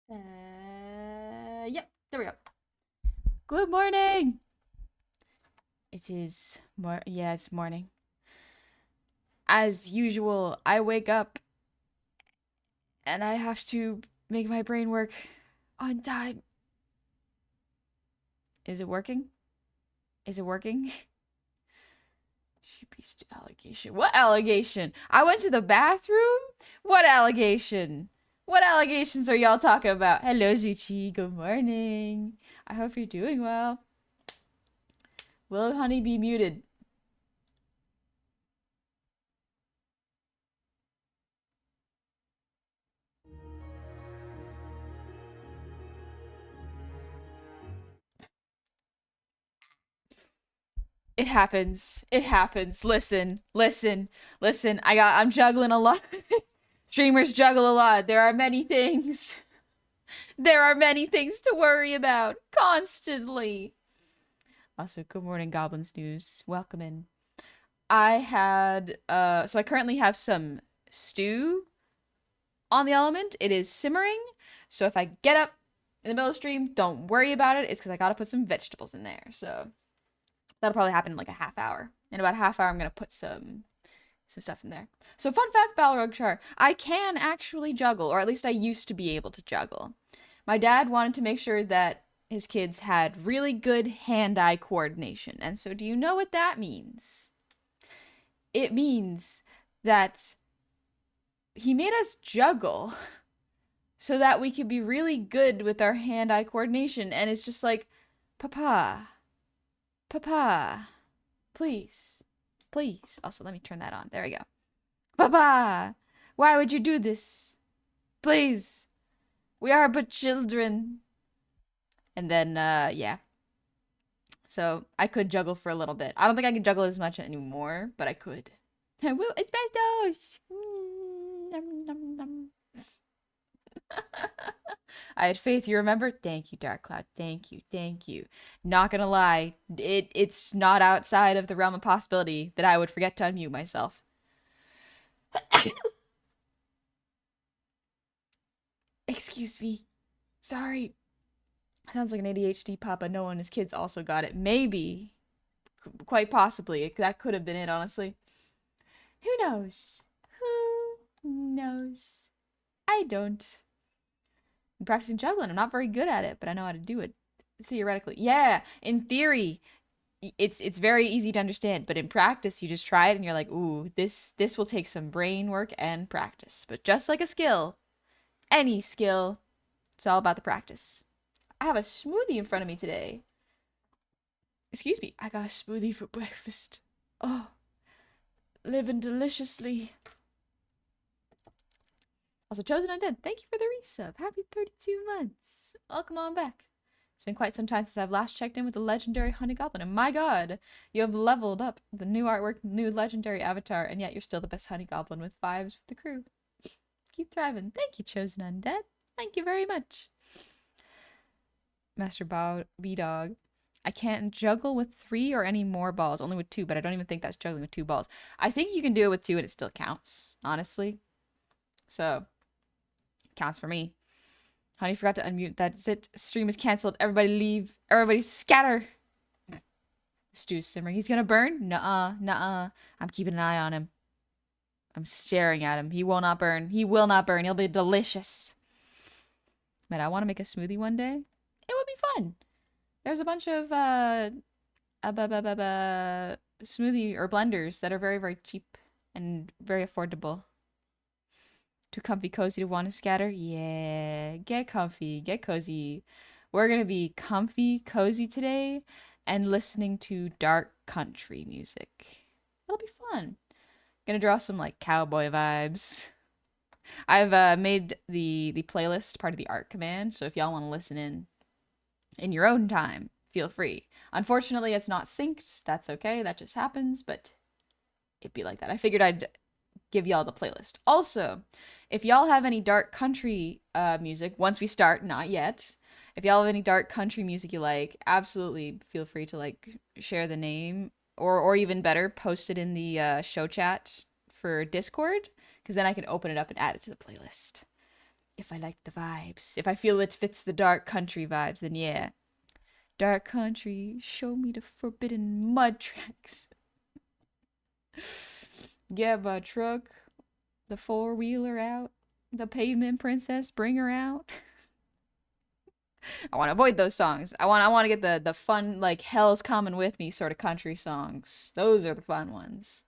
Yep, there we go. Good morning. It is yeah, it's morning. As usual, I wake up and I have to make my brain work on time. Is it working? Is it working? Sheepiest allegation. What allegation? I went to the bathroom? What allegation? What allegations are y'all talking about? Hello, Zuchi. Good morning. I hope you're doing well. Will honey be muted? It happens. It happens. Listen, listen, listen. I'm juggling a lot. Streamers juggle a lot. There are many things. There are many things to worry about constantly. Also, good morning, Goblins News. Welcome in. So I currently have some stew on the element. It is simmering. So if I get up in the middle of the stream, don't worry about it. It's because I gotta put some vegetables in there. So that'll probably happen in like a half hour. In about a half hour, I'm gonna put some stuff in there. So fun fact, Balrog Char, I can actually juggle, or at least I used to be able to juggle. My dad wanted to make sure that his kids had really good hand-eye coordination. And so do you know what that means? It means that he made us juggle so that we could be really good with our hand-eye coordination. And it's just like, Papa, Papa, please, please. Also, let me turn that on. There we go. Papa, why would you do this? Please, we are but children. And then, yeah. So I could juggle for a little bit. I don't think I can juggle as much anymore, but I could. Woo, it's Bestos! Nom, nom, nom. I had faith, you remember? Thank you, Dark Cloud. Thank you, thank you. Not gonna lie, it's not outside of the realm of possibility that I would forget to unmute myself. Excuse me. Sorry. Sounds like an ADHD papa knowing his kids also got it. Maybe. Quite possibly. That could have been it, honestly. Who knows? Who knows? I don't. I'm practicing juggling. I'm not very good at it, but I know how to do it. Theoretically. Yeah, in theory, it's very easy to understand, but in practice you just try it and you're like, ooh, this will take some brain work and practice. But just like a skill, any skill, it's all about the practice. I have a smoothie in front of me today. Excuse me, I got a smoothie for breakfast. Oh, living deliciously. Also, Chosen Undead, thank you for the resub. Happy 32 months. Welcome on back. It's been quite some time since I've last checked in with the legendary Honey Goblin, and my god, you have leveled up the new artwork, new legendary avatar, and yet you're still the best Honey Goblin with vibes with the crew. Keep thriving. Thank you, Chosen Undead. Thank you very much. Master B-Dog. I can't juggle with 3 or any more balls, only with 2, but I don't even think that's juggling with 2 balls. I think you can do it with 2 and it still counts, honestly. So, counts for me. Honey forgot to unmute. That's it. Stream is canceled. Everybody leave. Everybody scatter. Stew's simmering. He's gonna burn? Nuh-uh. Nuh-uh. I'm keeping an eye on him. I'm staring at him. He will not burn. He will not burn. He'll be delicious. Man, I want to make a smoothie one day. It would be fun. There's a bunch of smoothie or blenders that are very, very cheap and very affordable. Too comfy cozy to want to scatter? Yeah, get comfy, get cozy. We're gonna be comfy, cozy today and listening to dark country music. It'll be fun. Gonna draw some like cowboy vibes. I've made the playlist part of the art command, so if y'all want to listen in your own time, feel free. Unfortunately, it's not synced. That's okay. That just happens, but it'd be like that. I figured I'd give y'all the playlist. Also, if y'all have any dark country music, once we start, not yet. If y'all have any dark country music you like, absolutely feel free to like share the name or even better, post it in the show chat for Discord because then I can open it up and add it to the playlist. If I like the vibes. If I feel it fits the dark country vibes, then yeah. Dark country, show me the forbidden mud tracks. Get my truck, the four-wheeler out. The pavement princess, bring her out. I want to avoid those songs. I want to get the fun, like, hell's coming with me sort of country songs. Those are the fun ones.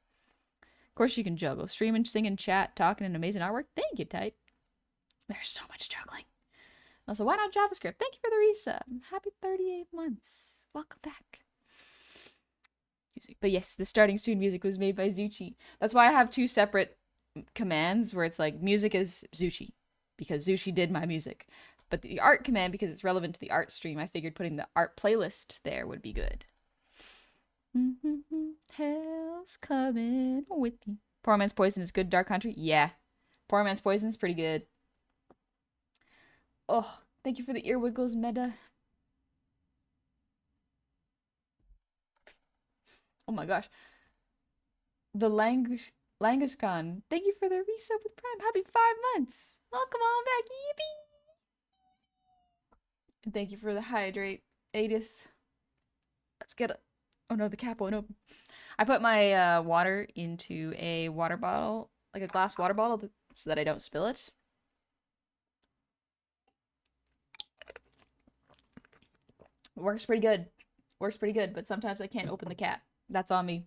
Of course you can juggle. Streaming, singing, chat, talking, and amazing artwork. Thank you, Tight. There's so much juggling. Also, why not JavaScript? Thank you for the resub. Happy 38 months. Welcome back. But yes, the starting soon music was made by Zucci. That's why I have two separate commands where it's like music is Zucci because Zucci did my music. But the art command, because it's relevant to the art stream, I figured putting the art playlist there would be good. Hell's coming with me. Poor Man's Poison is good, Dark Country? Yeah. Poor Man's Poison is pretty good. Oh, thank you for the ear wiggles, Meta. Oh my gosh. The Languscon. Thank you for the resub with Prime. Happy 5 months. Welcome on back. Yippee. And thank you for the hydrate, Edith. Let's get it. Oh no, the cap won't open. I put my water into a water bottle, like a glass water bottle, so that I don't spill it. Works pretty good. Works pretty good, but sometimes I can't open the cap. That's on me.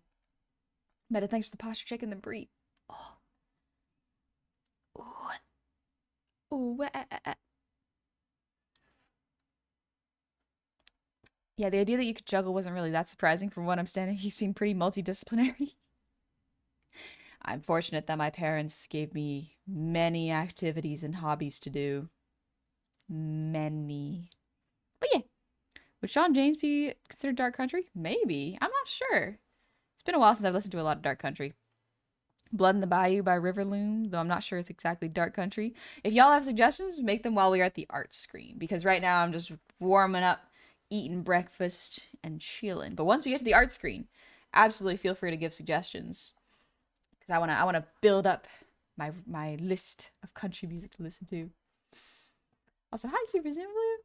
Meta, thanks for the posture check and the brie. Oh. Ooh. Ooh. Yeah, the idea that you could juggle wasn't really that surprising. From what I'm standing, you seem pretty multidisciplinary. I'm fortunate that my parents gave me many activities and hobbies to do. Many. But yeah. Would Sean James be considered dark country? Maybe. I'm not sure. It's been a while since I've listened to a lot of dark country. Blood in the Bayou by Riverloom, though I'm not sure it's exactly dark country. If y'all have suggestions, make them while we are at the art screen, because right now I'm just warming up, eating breakfast, and chilling. But once we get to the art screen, absolutely feel free to give suggestions, because I wanna build up my list of country music to listen to. Also, hi Super Zimblue.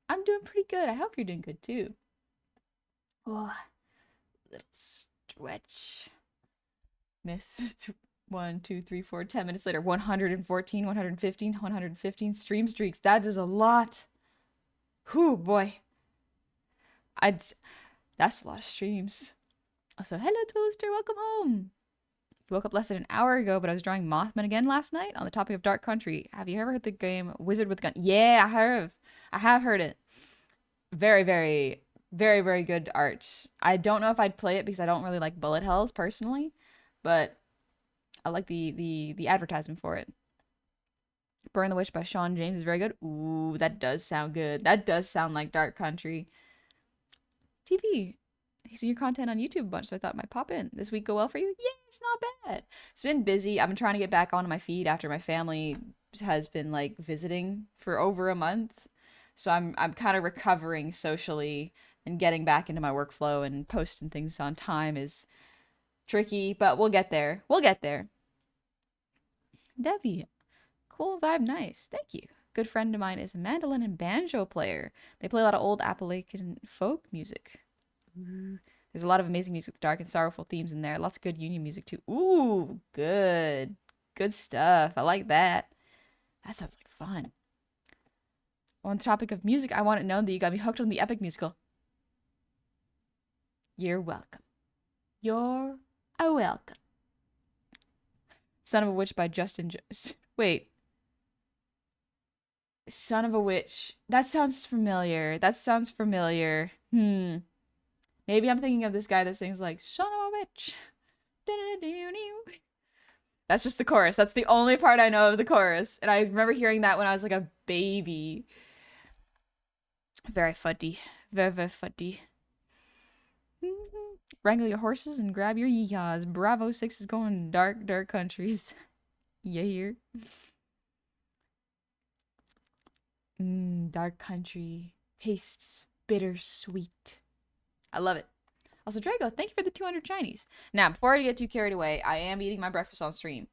I'm doing pretty good. I hope you're doing good too. Oh, little stretch. Myth. 1, 2, 3, 4, 10 minutes later. 114, 115, 115 stream streaks. That is a lot. Whew, boy. That's a lot of streams. Also, hello, Toaster. Welcome home. You woke up less than an hour ago, but I was drawing Mothman again last night on the topic of dark country. Have you ever heard the game Wizard with Gun? Yeah, I have heard it. Very, very, very, very good art. I don't know if I'd play it because I don't really like bullet hells personally, but I like the advertisement for it. Burn the Witch by Sean James is very good. Ooh, that does sound good. That does sound like dark country. TV. He's seen your content on YouTube a bunch, so I thought it might pop in. This week go well for you? Yeah, it's not bad. It's been busy. I've been trying to get back onto my feed after my family has been like visiting for over a month. So I'm kind of recovering socially, and getting back into my workflow and posting things on time is tricky, but we'll get there. We'll get there. Debbie, cool vibe, nice. Thank you. Good friend of mine is a mandolin and banjo player. They play a lot of old Appalachian folk music. Ooh. There's a lot of amazing music with dark and sorrowful themes in there. Lots of good union music too. Ooh, good. Good stuff. I like that. That sounds like fun. On the topic of music, I want it known that you got me hooked on the epic musical. You're welcome. You're a welcome. Son of a Witch by Justin Wait. Son of a Witch. That sounds familiar. Maybe I'm thinking of this guy that sings like, Son of a Witch. That's just the chorus. That's the only part I know of the chorus. And I remember hearing that when I was like a baby. Very fuddy. Very, very fuddy. Wrangle your horses and grab your yeehaws. Bravo 6 is going dark, dark countries. Yeah. Dark country. Tastes bittersweet. I love it. Also, Drago, thank you for the 200 Chinese. Now, before I get too carried away, I am eating my breakfast on stream.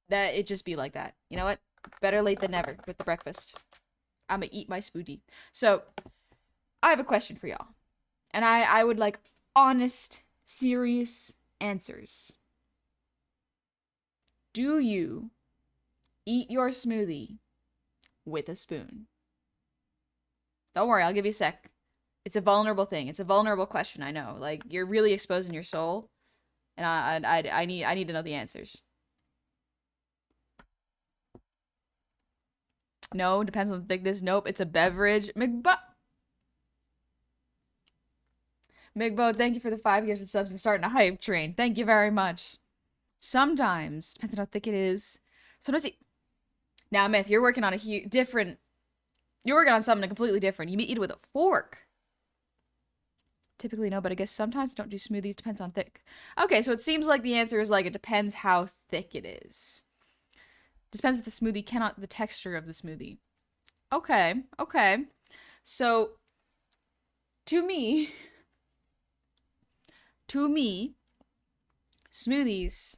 That it just be like that. You know what? Better late than never with the breakfast. I'm gonna eat my smoothie. So, I have a question for y'all. And I would like honest, serious answers. Do you eat your smoothie with a spoon? Don't worry, I'll give you a sec. It's a vulnerable thing. It's a vulnerable question, I know. Like, you're really exposing your soul. And I need to know the answers. No, depends on the thickness. Nope, it's a beverage. Migbo, thank you for the 5 years of subs and starting a hype train. Thank you very much. Sometimes, depends on how thick it is. Sometimes now, Myth, you're working on a different... You're working on something completely different. You eat it with a fork. Typically, no, but I guess sometimes don't do smoothies. Depends on thick. Okay, so it seems like the answer is like it depends how thick it is. Depends if the smoothie cannot... The texture of the smoothie. Okay, okay. So, to me, smoothies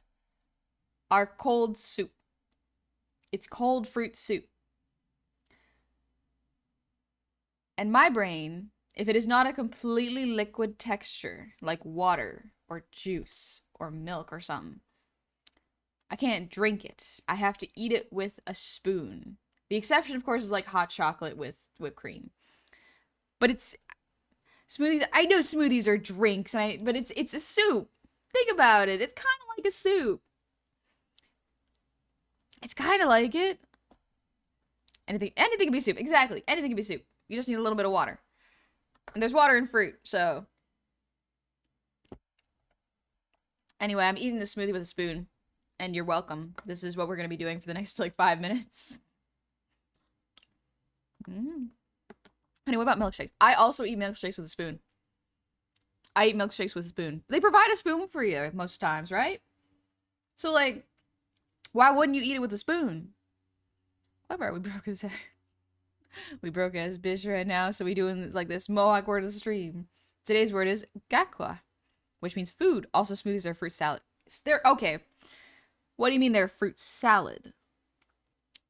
are cold soup. It's cold fruit soup. And my brain, if it is not a completely liquid texture, like water or juice or milk or something, I can't drink it. I have to eat it with a spoon. The exception, of course, is like hot chocolate with whipped cream. But it's smoothies. I know smoothies are drinks, but it's a soup. Think about it. It's kind of like a soup. It's kind of like it. Anything can be soup. Exactly. Anything can be soup. You just need a little bit of water. And there's water in fruit, so. Anyway, I'm eating this smoothie with a spoon. And you're welcome. This is what we're going to be doing for the next, like, 5 minutes. Anyway, what about milkshakes? I also eat milkshakes with a spoon. I eat milkshakes with a spoon. They provide a spoon for you most times, right? So, like, why wouldn't you eat it with a spoon? Clever, we broke his head. We broke his bitch right now, so we doing like this Mohawk word of the stream. Today's word is gakwa, which means food. Also, smoothies are fruit salad. They're okay. What do you mean they're fruit salad?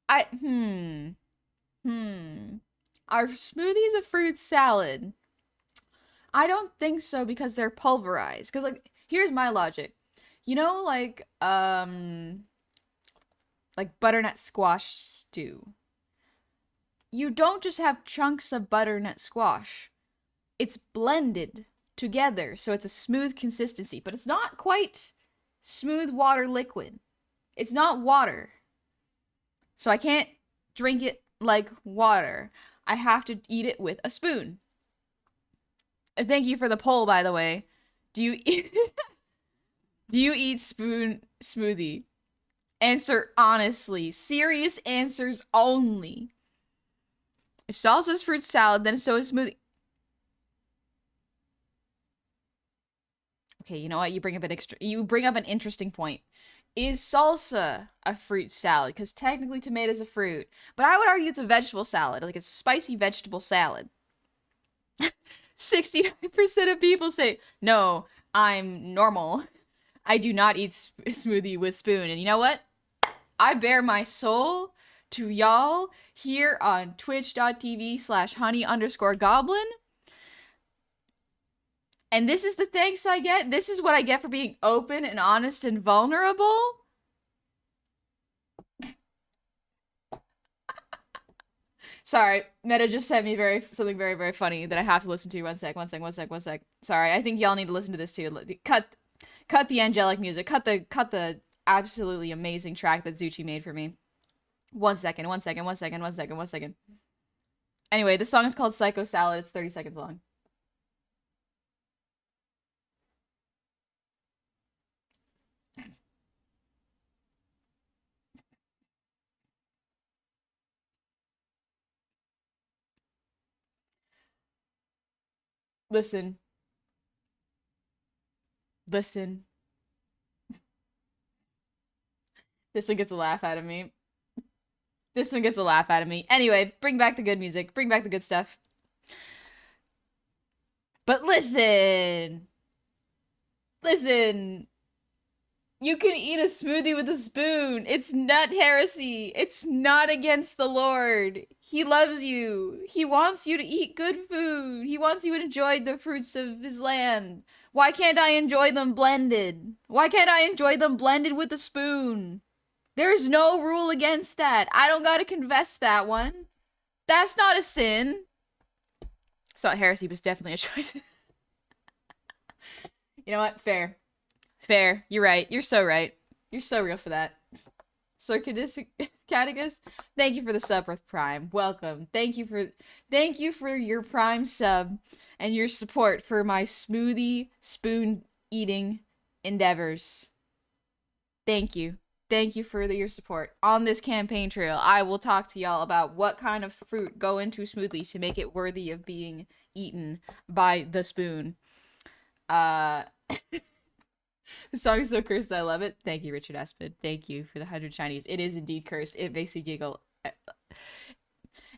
Are smoothies a fruit salad? I don't think so because they're pulverized. Because, like, here's my logic. You know, like butternut squash stew. You don't just have chunks of butternut squash. It's blended together, so it's a smooth consistency. But it's not quite smooth water liquid. It's not water. So I can't drink it like water. I have to eat it with a spoon. Thank you for the poll, by the way. Do you eat spoon smoothie? Answer honestly. Serious answers only. If salsa is fruit salad, then so is smoothie. Okay, you know what? You bring up an interesting point. Is salsa a fruit salad? Because technically tomato's a fruit. But I would argue it's a vegetable salad. Like, it's a spicy vegetable salad. 69% of people say, no, I'm normal. I do not eat smoothie with spoon. And you know what? I bear my soul to y'all here on twitch.tv/honey_goblin. And this is the thanks I get. This is what I get for being open and honest and vulnerable. Sorry, Meta just sent me something very, very funny that I have to listen to. One sec. Sorry, I think y'all need to listen to this too. Cut the angelic music. Cut the absolutely amazing track that Zuchi made for me. One second. Anyway, this song is called Psycho Salad. It's 30 seconds long. Listen. This one gets a laugh out of me. Anyway, bring back the good music. Bring back the good stuff. But listen. You can eat a smoothie with a spoon. It's not heresy. It's not against the Lord. He loves you. He wants you to eat good food. He wants you to enjoy the fruits of his land. Why can't I enjoy them blended? Why can't I enjoy them blended with a spoon? There's no rule against that. I don't gotta confess that one. That's not a sin. So heresy was definitely a choice. You know what? Fair. Fair. You're right. You're so right. You're so real for that. Circadus Catechus, thank you for the sub with Prime. Welcome. Thank you for your Prime sub and your support for my smoothie spoon eating endeavors. Thank you. Thank you for your support. On this campaign trail, I will talk to y'all about what kind of fruit go into smoothies to make it worthy of being eaten by the spoon. The song is so cursed, I love it. Thank you, Richard Aspid. Thank you for the 100 Chinese. It is indeed cursed. It makes me giggle.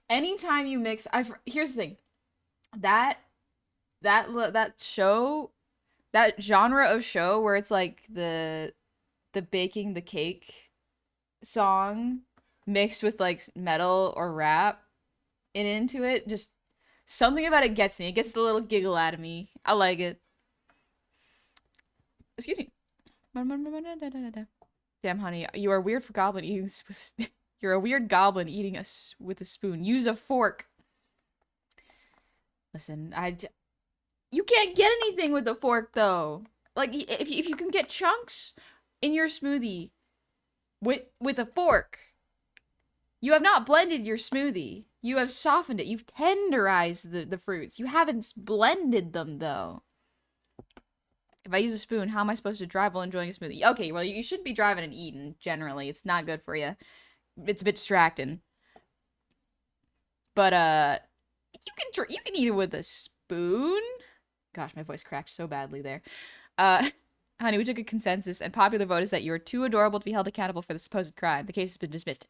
Anytime you mix, here's the thing. That show, that genre of show where it's like the baking the cake song mixed with like metal or rap and into it, just something about it gets me. It gets the little giggle out of me. I like it. Excuse me. Damn, honey, you are weird for goblin eating. You're a weird goblin eating us with a spoon. Use a fork. Listen, you can't get anything with a fork though. Like if you can get chunks in your smoothie with a fork, you have not blended your smoothie. You have softened it. You've tenderized the fruits. You haven't blended them though. If I use a spoon, how am I supposed to drive while enjoying a smoothie? Okay, well, you shouldn't be driving and eating, generally. It's not good for you. It's a bit distracting. But, you can eat it with a spoon? Gosh, my voice cracked so badly there. Honey, we took a consensus, and popular vote is that you are too adorable to be held accountable for the supposed crime. The case has been dismissed.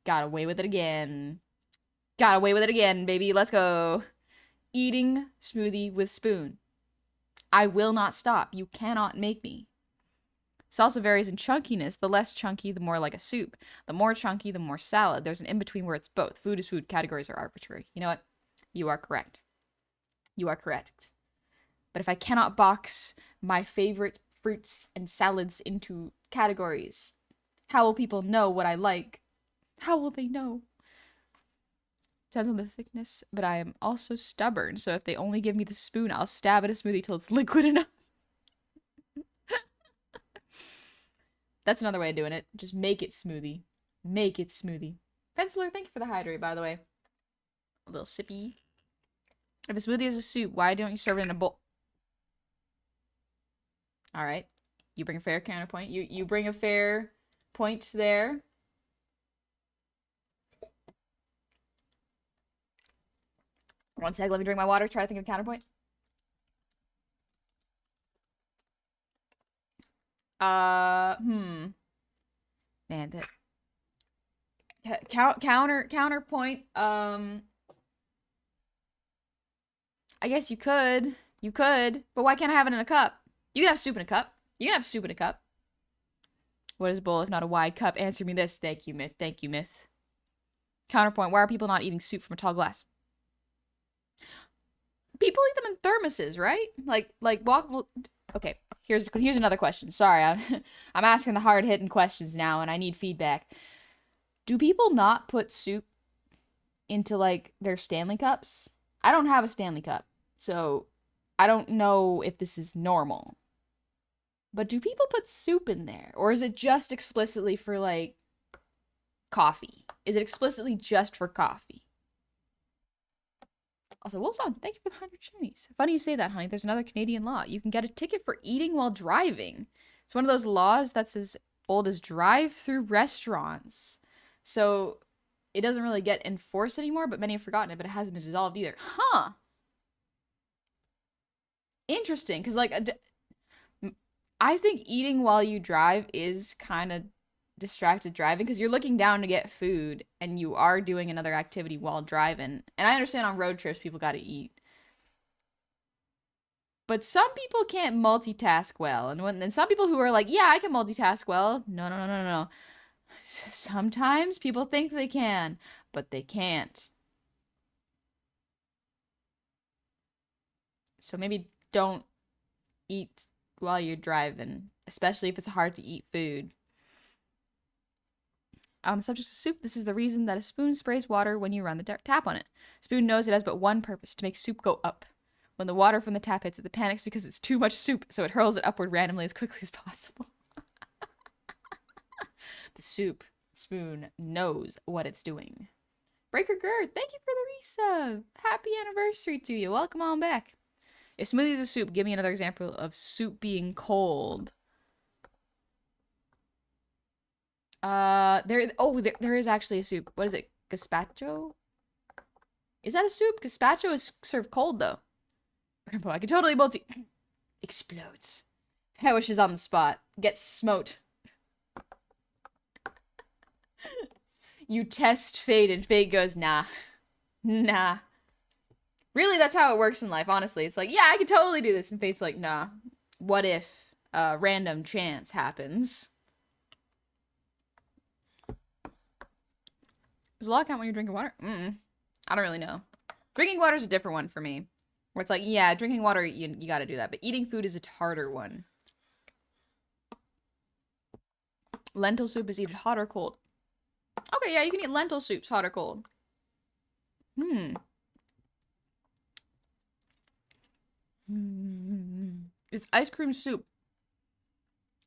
Got away with it again. Got away with it again, baby. Let's go. Eating smoothie with spoon. I will not stop. You cannot make me. Salsa varies in chunkiness. The less chunky, the more like a soup. The more chunky, the more salad. There's an in-between where it's both. Food is food. Categories are arbitrary. You know what? You are correct. You are correct. But if I cannot box my favorite fruits and salads into categories, how will people know what I like? How will they know? Depends on the thickness, but I am also stubborn, so if they only give me the spoon, I'll stab at a smoothie till it's liquid enough. That's another way of doing it. Just make it smoothie. Make it smoothie. Penciler, thank you for the hydrate, by the way. A little sippy. If a smoothie is a soup, why don't you serve it in a bowl? Alright. You bring a fair counterpoint. You bring a fair point there. One sec, let me drink my water, try to think of a counterpoint. Man, that counterpoint, I guess you could, but why can't I have it in a cup? You can have soup in a cup. You can have soup in a cup. What is a bowl if not a wide cup? Answer me this. Thank you, Myth. Thank you, Myth. Counterpoint, why are people not eating soup from a tall glass? People eat them in thermoses, right? Okay, here's another question. Sorry, I'm asking the hard-hitting questions now, and I need feedback. Do people not put soup into, like, their Stanley cups? I don't have a Stanley cup, so I don't know if this is normal. But do people put soup in there? Or is it just explicitly for, like, coffee? Is it explicitly just for coffee? Also, Wilson, thank you for the 100 Chinese. Funny you say that, honey. There's another Canadian law. You can get a ticket for eating while driving. It's one of those laws that's as old as drive-through restaurants. So it doesn't really get enforced anymore, but many have forgotten it, but it hasn't been dissolved either. Huh. Interesting, because, like, I think eating while you drive is kind of distracted driving because you're looking down to get food and you are doing another activity while driving. And I understand on road trips people got to eat. But some people can't multitask well. And some people who are like, yeah, I can multitask well. No, no, no, no, no. Sometimes people think they can, but they can't. So maybe don't eat while you're driving, especially if it's hard to eat food. On the subject of soup, this is the reason that a spoon sprays water when you run the tap on it. Spoon knows it has but one purpose, to make soup go up. When the water from the tap hits it, the panic's because it's too much soup, so it hurls it upward randomly as quickly as possible. The soup spoon knows what it's doing. Breaker Gerd, thank you for the resub. Happy anniversary to you. Welcome on back. If smoothie is a soup, give me another example of soup being cold. There is actually a soup. What is it? Gazpacho? Is that a soup? Gazpacho is served cold though. I can totally explodes. Hewish is on the spot. Gets smote. You test fate and fate goes, nah. Nah. Really, that's how it works in life, honestly. It's like, yeah, I could totally do this. And fate's like, nah. What if random chance happens? Does a lot count when you're drinking water? I don't really know. Drinking water is a different one for me. Where it's like, yeah, drinking water, you gotta do that. But eating food is a harder one. Lentil soup is either hot or cold. Okay, yeah, you can eat lentil soups hot or cold. It's ice cream soup.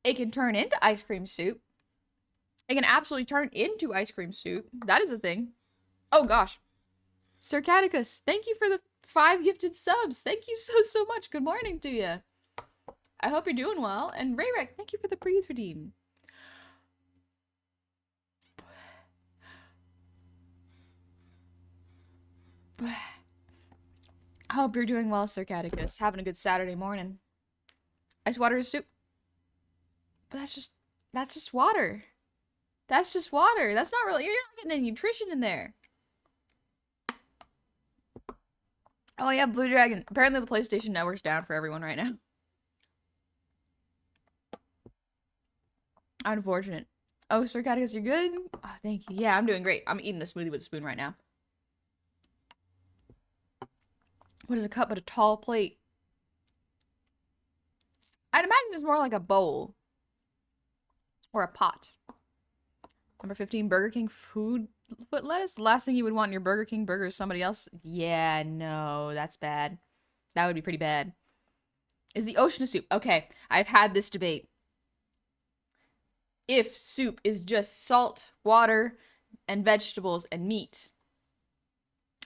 It can turn into ice cream soup. It can absolutely turn into ice cream soup. That is a thing. Oh gosh. Circaticus, thank you for the 5 gifted subs. Thank you so much. Good morning to you. I hope you're doing well. And Rayrek, thank you for the breathe redeem. I hope you're doing well, Circaticus. Having a good Saturday morning. Ice water is soup. But that's just water. That's just water. That's not really, you're not getting any nutrition in there. Oh yeah, Blue Dragon. Apparently the PlayStation Network's down for everyone right now. Unfortunate. Oh, Circaticus, you're good? Oh, thank you. Yeah, I'm doing great. I'm eating a smoothie with a spoon right now. What is a cup but a tall plate? I'd imagine it's more like a bowl. Or a pot. Number 15, Burger King food. What lettuce? The last thing you would want in your Burger King burger is somebody else? Yeah, no, that's bad. That would be pretty bad. Is the ocean a soup? Okay, I've had this debate. If soup is just salt, water, and vegetables and meat,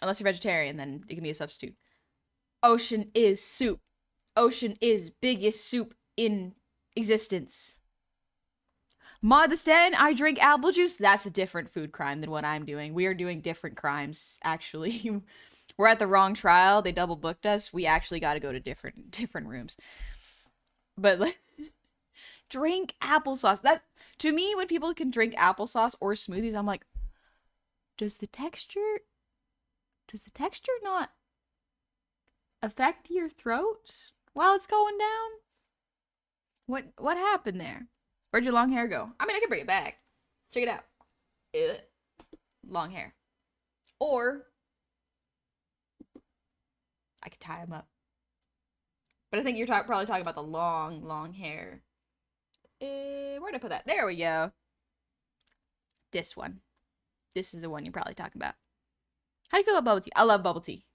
unless you're vegetarian, then it can be a substitute. Ocean is soup. Ocean is biggest soup in existence. Modestan, I drink apple juice. That's a different food crime than what I'm doing. We are doing different crimes, actually. We're at the wrong trial. They double booked us. We actually got to go to different rooms. But like, drink applesauce. That, to me, when people can drink applesauce or smoothies, I'm like, does the texture not affect your throat while it's going down? What happened there? Where'd your long hair go? I mean, I can bring it back. Check it out. Long hair. Or I could tie them up. But I think you're probably talking about the long hair. Where'd I put that? There we go. This one. This is the one you're probably talking about. How do you feel about bubble tea? I love bubble tea.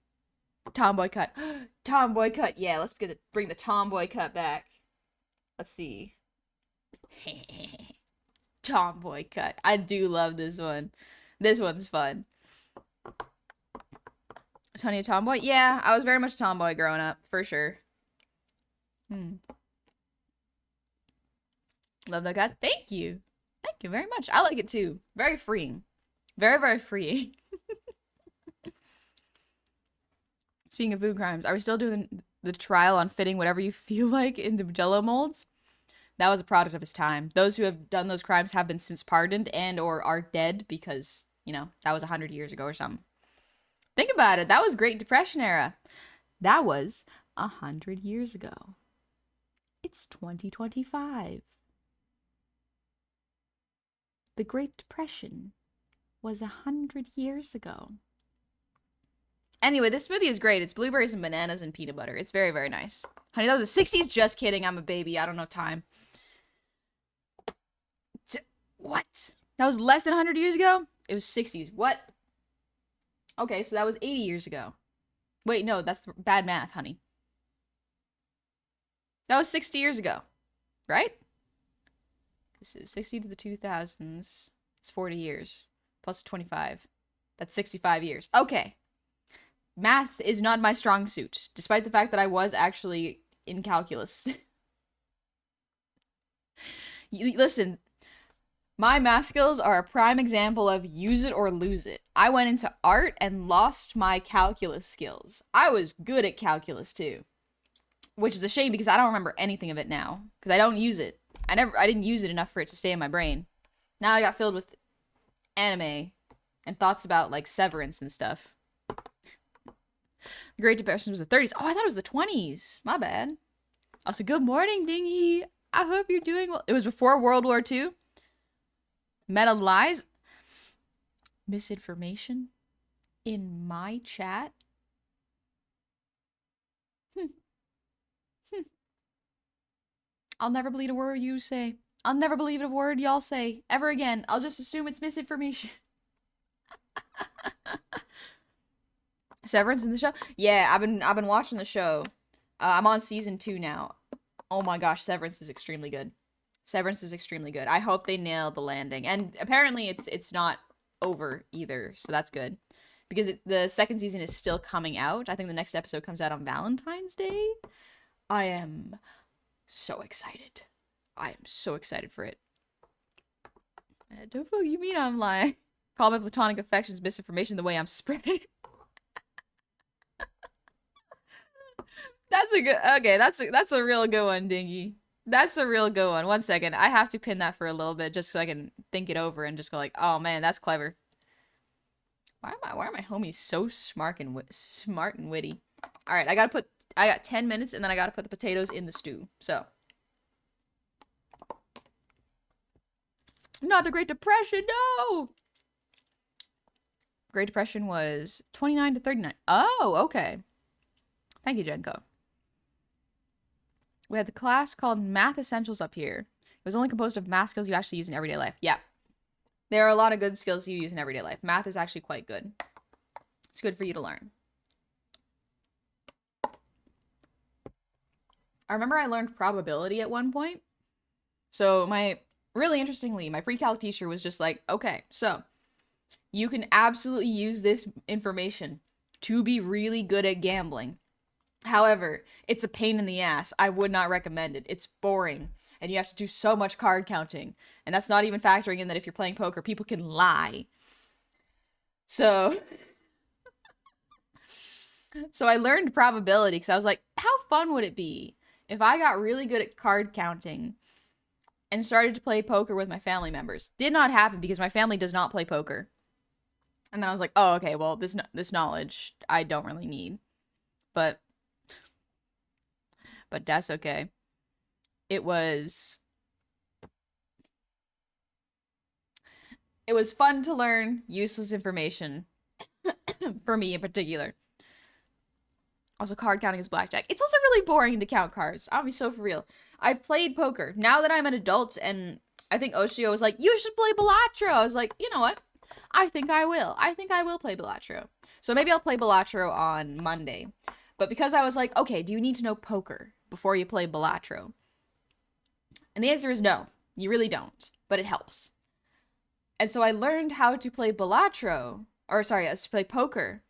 Tomboy cut. Tomboy cut. Yeah, let's bring the tomboy cut back. Let's see. Tomboy cut. I do love this one. This one's fun. Is Honey a tomboy? Yeah, I was very much a tomboy growing up, for sure. Love that cut. Thank you. Thank you very much. I like it too. Very freeing. Very, very freeing. Speaking of food crimes, are we still doing the trial on fitting whatever you feel like into Jell-O molds? That was a product of his time. Those who have done those crimes have been since pardoned and or are dead because, you know, that was 100 years ago or something. Think about it. That was Great Depression era. That was 100 years ago. It's 2025. The Great Depression was 100 years ago. Anyway, this smoothie is great. It's blueberries and bananas and peanut butter. It's very, very nice. Honey, that was the 60s. Just kidding. I'm a baby. I don't know time. What? That was less than 100 years ago? It was 60s. What? Okay, so that was 80 years ago. Wait, no, that's bad math, honey. That was 60 years ago, right? This is 60 to the 2000s. It's 40 years. Plus 25. That's 65 years. Okay. Math is not my strong suit, despite the fact that I was actually in calculus. Listen, my math skills are a prime example of use it or lose it. I went into art and lost my calculus skills. I was good at calculus too, which is a shame because I don't remember anything of it now because I don't use it. I didn't use it enough for it to stay in my brain. Now I got filled with anime and thoughts about like Severance and stuff. The Great Depression was the 30s. Oh, I thought it was the 20s. My bad. Also, good morning, Dingy. I hope you're doing well. It was before World War II. Meta lies. Misinformation in my chat. I'll never believe a word you say. I'll never believe a word y'all say ever again. I'll just assume it's misinformation. Severance in the show? Yeah, I've been watching the show. I'm on season 2 now. Oh my gosh, Severance is extremely good. Severance is extremely good. I hope they nail the landing. And apparently it's not over either, so that's good. Because the second season is still coming out. I think the next episode comes out on Valentine's Day. I am so excited. I am so excited for it. Don't you mean I'm lying? Call my platonic affections misinformation the way I'm spreading it. That's a good. Okay, that's a real good one, Dingy. That's a real good one. 1 second, I have to pin that for a little bit just so I can think it over and just go like, oh man, that's clever. Why are my homies so smart and witty? All right, I got 10 minutes and then I gotta put the potatoes in the stew. So, not the Great Depression, no. Great Depression was 29 to 39. Oh, okay. Thank you, Jenko. We had the class called Math Essentials up here. It was only composed of math skills you actually use in everyday life. Yeah. There are a lot of good skills you use in everyday life. Math is actually quite good. It's good for you to learn. I remember I learned probability at one point. So really interestingly, my pre-calc teacher was just like, okay, so you can absolutely use this information to be really good at gambling. However, it's a pain in the ass. I would not recommend it. It's boring. And you have to do so much card counting. And that's not even factoring in that if you're playing poker, people can lie. So I learned probability because I was like, how fun would it be if I got really good at card counting and started to play poker with my family members? Did not happen because my family does not play poker. And then I was like, oh, okay, well, this knowledge I don't really need. But that's okay. It was fun to learn useless information for me in particular. Also, card counting is blackjack. It's also really boring to count cards. I'll be so for real. I've played poker. Now that I'm an adult, and I think Oshio was like, you should play Balatro. I was like, you know what? I think I will. I think I will play Balatro. So maybe I'll play Balatro on Monday. But because I was like, okay, do you need to know poker before you play Balatro? And the answer is no. You really don't. But it helps. And so I learned how to play Balatro. Or sorry, to play poker.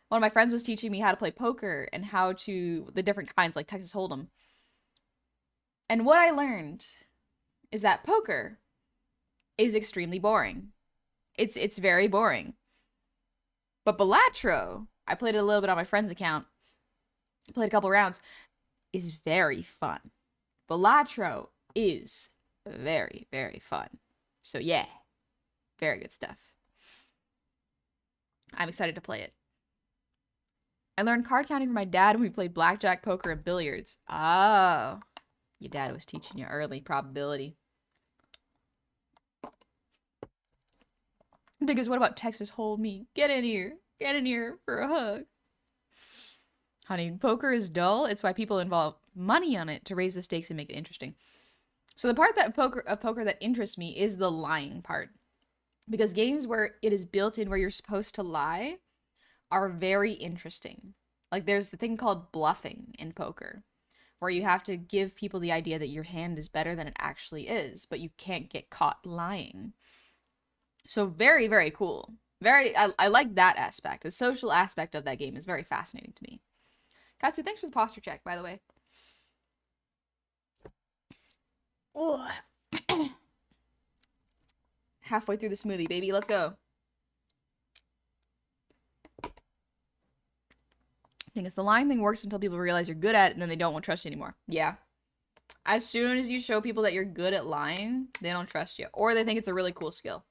One of my friends was teaching me how to play poker and the different kinds, like Texas Hold'em. And what I learned is that poker is extremely boring. It's very boring. But Balatro, I played it a little bit on my friend's account, played a couple rounds, is very fun. Balatro is very, very fun. So yeah, very good stuff. I'm excited to play it. I learned card counting from my dad when we played blackjack, poker, and billiards. Oh, your dad was teaching you early probability. Because what about Texas Hold Me? Get in here. Get in here for a hug. Honey, poker is dull. It's why people involve money on it to raise the stakes and make it interesting. So the part that poker that interests me is the lying part. Because games where it is built in where you're supposed to lie are very interesting. Like there's the thing called bluffing in poker, where you have to give people the idea that your hand is better than it actually is, but you can't get caught lying. So very, very cool. I like that aspect. The social aspect of that game is very fascinating to me. Katsu, thanks for the posture check, by the way. Oh. Halfway through the smoothie, baby. Let's go. I think it's the lying thing works until people realize you're good at it and then they don't want to trust you anymore. Yeah. As soon as you show people that you're good at lying, they don't trust you. Or they think it's a really cool skill.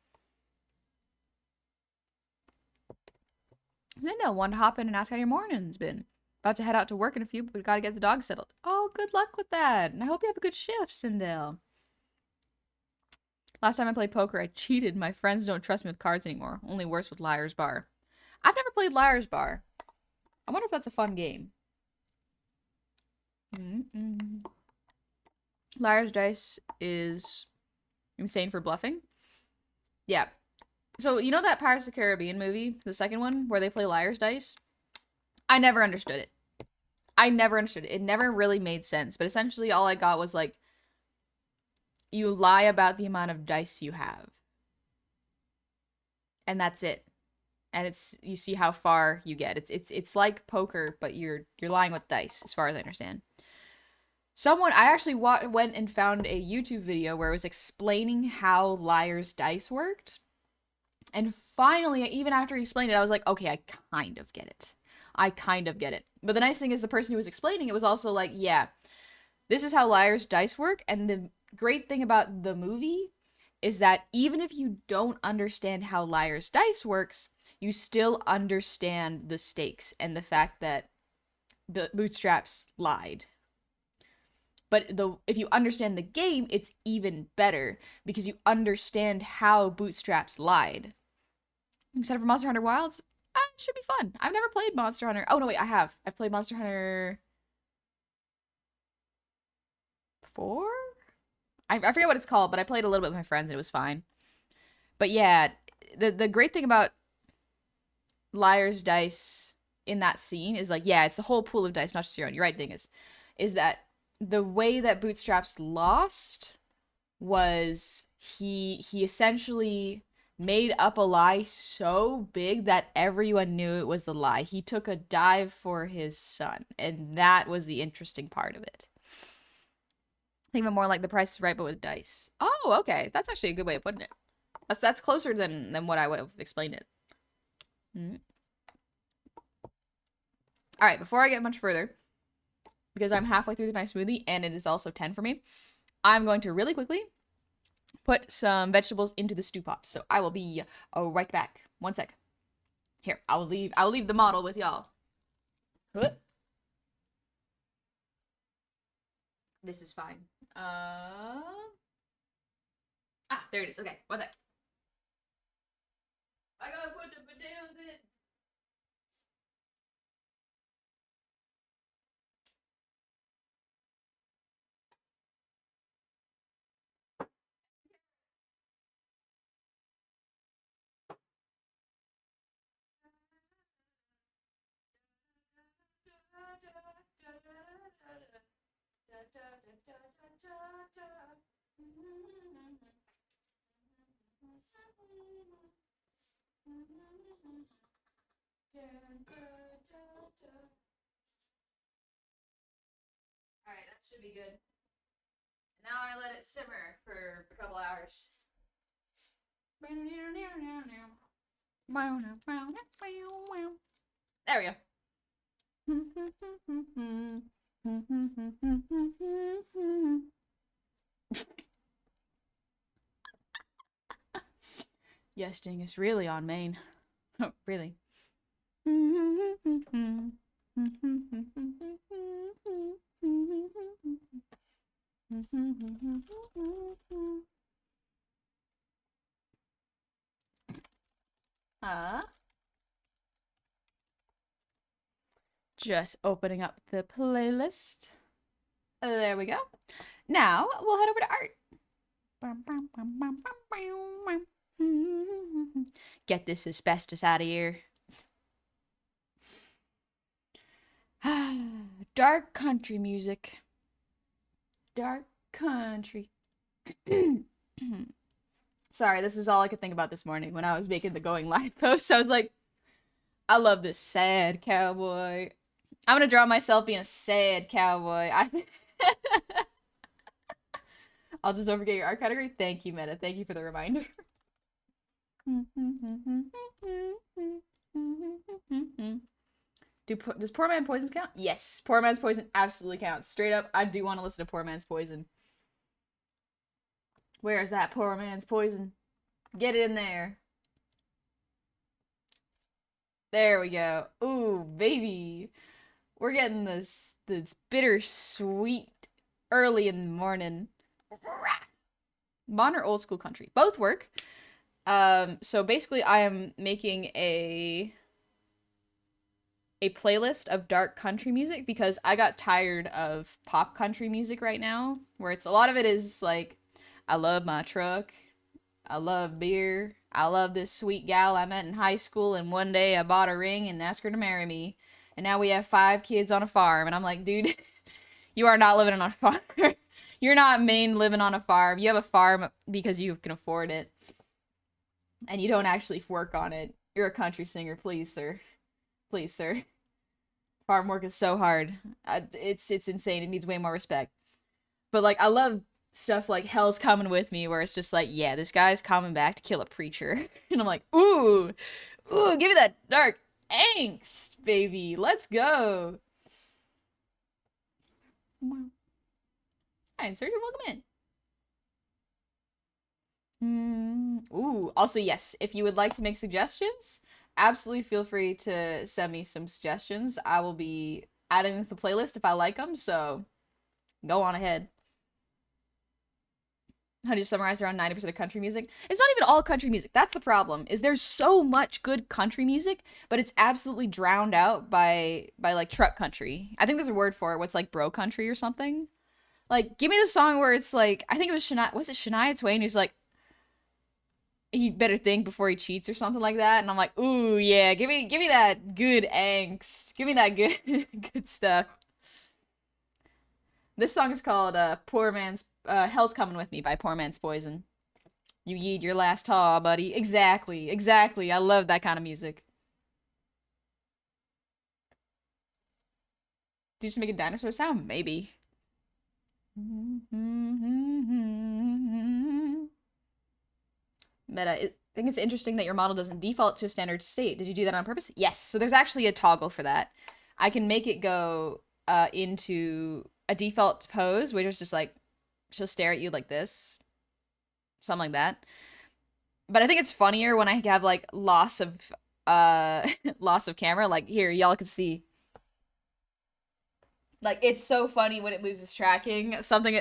Linda, wanted to hop in and ask how your morning's been. About to head out to work in a few, but we've got to get the dog settled. Oh, good luck with that. And I hope you have a good shift, Sindel. Last time I played poker, I cheated. My friends don't trust me with cards anymore. Only worse with Liar's Bar. I've never played Liar's Bar. I wonder if that's a fun game. Liar's Dice is insane for bluffing. Yeah. So, you know that Pirates of the Caribbean movie, the second one, where they play Liar's Dice? I never understood it. It never really made sense. But essentially all I got was like, you lie about the amount of dice you have. And that's it. And it's you see how far you get. It's like poker, but you're lying with dice, as far as I understand. I actually went and found a YouTube video where it was explaining how Liar's Dice worked. And finally, even after he explained it, I was like, okay, I kind of get it. But the nice thing is the person who was explaining it was also like, yeah, this is how Liar's Dice work. And the great thing about the movie is that even if you don't understand how Liar's Dice works, you still understand the stakes and the fact that the Bootstraps lied. But if you understand the game, it's even better because you understand how Bootstraps lied. Except for Monster Hunter Wilds, it should be fun. I've never played Monster Hunter. Oh, no, wait, I have. I've played Monster Hunter 4? I forget what it's called, but I played a little bit with my friends and it was fine. But yeah, the great thing about Liar's Dice in that scene is like, yeah, it's a whole pool of dice, not just your own. You're right, Dingus. Is that the way that Bootstraps lost was he essentially made up a lie so big that everyone knew it was the lie. He took a dive for his son, and that was the interesting part of it. Even more like The Price is Right, but with dice. Oh, okay. That's actually a good way of putting it. That's closer than what I would have explained it. All right, before I get much further, because I'm halfway through my smoothie and it is also 10 for me, I'm going to really quickly put some vegetables into the stew pot. So I will be right back. 1 sec. Here, I'll leave the model with y'all. This is fine. There it is. Okay, 1 sec. I gotta put the potatoes in. Alright, that should be good. Now I let it simmer for a couple hours. There we go. Yes, Dingus, really on main. Oh, really. Huh? Just opening up the playlist. There we go. Now we'll head over to art. Get this asbestos out of here. Dark country music. Dark country. Sorry, this is all I could think about this morning when I was making the going live post. I was like, I love this sad cowboy. I'm gonna draw myself being a sad cowboy. I'll just don't forget your art category. Thank you, Meta. Thank you for the reminder. Does Poor Man Poison count? Yes. Poor Man's Poison absolutely counts. Straight up, I do want to listen to Poor Man's Poison. Where's that Poor Man's Poison? Get it in there. There we go. Ooh, baby. We're getting this bittersweet early in the morning. Modern or old school country? Both work. So basically I am making a playlist of dark country music because I got tired of pop country music right now, where it's a lot of it is like, I love my truck, I love beer, I love this sweet gal I met in high school, and one day I bought a ring and asked her to marry me, and now we have 5 kids on a farm. And I'm like, dude, you are not living on a farm. You're not living on a farm. You have a farm because you can afford it, and you don't actually work on it. You're a country singer, please, sir. Please, sir. Farm work is so hard. It's insane. It needs way more respect. But like, I love stuff like Hell's Coming With Me, where it's just like, yeah, this guy's coming back to kill a preacher. And I'm like, ooh, give me that dark angst, baby. Let's go. Hi, Sergio, welcome in. Ooh, also, yes, if you would like to make suggestions, absolutely feel free to send me some suggestions. I will be adding them to the playlist if I like them, so go on ahead. How do you summarize around 90% of country music? It's not even all country music. That's the problem, is there's so much good country music, but it's absolutely drowned out by like truck country. I think there's a word for it, what's like bro country or something. Like, give me the song where it's like, I think it was Shania Twain who's like, he better think before he cheats or something like that. And I'm like, ooh, yeah, give me that good angst. Give me that good good stuff. This song is called Poor Man's Hell's Coming With Me by Poor Man's Poison. You yeed your last haw, buddy. Exactly, exactly. I love that kind of music. Do you just make a dinosaur sound? Maybe. Meta, I think it's interesting that your model doesn't default to a standard state. Did you do that on purpose? Yes. So there's actually a toggle for that. I can make it go into a default pose, which is just like, she'll stare at you like this. Something like that. But I think it's funnier when I have like loss of loss of camera. Like, here, y'all can see. Like, it's so funny when it loses tracking. Something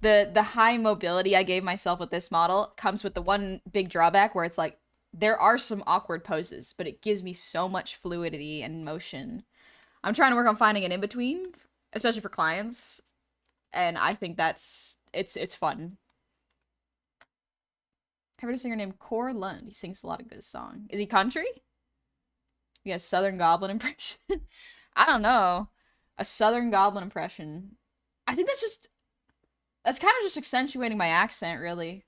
the high mobility I gave myself with this model comes with the one big drawback where it's like, there are some awkward poses, but it gives me so much fluidity and motion. I'm trying to work on finding an in-between, especially for clients, and I think it's fun. I heard a singer named Cor Lund. He sings a lot of good songs. Is he country? He has Southern Goblin impression. I don't know. A Southern Goblin impression. I think that's kind of just accentuating my accent, really.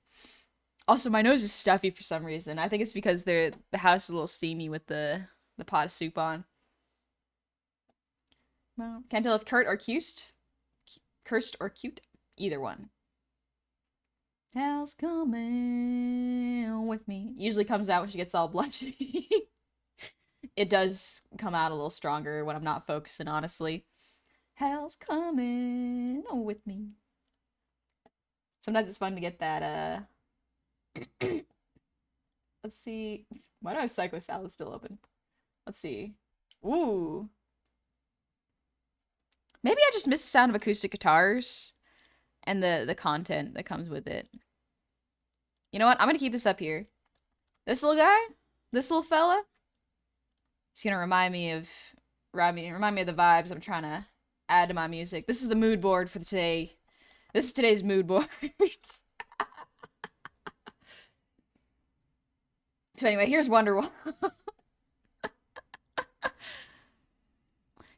Also, my nose is stuffy for some reason. I think it's because the house is a little steamy with the pot of soup on. Well, can't tell if cursed or cute. Either one. Hell's coming with me. Usually comes out when she gets all blunchy. It does come out a little stronger when I'm not focusing, honestly. Hell's coming with me. Sometimes it's fun to get that, let's see. Why do I have Psycho Salad still open? Let's see. Ooh. Maybe I just miss the sound of acoustic guitars and the content that comes with it. You know what? I'm gonna keep this up here. This little guy, this little fella, he's gonna remind me of the vibes I'm trying to add to my music. This is the mood board for today. This is today's mood board. So anyway, here's Wonderwall.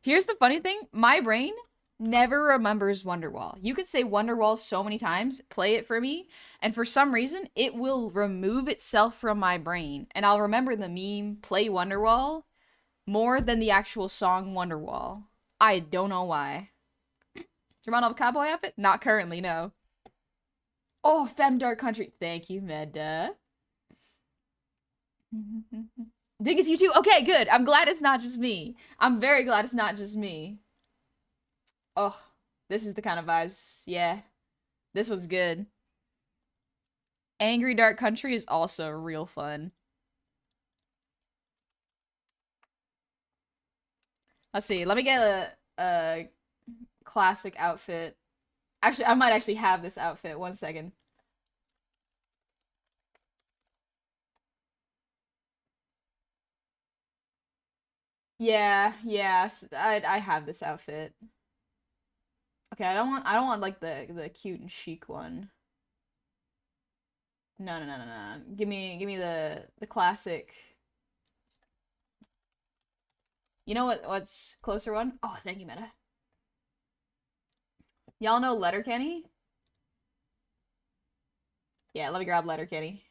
Here's the funny thing. My brain never remembers Wonderwall. You could say Wonderwall so many times, play it for me, and for some reason, it will remove itself from my brain. And I'll remember the meme, play Wonderwall, more than the actual song Wonderwall. I don't know why. Do you want to have a cowboy outfit? Not currently, no. Oh, Femme Dark Country. Thank you, Meda. Dig is you too? Okay, good. I'm glad it's not just me. I'm very glad it's not just me. Oh, this is the kind of vibes. Yeah. This one's good. Angry Dark Country is also real fun. Let's see. Let me get a classic outfit. Actually, I might actually have this outfit. One second. Yeah, yeah. I have this outfit. Okay, I don't want like the cute and chic one. No, no, no, no, no. Give me the classic. You know what's closer one? Oh, thank you, Meta. Y'all know Letterkenny? Yeah, let me grab Letterkenny.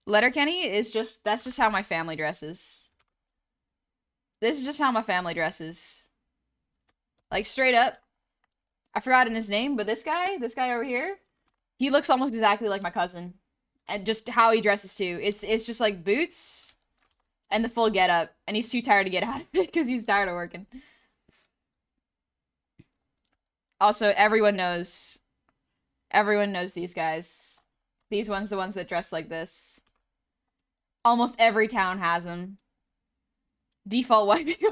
Letterkenny is that's just how my family dresses. This is just how my family dresses. Like straight up. I forgotten his name, but this guy over here, he looks almost exactly like my cousin. And just how he dresses too. It's just like boots and the full getup, and he's too tired to get out of it because he's tired of working. Also, everyone knows these guys. These ones, the ones that dress like this. Almost every town has them. Default white people.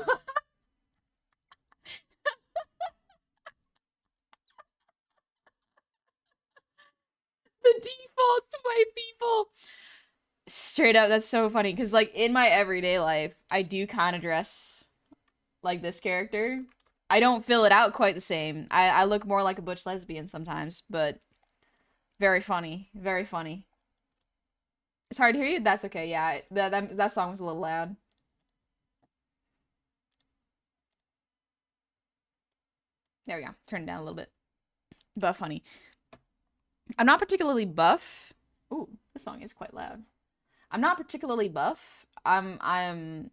The default white people. Straight up, that's so funny. Because, like, in my everyday life, I do kind of dress like this character. I don't fill it out quite the same. I look more like a butch lesbian sometimes, but very funny. Very funny. It's hard to hear you? That's okay, yeah. That song was a little loud. There we go. Turn it down a little bit. Buff honey. I'm not particularly buff. Ooh, this song is quite loud. I'm not particularly buff. I'm I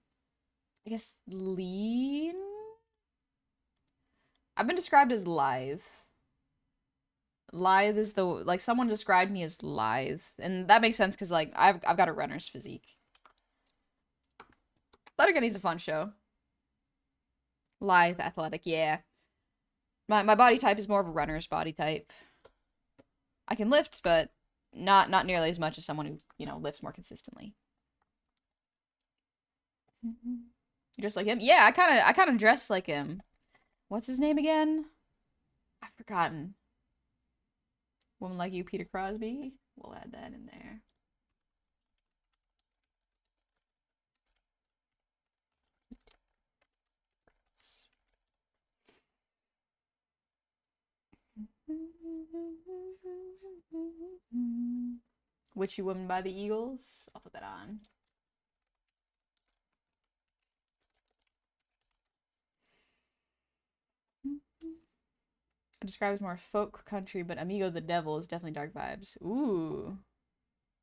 guess lean. I've been described as lithe. Lithe is the like someone described me as lithe, and that makes sense because like I've got a runner's physique. Letterkenny's a fun show. Lithe, athletic, yeah. My body type is more of a runner's body type. I can lift, but not nearly as much as someone who, you know, lifts more consistently. You dress like him? Yeah, I kind of dress like him. What's his name again? I've forgotten. Woman Like You, Peter Crosby. We'll add that in there. Witchy Woman by the Eagles. I'll put that on. I describe as more folk country, but Amigo the Devil is definitely dark vibes. Ooh.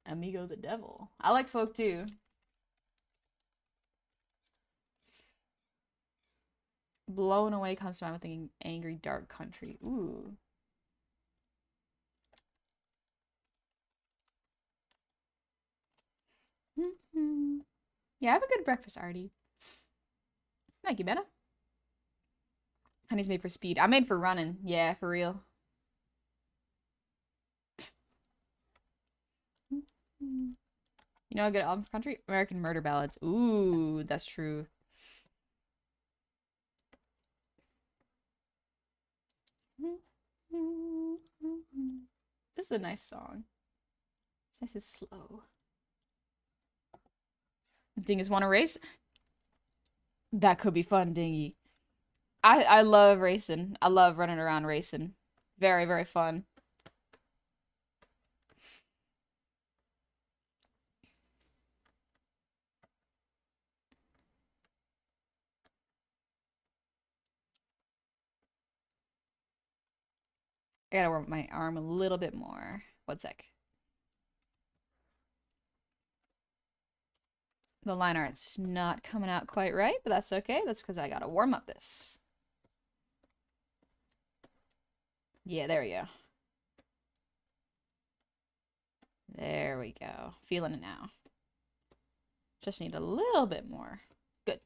Amigo the Devil. I like folk too. Blown Away comes to mind with thinking angry dark country. Ooh. Yeah, have a good breakfast, Artie. Thank you, Benna. Honey's made for speed. I'm made for running. Yeah, for real. You know a good album for country? American Murder Ballads. Ooh, that's true. This is a nice song. It's nice and slow. Dingies want to race? That could be fun, Dingy. I love racing. I love running around racing. Very, very fun. I gotta work my arm a little bit more. One sec. The line art's not coming out quite right, but that's okay. That's because I gotta warm up this. Yeah, there we go. There we go. Feeling it now. Just need a little bit more. Good.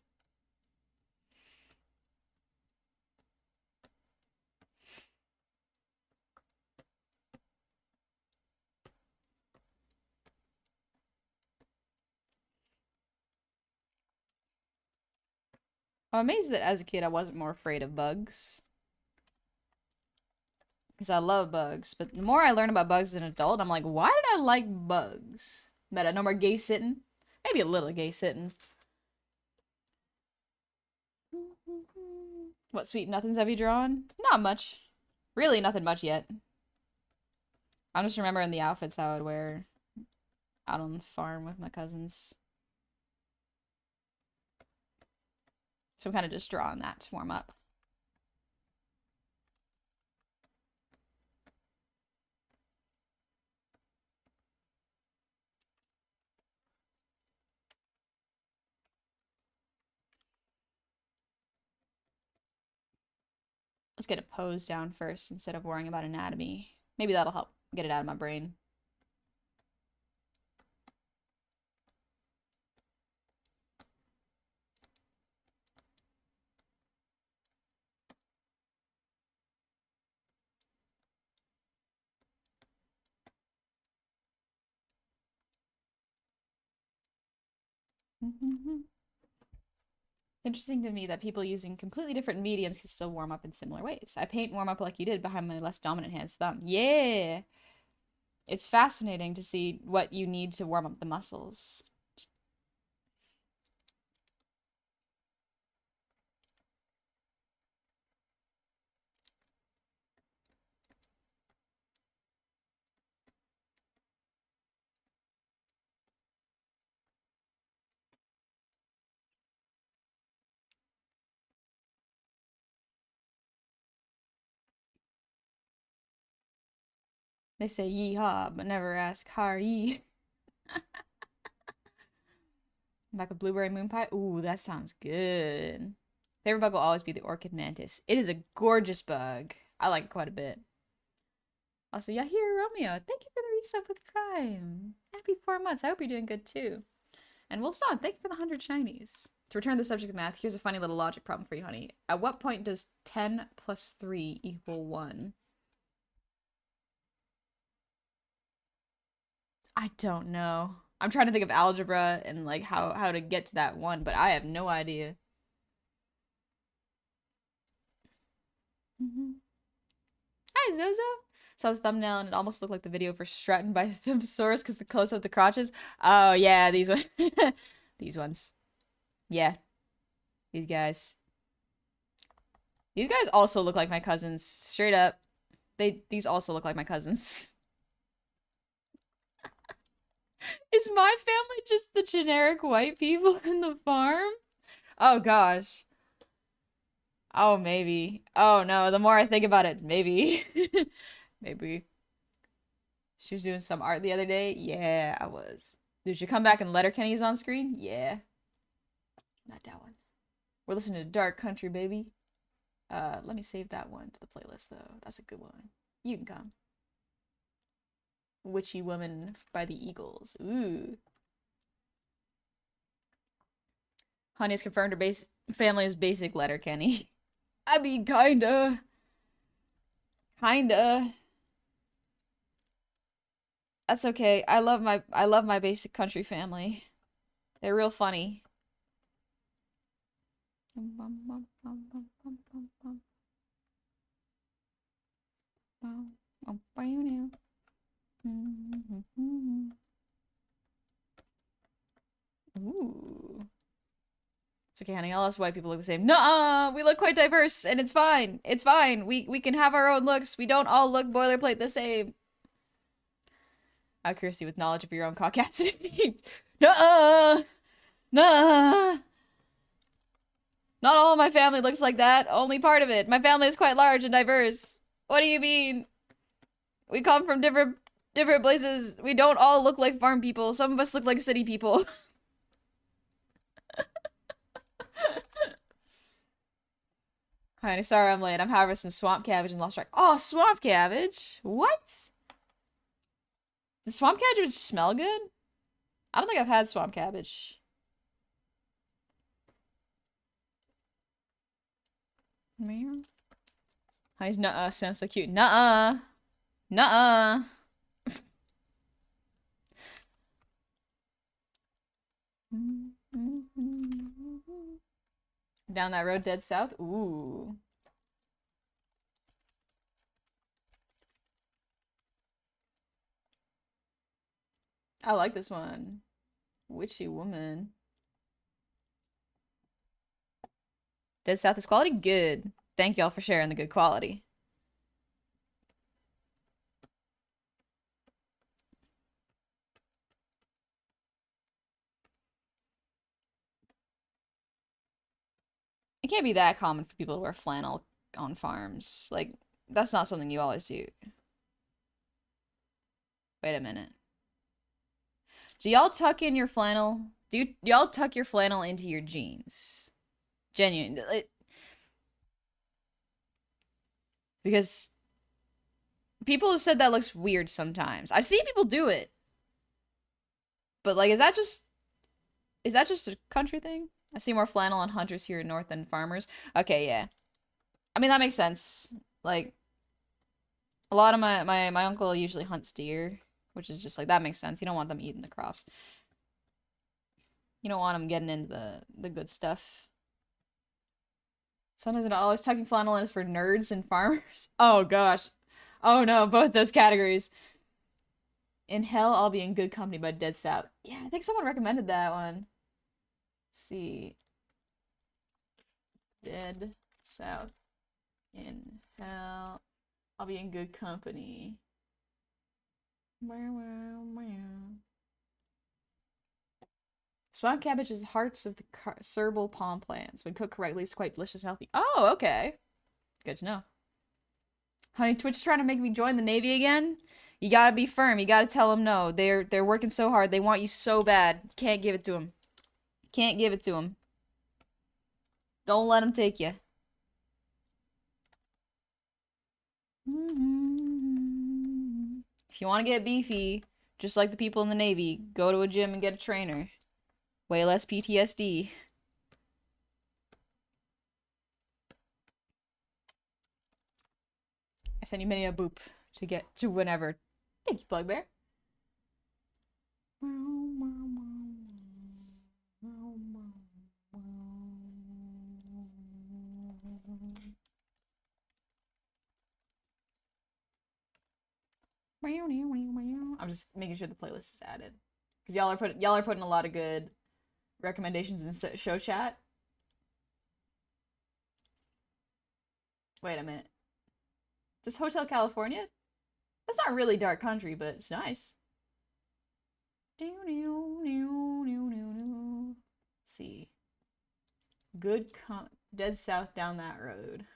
I'm amazed that as a kid I wasn't more afraid of bugs. Because I love bugs. But the more I learn about bugs as an adult, I'm like, why did I like bugs? Meta, no more gay sitting. Maybe a little gay sitting. What sweet nothings have you drawn? Not much. Really nothing much yet. I'm just remembering the outfits I would wear out on the farm with my cousins. So I'm kind of just drawing that to warm up. Let's get a pose down first instead of worrying about anatomy. Maybe that'll help get it out of my brain. Interesting to me that people using completely different mediums can still warm up in similar ways. I paint warm up like you did behind my less dominant hand's thumb. Yeah! It's fascinating to see what you need to warm up the muscles. They say yeehaw, but never ask how are ye. Like a blueberry moon pie? Ooh, that sounds good. Favorite bug will always be the orchid mantis. It is a gorgeous bug. I like it quite a bit. Also, Yahir Romeo, thank you for the resub with Prime. Happy 4 months. I hope you're doing good too. And Wolfson, thank you for the 100 shinies. To return to the subject of math, here's a funny little logic problem for you, honey. At what point does 10 plus 3 equal 1? I don't know. I'm trying to think of algebra and like how to get to that one, but I have no idea. Hi, Zozo. Saw the thumbnail and it almost looked like the video for Stratton by the Thumbsaurus because the close up the crotches. Oh yeah, these ones. These ones. Yeah, these guys. These guys also look like my cousins. Straight up. These also look like my cousins. Is my family just the generic white people in the farm? Oh gosh. Oh, maybe. Oh no, the more I think about it, maybe. Maybe. She was doing some art the other day. Yeah, I was. Did she come back and Letterkenny's on screen? Yeah. Not that one. We're listening to Dark Country, baby. Let me save that one to the playlist though. That's a good one. You can come. Witchy Woman by the Eagles. Ooh. Honey has confirmed her family is basic Letterkenny. I mean, kinda. Kinda. That's okay. I love my basic country family. They're real funny. Ooh. It's okay, honey. All us white people look the same. Nuh-uh! We look quite diverse, and it's fine. It's fine. We can have our own looks. We don't all look boilerplate the same. Accuracy with knowledge of your own caucasity. Nuh-uh! Nuh-uh! Not all of my family looks like that. Only part of it. My family is quite large and diverse. What do you mean? We come from different places. We don't all look like farm people. Some of us look like city people. Honey, sorry I'm late. I'm harvesting swamp cabbage and lost track. Oh, swamp cabbage? What? Does swamp cabbage smell good? I don't think I've had swamp cabbage. Honey's nuh-uh sounds so cute. Nuh-uh. Nuh-uh. Down that road dead south? Ooh. I like this one. Witchy woman. Dead south is quality? Good. Thank y'all for sharing the good quality. It can't be that common for people to wear flannel on farms. Like, that's not something you always do. Wait a minute. Do y'all tuck in your flannel? Do y'all tuck your flannel into your jeans? Genuine. Because people have said that looks weird sometimes. I've seen people do it. But like, is that just a country thing? I see more flannel on hunters here north than farmers. Okay, yeah. I mean, that makes sense. Like, a lot of my uncle usually hunts deer, which is just like, that makes sense. You don't want them eating the crops. You don't want them getting into the good stuff. Sometimes we're not always tucking flannel in is for nerds and farmers. Oh gosh. Oh no, both those categories. In hell, I'll be in good company by Dead South. Yeah, I think someone recommended that one. Let's see. Dead South. In hell, I'll be in good company. Swamp cabbage is the hearts of the cerebral palm plants. When cooked correctly, it's quite delicious and healthy. Oh, okay. Good to know. Honey, Twitch is trying to make me join the Navy again. You gotta be firm. You gotta tell them no. They're working so hard. They want you so bad. Can't give it to them. Can't give it to them. Don't let them take you. If you want to get beefy, just like the people in the Navy, go to a gym and get a trainer. Way less PTSD. I send you many a boop to get to whenever. Thank you, Bugbear. I'm just making sure the playlist is added because y'all are putting a lot of good recommendations in show chat. Wait a minute. Does Hotel California? That's not really dark country, but it's nice. Let's see. Good dead south down that road.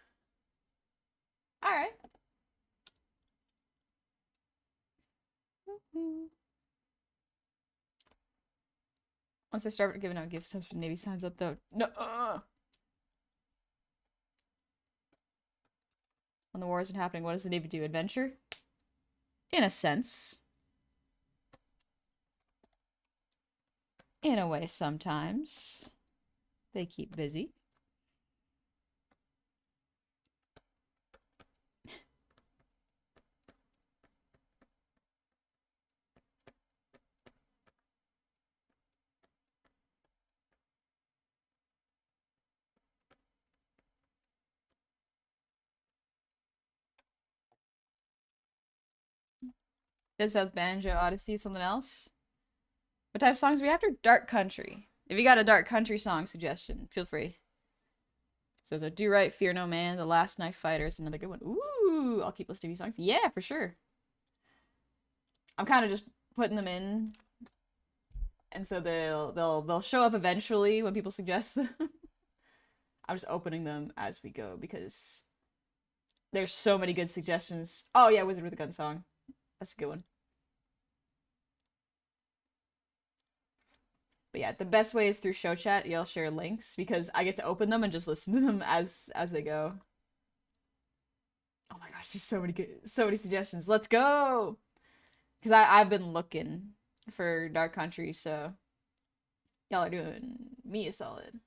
All right. Once I start giving out gifts, Navy signs up though. No. When the war isn't happening, what does the Navy do? Adventure? In a sense. In a way, sometimes. They keep busy. Dead South Banjo Odyssey, something else? What type of songs are we after? Dark country. If you got a dark country song suggestion, feel free. So there's a Do Right, Fear No Man, The Last Knife Fighter is another good one. Ooh, I'll keep listing you songs. Yeah, for sure. I'm kind of just putting them in, and so they'll show up eventually when people suggest them. I'm just opening them as we go because there's so many good suggestions. Oh yeah, Wizard with a Gun song. That's a good one. But yeah, the best way is through show chat. You'll share links because I get to open them and just listen to them as they go. Oh my gosh, there's so many suggestions. Let's go. Because I've been looking for Dark Country, so y'all are doing me a solid.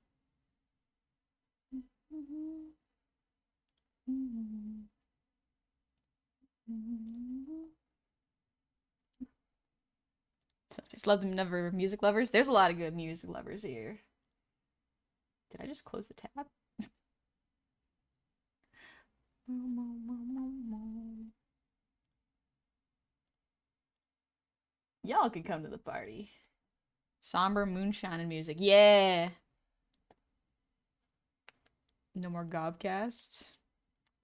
So just love them never music lovers. There's a lot of good music lovers here. Did I just close the tab? Y'all can come to the party. Somber moonshine and music. Yeah. No more Gobcast.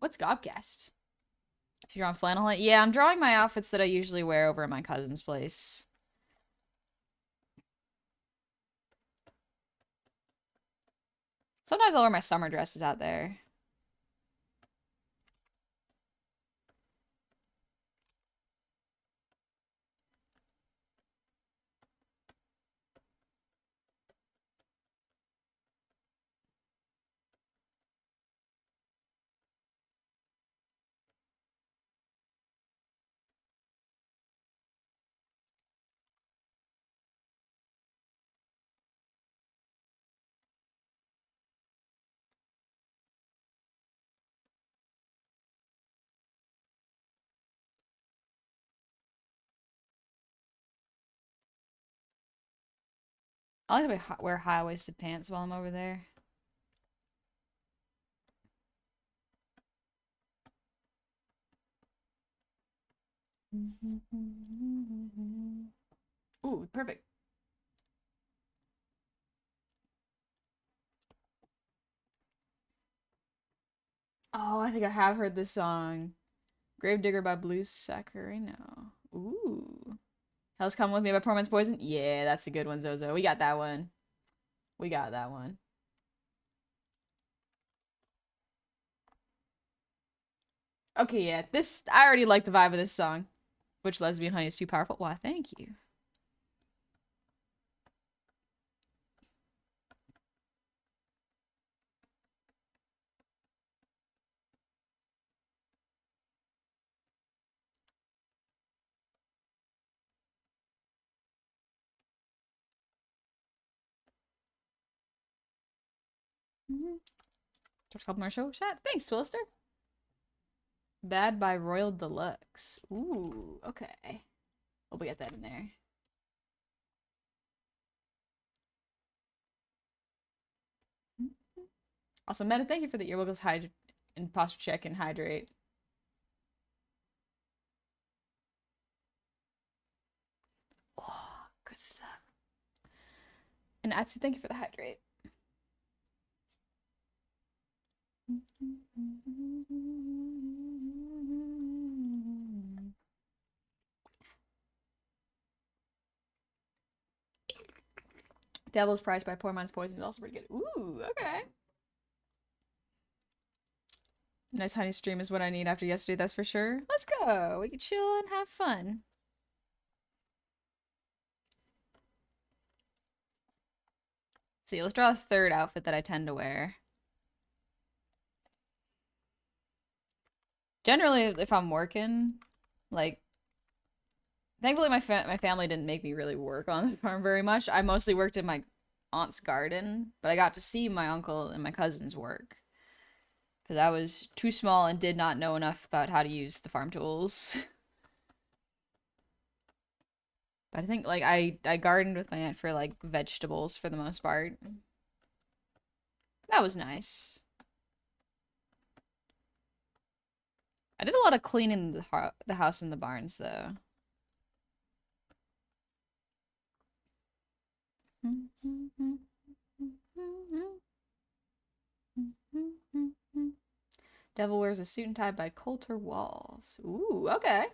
What's Gobcast? You're on flannel hunt? Yeah, I'm drawing my outfits that I usually wear over at my cousin's place. Sometimes I'll wear my summer dresses out there. I like to wear high-waisted pants while I'm over there. Ooh, perfect. Oh, I think I have heard this song. Gravedigger by Blue Saccharino. Ooh. Hell's Come With Me by Poor Man's Poison. Yeah, that's a good one, Zozo. We got that one. We got that one. Okay, yeah. I already like the vibe of this song. Which Lesbian Honey is too powerful. Why, thank you. Just a couple more show chat. Thanks, Twister. Bad by Royal Deluxe. Ooh, okay. We'll get that in there. Also, Meta, thank you for the earbuds. And posture check and hydrate. Oh, good stuff. And Atsu, thank you for the hydrate. Devil's Prize by Poor Man's Poison is also pretty good. Ooh, okay. Nice honey stream is what I need after yesterday, that's for sure. Let's go. We can chill and have fun. Let's see, let's draw a third outfit that I tend to wear. Generally, if I'm working, like, thankfully my family didn't make me really work on the farm very much. I mostly worked in my aunt's garden, but I got to see my uncle and my cousins work. Because I was too small and did not know enough about how to use the farm tools. But I think, like, I gardened with my aunt for, like, vegetables for the most part. That was nice. I did a lot of cleaning the house and the barns, though. Devil Wears a Suit and Tie by Colter Walls. Ooh, okay.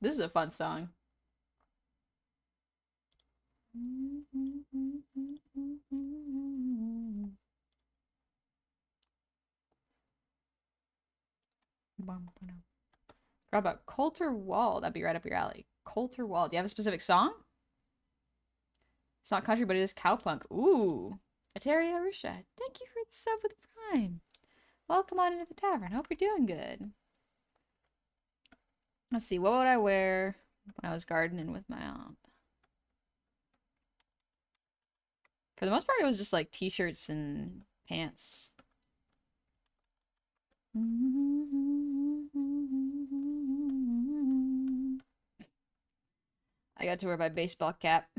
This is a fun song. Forgot about Colter Wall. That'd be right up your alley. Colter Wall. Do you have a specific song? It's not country, but it is cowpunk. Ooh. Ateria Arusha. Thank you for the sub with Prime. Welcome on into the tavern. Hope you're doing good. Let's see. What would I wear when I was gardening with my aunt? For the most part, it was just like t-shirts and pants. I got to wear my baseball cap.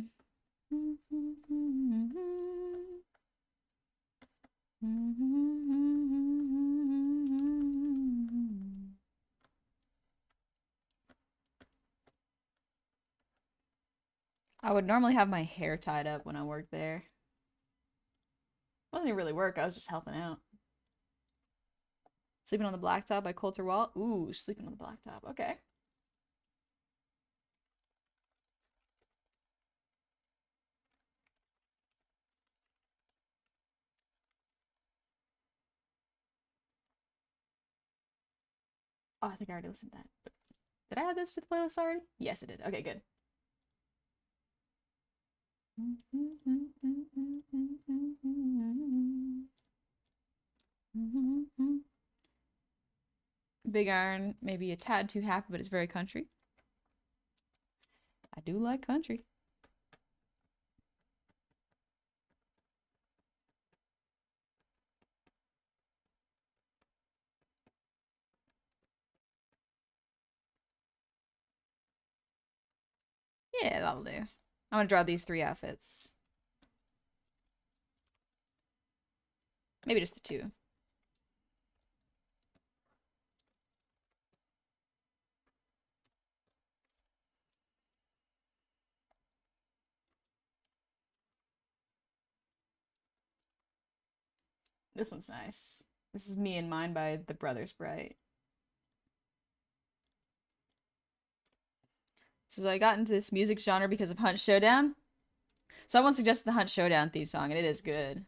I would normally have my hair tied up when I worked there. Wasn't even really work, I was just helping out. Sleeping on the Blacktop by Colter Wall. Ooh, Sleeping on the Blacktop. Okay. Oh, I think I already listened to that. Did I add this to the playlist already? Yes, it did. Okay, good. Big Iron, maybe a tad too happy, but it's very country. I do like country. Yeah, that'll do. I'm gonna draw these 3 outfits. Maybe just the 2. This one's nice. This is Me and Mine by the Brothers Bright. So I got into this music genre because of Hunt Showdown. Someone suggested the Hunt Showdown theme song, and it is good.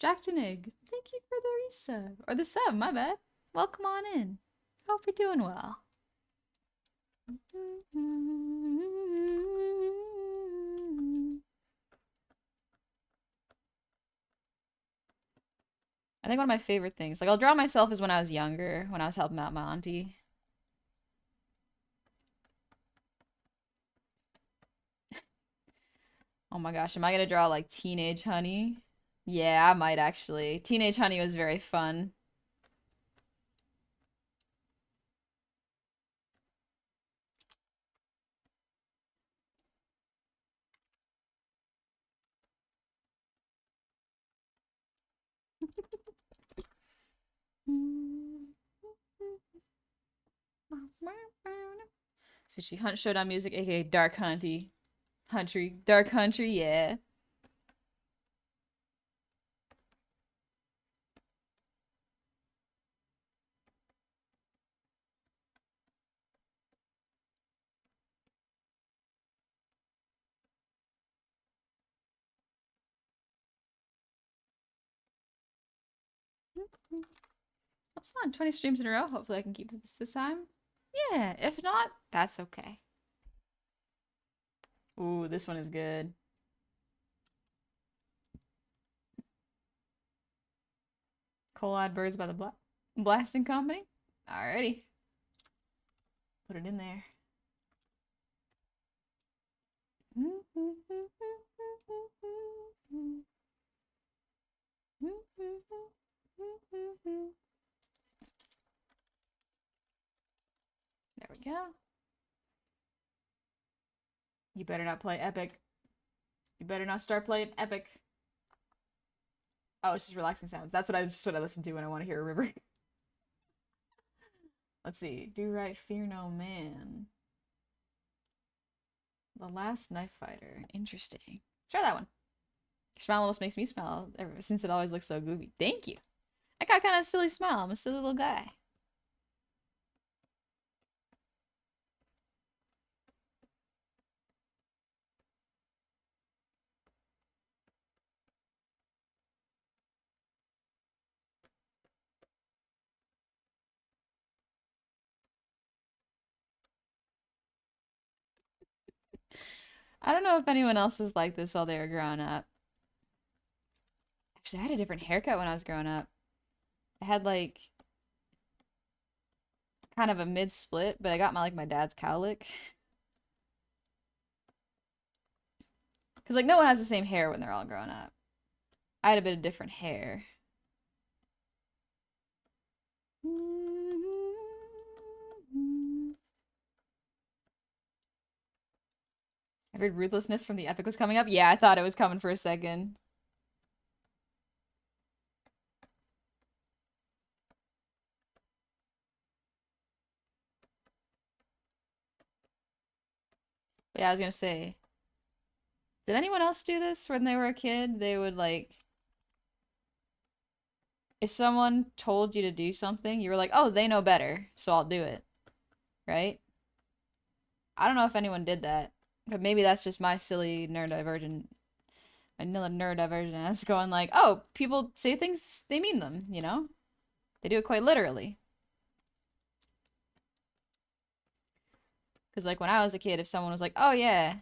Jack Denig, thank you for the resub. Or the sub, my bad. Welcome on in. Hope you're doing well. I think one of my favorite things, like I'll draw myself as when I was younger, when I was helping out my auntie. Oh my gosh, am I gonna draw like Teenage Honey? Yeah, I might actually. Teenage Honey was very fun. So she Hunt Showdown music, aka Dark Hunty. Country. Dark Country, yeah. That's fun. 20 streams in a row. Hopefully I can keep this time. Yeah, if not, that's okay. Ooh, this one is good. Coal-eyed Birds by the Blasting Company. Alrighty. Put it in there. There we go. You better not play Epic. You better not start playing Epic. Oh, it's just relaxing sounds. That's what I listen to when I want to hear a river. Let's see. Do right, fear no man. The last knife fighter. Interesting. Let's try that one. Your smile almost makes me smile ever since it always looks so goofy. Thank you. I got kind of a silly smile. I'm a silly little guy. I don't know if anyone else was like this while they were growing up. Actually, I had a different haircut when I was growing up. I had like kind of a mid split, but I got my dad's cowlick. Cause like no one has the same hair when they're all grown up. I had a bit of different hair. I heard ruthlessness from the epic was coming up. Yeah, I thought it was coming for a second. But yeah, I was gonna say, did anyone else do this when they were a kid? They would like, if someone told you to do something, you were like, oh, they know better, so I'll do it. Right? I don't know if anyone did that, but maybe that's just my silly neurodivergent, my neurodivergent ass going like, oh, people say things, they mean them, you know? They do it quite literally. Because like when I was a kid, if someone was like, oh yeah,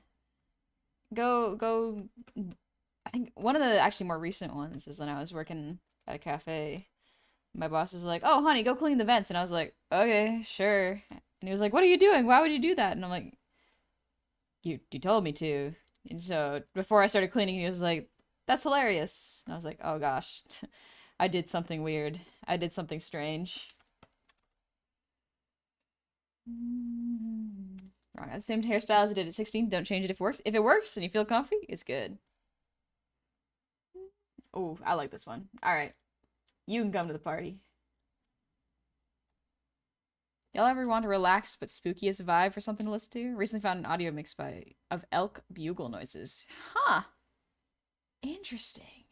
go, I think one of the actually more recent ones is when I was working at a cafe. My boss was like, oh honey, go clean the vents. And I was like, okay, sure. And he was like, what are you doing? Why would you do that? And I'm like, you told me to. And so before I started cleaning, he was like, that's hilarious. And I was like, oh gosh, I did something weird. I did something strange. Wrong. I had the same hairstyle as I did at 16. Don't change it if it works. If it works and you feel comfy, it's good. Oh, I like this one. All right. You can come to the party. Y'all ever want to relax but spooky as a vibe for something to listen to? Recently found an audio mix of elk bugle noises. Huh. Interesting.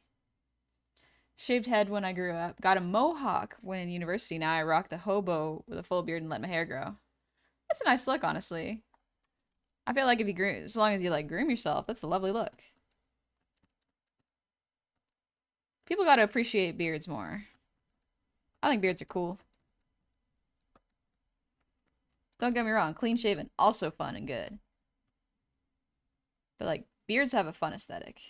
Shaved head when I grew up. Got a mohawk when in university. Now I rock the hobo with a full beard and let my hair grow. That's a nice look, honestly. I feel like if you groom, as long as you like groom yourself, that's a lovely look. People gotta appreciate beards more. I think beards are cool. Don't get me wrong, clean shaven, also fun and good. But like, beards have a fun aesthetic.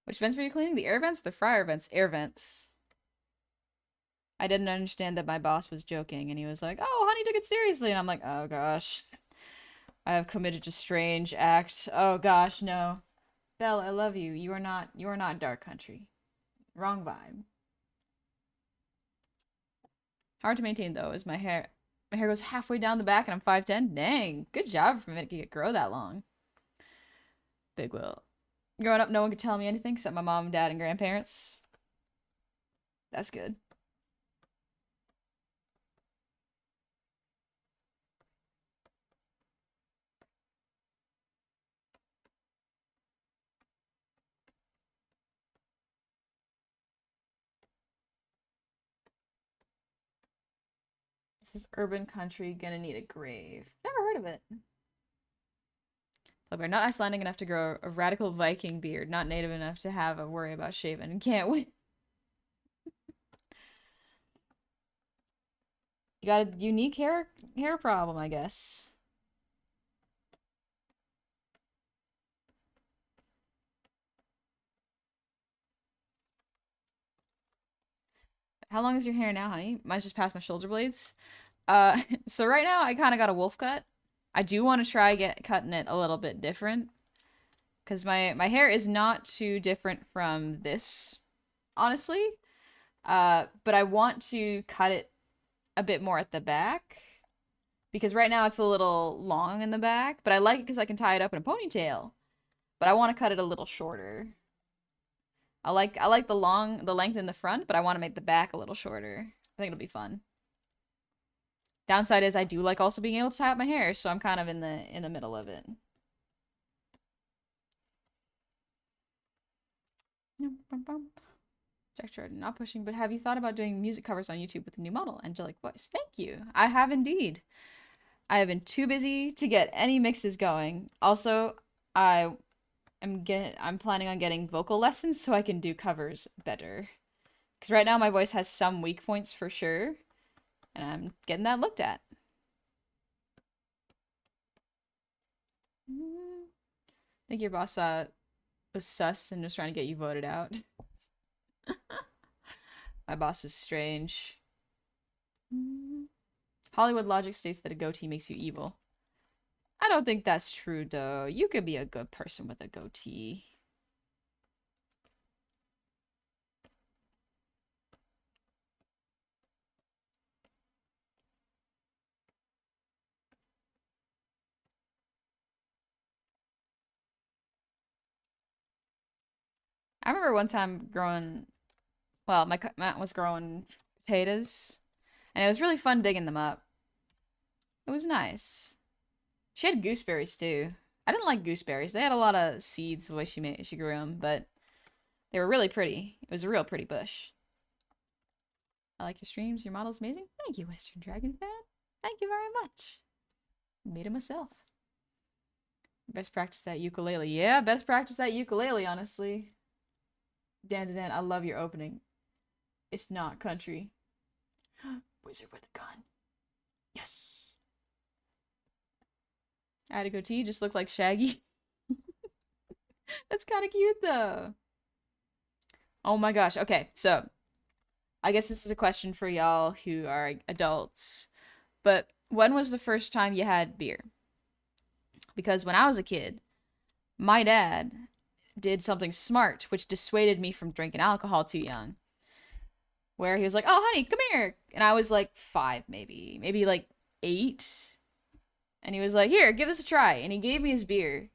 Which vents were you cleaning? The air vents? The fryer vents? Air vents. I didn't understand that my boss was joking and he was like, oh, honey took it seriously. And I'm like, oh gosh. I have committed a strange act. Oh gosh, no. Belle, I love you. You are not dark country. Wrong vibe. Hard to maintain though, is my hair goes halfway down the back and I'm 5'10". Dang, good job for making it grow that long. Big Will. Growing up, no one could tell me anything except my mom, dad, and grandparents. That's good. This is urban country, gonna need a grave. Never heard of it. Look, we're not Icelandic enough to grow a radical Viking beard, not native enough to have a worry about shaving. Can't win. You got a unique hair problem, I guess. How long is your hair now, honey? Mine's just past my shoulder blades. So right now I kind of got a wolf cut. I do want to try cutting it a little bit different because my hair is not too different from this, honestly. But I want to cut it a bit more at the back because right now it's a little long in the back, but I like it because I can tie it up in a ponytail. But I want to cut it a little shorter. I like the length in the front, but I want to make the back a little shorter. I think it'll be fun. Downside is I do like also being able to tie up my hair, so I'm kind of in the middle of it. Jack Jordan, not pushing, but have you thought about doing music covers on YouTube with a new model, angelic voice? Thank you. I have indeed. I have been too busy to get any mixes going. Also, I'm planning on getting vocal lessons so I can do covers better. Because right now my voice has some weak points for sure, and I'm getting that looked at. I think your boss was sus and was trying to get you voted out. My boss was strange. Hollywood logic states that a goatee makes you evil. I don't think that's true, though. You could be a good person with a goatee. I remember one time my aunt was growing potatoes, and it was really fun digging them up. It was nice. She had gooseberries too. I didn't like gooseberries. They had a lot of seeds the way she grew them, but they were really pretty. It was a real pretty bush. I like your streams. Your model's amazing. Thank you, Western Dragon fan. Thank you very much. Made it myself. Best practice that ukulele. Yeah, best practice that ukulele, honestly. Dan, I love your opening. It's not country. Wizard with a gun. Yes. I had a goatee, just looked like Shaggy. That's kind of cute, though. Oh my gosh. Okay, so I guess this is a question for y'all who are adults. But when was the first time you had beer? Because when I was a kid, my dad did something smart, which dissuaded me from drinking alcohol too young. Where he was like, "Oh, honey, come here," and I was like 5, maybe like 8, and he was like, "Here, give this a try," and he gave me his beer,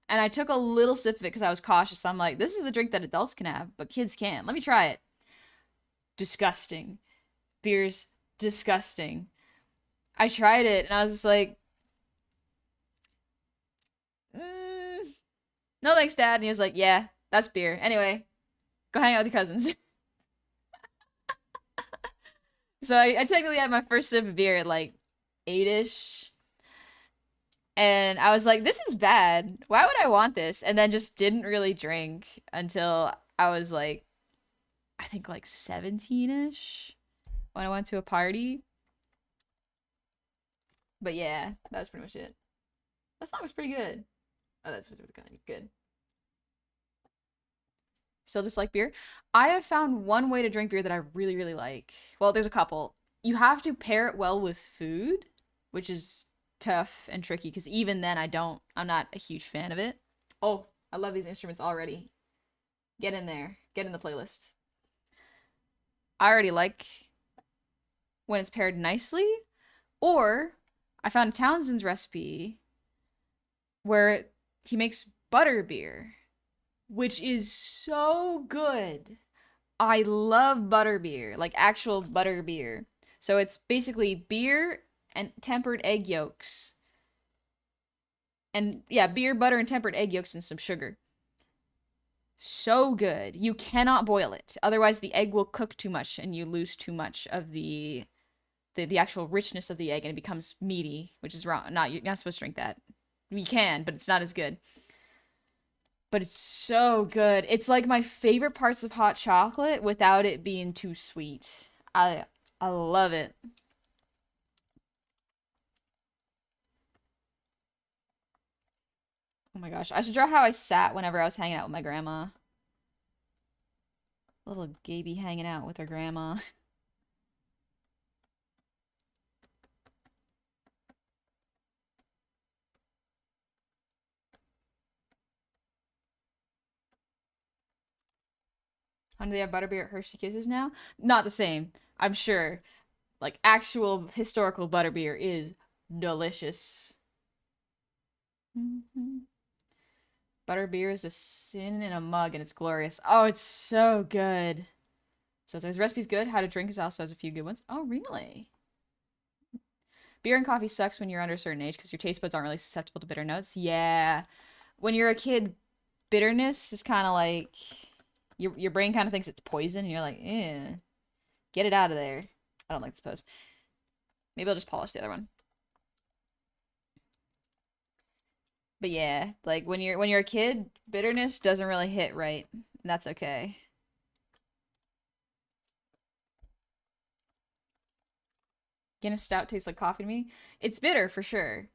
and I took a little sip of it because I was cautious. I'm like, "This is the drink that adults can have, but kids can't. Let me try it." Disgusting. Beer's disgusting. I tried it, and I was just like, "No thanks, Dad," and he was like, "Yeah, that's beer. Anyway, go hang out with your cousins." So I technically had my first sip of beer at like 8-ish. And I was like, this is bad. Why would I want this? And then just didn't really drink until I was like, I think like 17-ish when I went to a party. But yeah, that was pretty much it. That song was pretty good. Oh, that's what's kind of good. Still dislike beer? I have found one way to drink beer that I really, really like. Well, there's a couple. You have to pair it well with food, which is tough and tricky because even then I'm not a huge fan of it. Oh, I love these instruments already. Get in there. Get in the playlist. I already like when it's paired nicely. Or I found Townsend's recipe where he makes butterbeer, which is so good. I love butterbeer, like actual butterbeer. So it's basically beer and tempered egg yolks. And yeah, beer, butter, and tempered egg yolks and some sugar. So good. You cannot boil it. Otherwise the egg will cook too much and you lose too much of the actual richness of the egg and it becomes meaty, which is wrong. You're not supposed to drink that. You can, but it's not as good. But it's so good. It's like my favorite parts of hot chocolate without it being too sweet. I love it. Oh my gosh. I should draw how I sat whenever I was hanging out with my grandma. Little Gaby hanging out with her grandma. Do they have butterbeer at Hershey Kisses now? Not the same, I'm sure. Like actual historical butterbeer is delicious. Mm-hmm. Butterbeer is a sin in a mug and it's glorious. Oh, it's so good. So his recipe's good. How to drink is also has a few good ones. Oh, really? Beer and coffee sucks when you're under a certain age because your taste buds aren't really susceptible to bitter notes. Yeah. When you're a kid, bitterness is kind of like your brain kind of thinks it's poison and you're like, eh, get it out of there. I don't like this pose. Maybe I'll just polish the other one. But yeah, like when you're a kid, bitterness doesn't really hit right. And that's okay. Guinness Stout tastes like coffee to me. It's bitter for sure.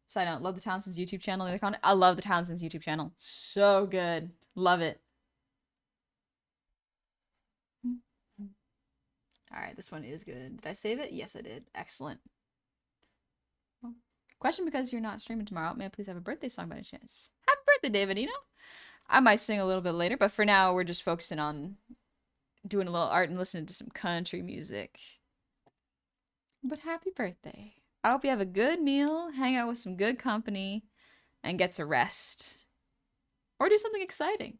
Side note, love the Townsend's YouTube channel. I love the Townsend's YouTube channel. So good. Love it. All right, this one is good. Did I save it? Yes, I did. Excellent. Question because you're not streaming tomorrow. May I please have a birthday song by any chance? Happy birthday, Davidino. I might sing a little bit later, but for now, we're just focusing on doing a little art and listening to some country music. But happy birthday. I hope you have a good meal, hang out with some good company, and get to rest. Or do something exciting.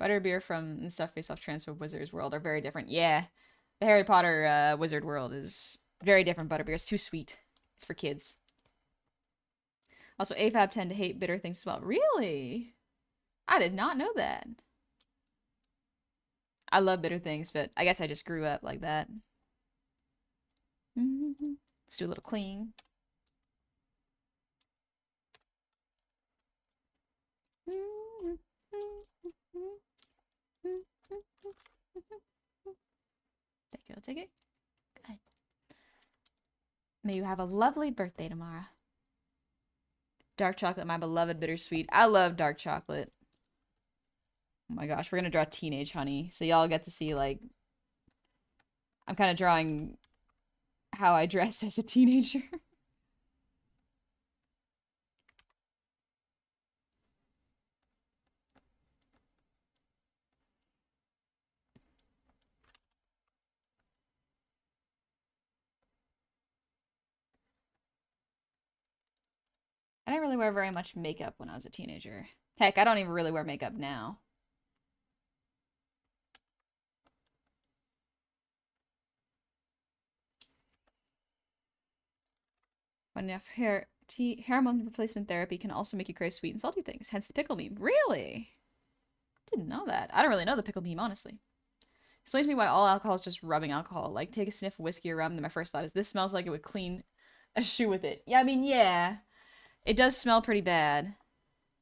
Butterbeer from the Stuff Face Off Transphobe Wizard's World are very different. Yeah. The Harry Potter Wizard World is very different butterbeer. It's too sweet. It's for kids. Also, AFAB tend to hate bitter things as well. Really? I did not know that. I love bitter things, but I guess I just grew up like that. Let's do a little clean. Take it. Good. May you have a lovely birthday tomorrow. Dark chocolate, my beloved bittersweet. I love dark chocolate. Oh my gosh, we're gonna draw teenage honey. So y'all get to see, like, I'm kind of drawing how I dressed as a teenager. I didn't really wear very much makeup when I was a teenager. Heck, I don't even really wear makeup now. When enough hormone replacement therapy can also make you crave sweet and salty things, hence the pickle meme. Really? Didn't know that. I don't really know the pickle meme, honestly. Explains to me why all alcohol is just rubbing alcohol. Like, take a sniff of whiskey or rum, and then my first thought is, this smells like it would clean a shoe with it. Yeah, I mean, yeah. It does smell pretty bad.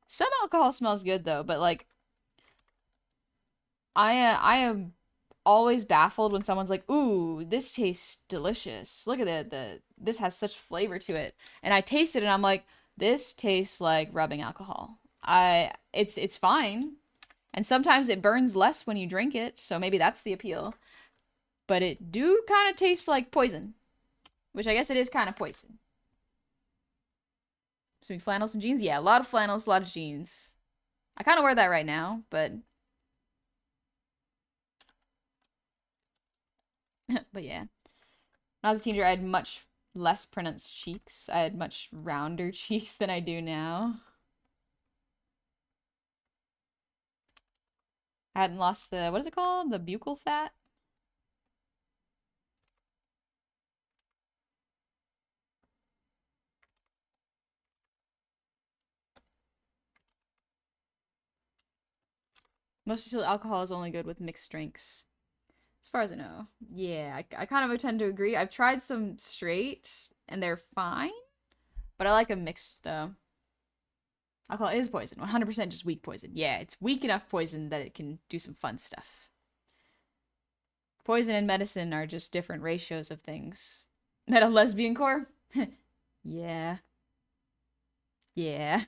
Some alcohol smells good, though, but, like, I am always baffled when someone's like, "Ooh, this tastes delicious. Look at it. This has such flavor to it." And I taste it and I'm like, "This tastes like rubbing alcohol." It's fine. And sometimes it burns less when you drink it, so maybe that's the appeal. But it do kind of taste like poison, which I guess it is kind of poison. Between flannels and jeans? Yeah, a lot of flannels, a lot of jeans. I kind of wear that right now, but but yeah. When I was a teenager, I had much less pronounced cheeks. I had much rounder cheeks than I do now. I hadn't lost the, what is it called? The buccal fat? Most distilled alcohol is only good with mixed drinks. As far as I know. Yeah, I kind of tend to agree. I've tried some straight, and they're fine. But I like them mixed, though. Alcohol is poison. 100% just weak poison. Yeah, it's weak enough poison that it can do some fun stuff. Poison and medicine are just different ratios of things. Met a lesbian core? Yeah. Yeah.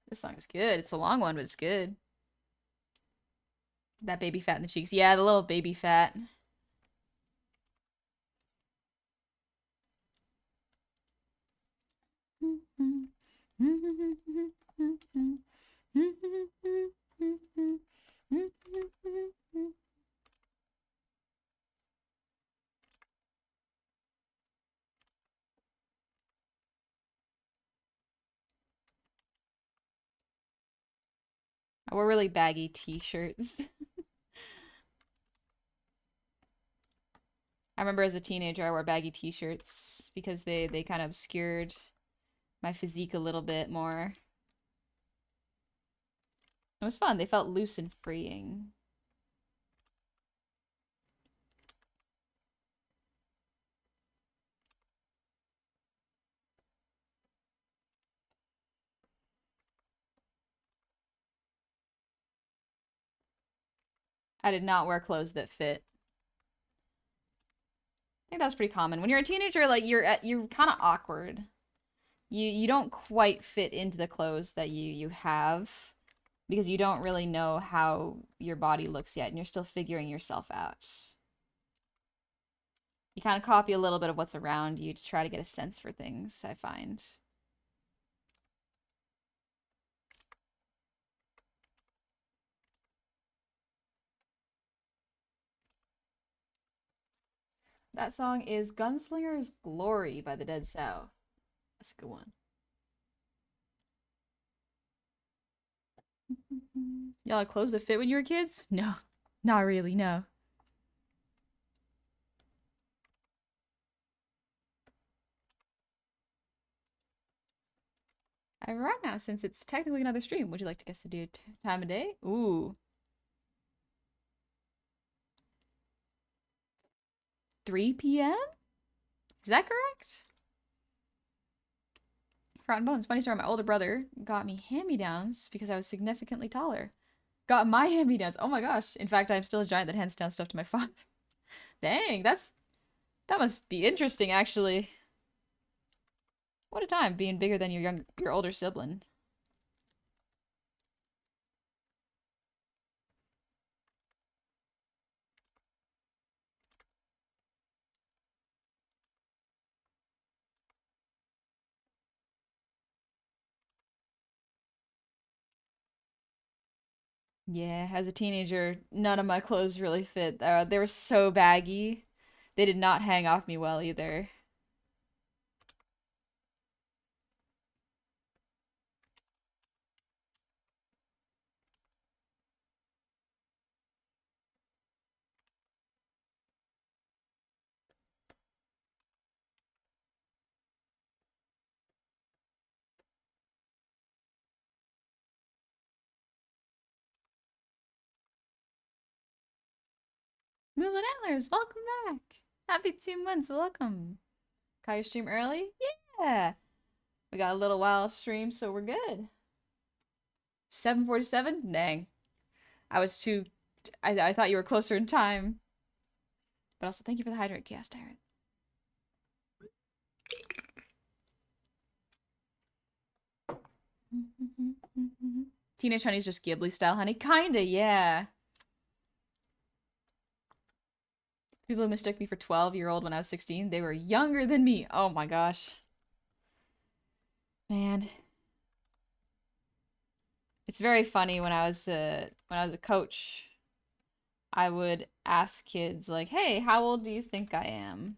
This song is good. It's a long one, but it's good. That baby fat in the cheeks. Yeah, the little baby fat. I wore really baggy t-shirts. I remember as a teenager I wore baggy t-shirts because they kind of obscured my physique a little bit more. It was fun. They felt loose and freeing. I did not wear clothes that fit. I think that's pretty common. When you're a teenager, like you're kind of awkward. You don't quite fit into the clothes that you have because you don't really know how your body looks yet and you're still figuring yourself out. You kind of copy a little bit of what's around you to try to get a sense for things, I find. That song is Gunslinger's Glory by the Dead South. That's a good one. Y'all had clothes that fit when you were kids? No, not really, no. I'm right now since it's technically another stream. Would you like to guess the time of day? Ooh. 3 p.m.? Is that correct? Rotten Bones. Funny story, my older brother got me hand-me-downs because I was significantly taller. Got my hand-me-downs. Oh my gosh. In fact, I'm still a giant that hands down stuff to my father. Dang, that must be interesting, actually. What a time being bigger than your older sibling. Yeah, as a teenager, none of my clothes really fit. They were so baggy. They did not hang off me well either. Moonlit Antlers, welcome back. Happy 2 months, welcome. Caught your stream early? Yeah. We got a little while stream, so we're good. 7:47? Dang. I was too. I thought you were closer in time. But also, thank you for the hydrate, Chaos Tyrant. Teenage Honey's just Ghibli style, honey. Kinda, yeah. People who mistook me for 12-year-old when I was 16, they were younger than me. Oh my gosh. Man. It's very funny when I was a coach, I would ask kids like, "Hey, how old do you think I am?"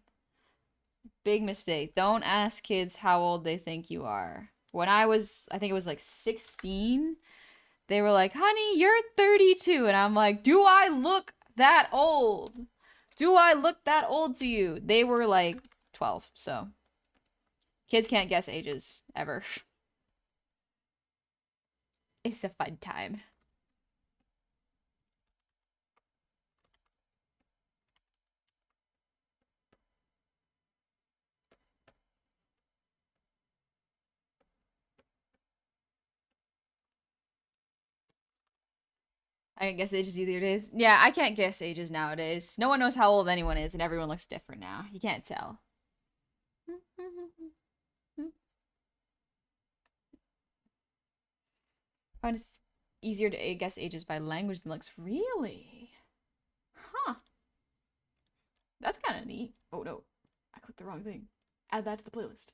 Big mistake. Don't ask kids how old they think you are. When I think it was like 16, they were like, "Honey, you're 32." And I'm like, "Do I look that old? Do I look that old to you?" They were like 12, so kids can't guess ages ever. It's a fun time. I can guess ages either days. Yeah, I can't guess ages nowadays. No one knows how old anyone is, and everyone looks different now. You can't tell. I find it's easier to guess ages by language than looks. Really? Huh. That's kind of neat. Oh no, I clicked the wrong thing. Add that to the playlist.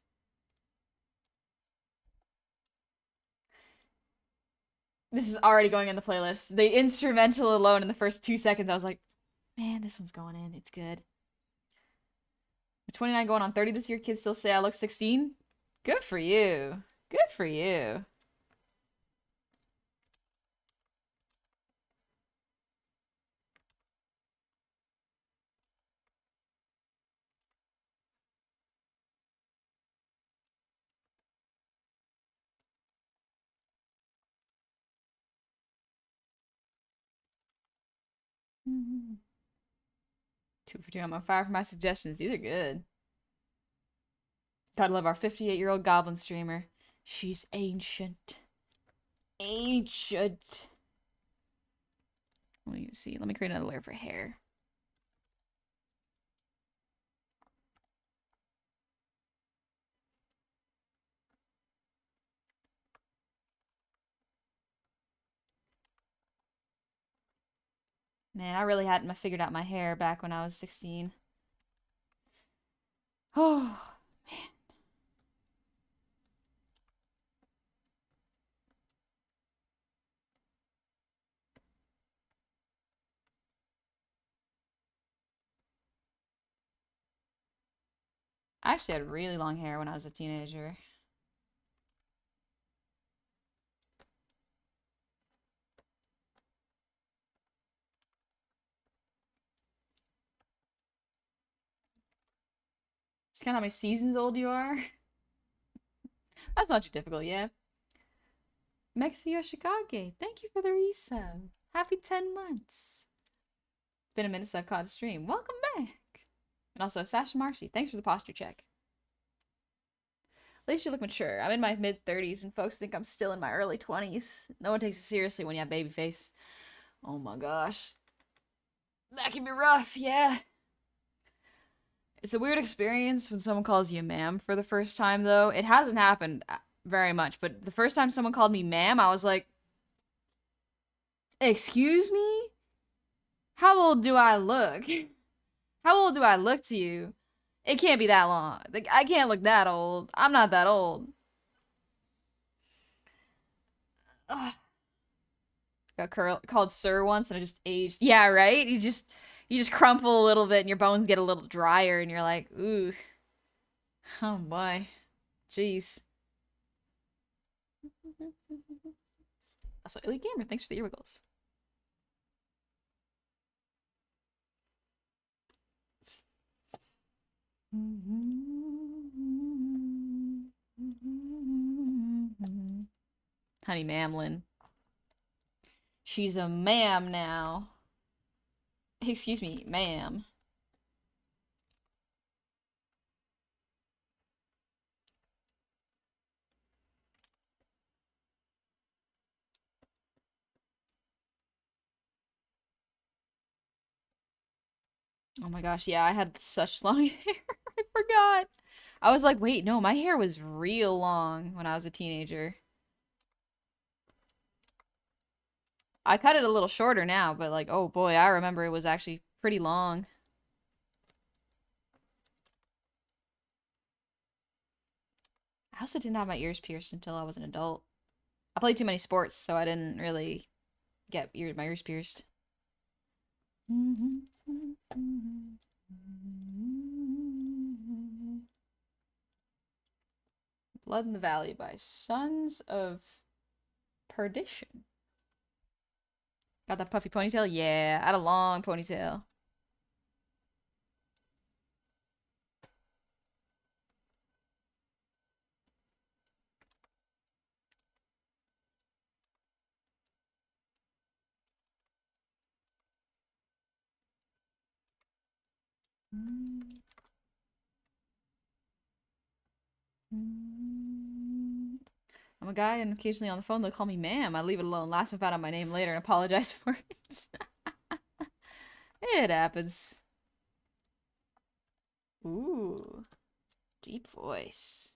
This is already going in the playlist. The instrumental alone in the first 2 seconds, I was like, man, this one's going in. It's good. 29 going on 30 this year. Kids still say I look 16. Good for you. Good for you. Two for two. I'm on fire for my suggestions. These are good. Gotta love our 58-year-old goblin streamer. She's ancient. Ancient. Let me see. Let me create another layer for hair. Man, I really hadn't figured out my hair back when I was 16. Oh, man. I actually had really long hair when I was a teenager. Just kind of how many seasons old you are. That's not too difficult, yeah. Mexi Yoshikage, thank you for the resub. Happy 10 months. It's been a minute since I've caught a stream. Welcome back. And also, Sasha Marcy, thanks for the posture check. At least you look mature. I'm in my mid-30s and folks think I'm still in my early 20s. No one takes it seriously when you have baby face. Oh my gosh. That can be rough, yeah. It's a weird experience when someone calls you ma'am for the first time, though. It hasn't happened very much, but the first time someone called me ma'am, I was like, excuse me? How old do I look? How old do I look to you? It can't be that long. Like, I can't look that old. I'm not that old. Ugh. Got called sir once and I just aged. Yeah, right? You just crumple a little bit and your bones get a little drier and you're like, ooh. Oh boy. Jeez. Also, Elite Gamer, thanks for the earwiggles. Honey Mamlin. She's a ma'am now. Excuse me, ma'am. Oh my gosh, yeah, I had such long hair. I forgot. I was like, wait, no, my hair was real long when I was a teenager. I cut it a little shorter now, but like, oh boy, I remember it was actually pretty long. I also didn't have my ears pierced until I was an adult. I played too many sports, so I didn't really get my ears pierced. Blood in the Valley by Sons of Perdition. Got that puffy ponytail? Yeah, I had a long ponytail. I'm a guy, and occasionally on the phone they'll call me ma'am. I leave it alone, laugh out on my name later, and apologize for it. It happens. Ooh, deep voice.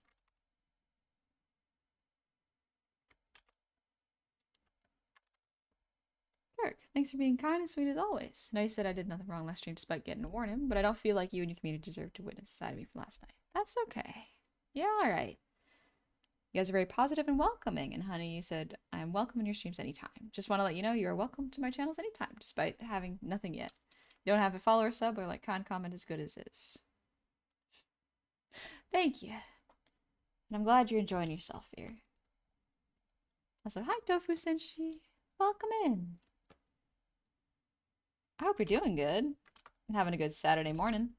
Kirk, thanks for being kind and sweet as always. I know you said I did nothing wrong last stream despite getting to warn him, but I don't feel like you and your community deserve to witness a side of me from last night. That's okay. You're alright. You guys are very positive and welcoming, and honey, you said, I am welcome in your streams anytime. Just want to let you know you are welcome to my channels anytime, despite having nothing yet. You don't have a follower, sub, or like comment as good as is. Thank you. And I'm glad you're enjoying yourself here. Also, hi Tofu Senshi. Welcome in. I hope you're doing good and having a good Saturday morning.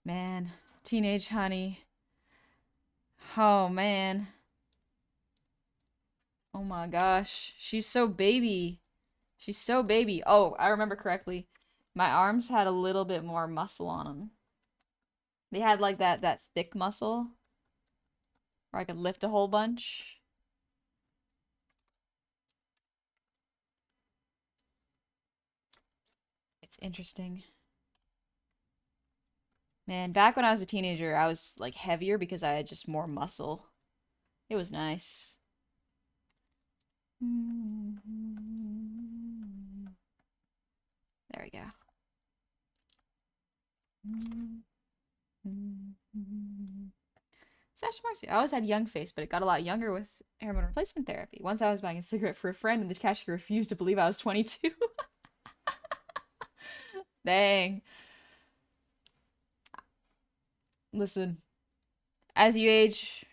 Man, teenage honey. Oh, man. Oh my gosh. She's so baby. She's so baby. Oh, I remember correctly. My arms had a little bit more muscle on them. They had like that thick muscle where I could lift a whole bunch. It's interesting. Man, back when I was a teenager, I was like heavier because I had just more muscle. It was nice. There we go. Sash Marcy. I always had young face, but it got a lot younger with hormone replacement therapy. Once I was buying a cigarette for a friend, and the cashier refused to believe I was 22. Dang. Listen, as you age,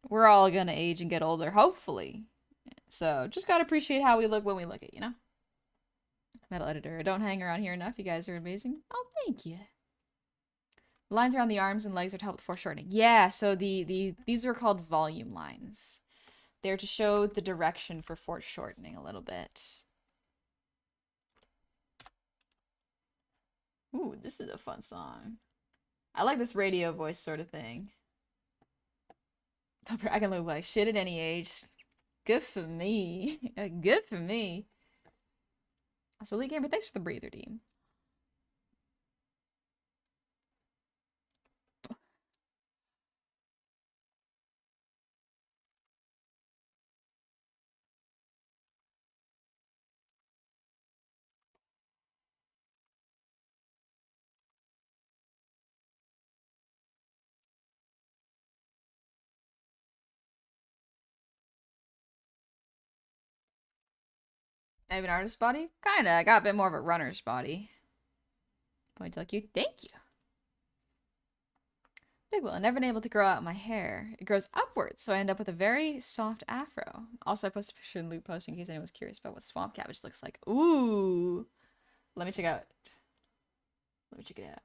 we're all gonna age and get older, hopefully. So just gotta appreciate how we look when we look at, you know? Metal editor. Don't hang around here enough. You guys are amazing. Oh, thank you. Lines around the arms and legs are to help with foreshortening. Yeah, so these are called volume lines. They're to show the direction for foreshortening a little bit. Ooh, this is a fun song. I like this radio voice sort of thing. I can look like shit at any age. Good for me. Good for me. So, Lee Gamer, thanks for the breather, team. I have an artist body? Kinda. I got a bit more of a runner's body. Ponytail cute. Thank you. Big Will. I've never been able to grow out my hair. It grows upwards, so I end up with a very soft afro. Also, I posted a picture in Loop Post in case anyone's curious about what swamp cabbage looks like. Ooh. Let me check out. Let me check it out.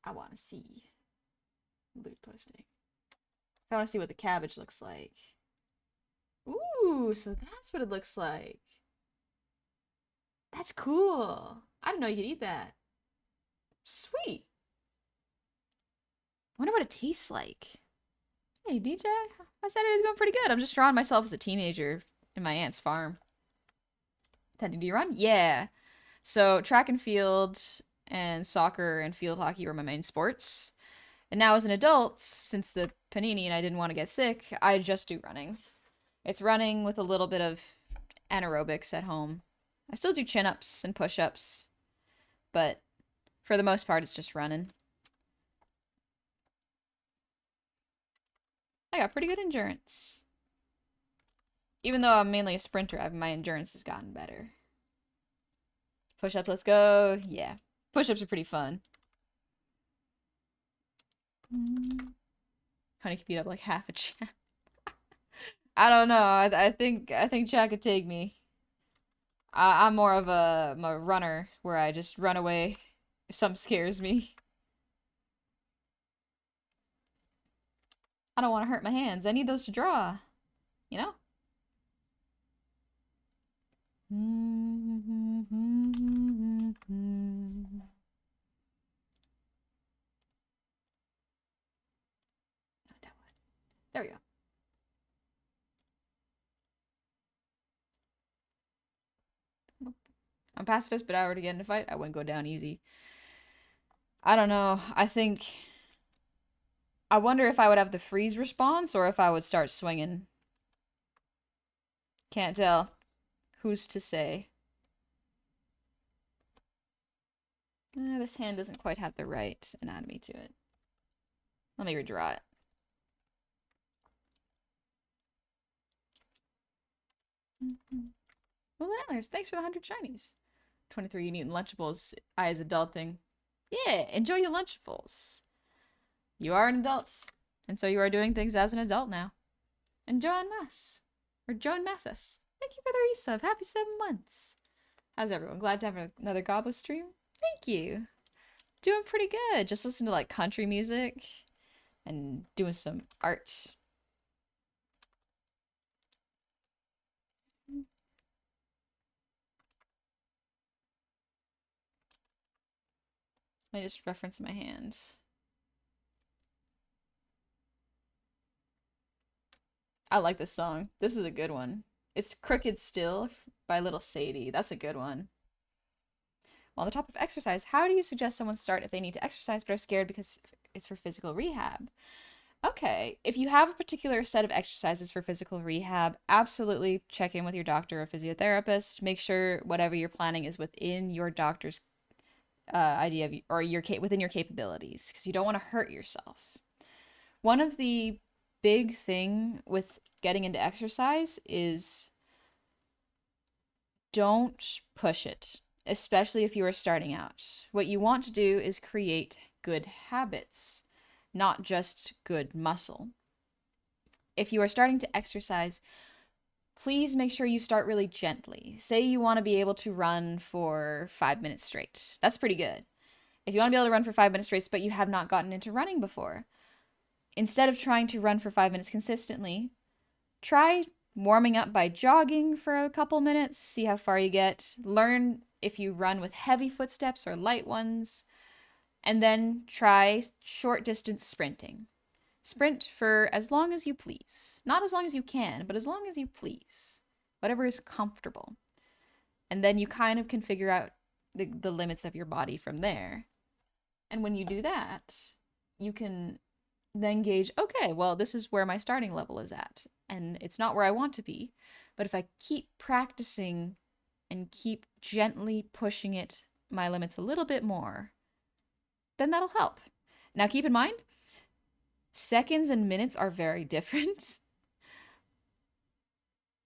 I want to see. Loop posting. So I want to see what the cabbage looks like. Ooh, so that's what it looks like. That's cool. I didn't know you could eat that. Sweet. Wonder what it tastes like. Hey, DJ. My Saturday's going pretty good. I'm just drawing myself as a teenager in my aunt's farm. Teddy, do you run? Yeah. So track and field and soccer and field hockey were my main sports. And now as an adult, since the panini and I didn't want to get sick, I just do running. It's running with a little bit of anaerobics at home. I still do chin-ups and push-ups, but for the most part, it's just running. I got pretty good endurance. Even though I'm mainly a sprinter, my endurance has gotten better. Push-ups, let's go. Yeah. Push-ups are pretty fun. Honey could beat up like half a chat. I don't know. I think chat could take me. I'm more of a runner where I just run away if something scares me. I don't want to hurt my hands. I need those to draw. You know? There we go. I'm pacifist, but I were to get in a fight, I wouldn't go down easy. I don't know. I wonder if I would have the freeze response or if I would start swinging. Can't tell. Who's to say? This hand doesn't quite have the right anatomy to it. Let me redraw it. Well, Antlers, thanks for the 100 shinies. 23, you need Lunchables. I is adulting. Yeah, enjoy your Lunchables. You are an adult, and so you are doing things as an adult now. And Joan Mass, or Joan Massas, thank you for the resub. Happy 7 months. How's everyone? Glad to have another Gobbo stream? Thank you. Doing pretty good. Just listen to like country music and doing some art. I just reference my hand. I like this song. This is a good one. It's Crooked Still by Little Sadie. That's a good one. Well, on the topic of exercise, how do you suggest someone start if they need to exercise but are scared because it's for physical rehab? Okay, if you have a particular set of exercises for physical rehab, absolutely check in with your doctor or physiotherapist. Make sure whatever you're planning is within your doctor's idea of or your within your capabilities because you don't want to hurt yourself. One of the big thing with getting into exercise is don't push it, especially if you are starting out. What you want to do is create good habits, not just good muscle. If you are starting to exercise, please make sure you start really gently. Say you want to be able to run for 5 minutes straight. That's pretty good. If you want to be able to run for 5 minutes straight, but you have not gotten into running before, instead of trying to run for 5 minutes consistently, try warming up by jogging for a couple minutes, see how far you get. Learn if you run with heavy footsteps or light ones, and then try short distance sprinting. Sprint for as long as you please. Not as long as you can, but as long as you please. Whatever is comfortable. And then you kind of can figure out the limits of your body from there. And when you do that, you can then gauge, okay, well, this is where my starting level is at. And it's not where I want to be. But if I keep practicing and keep gently pushing it, my limits a little bit more, then that'll help. Now, keep in mind, seconds and minutes are very different.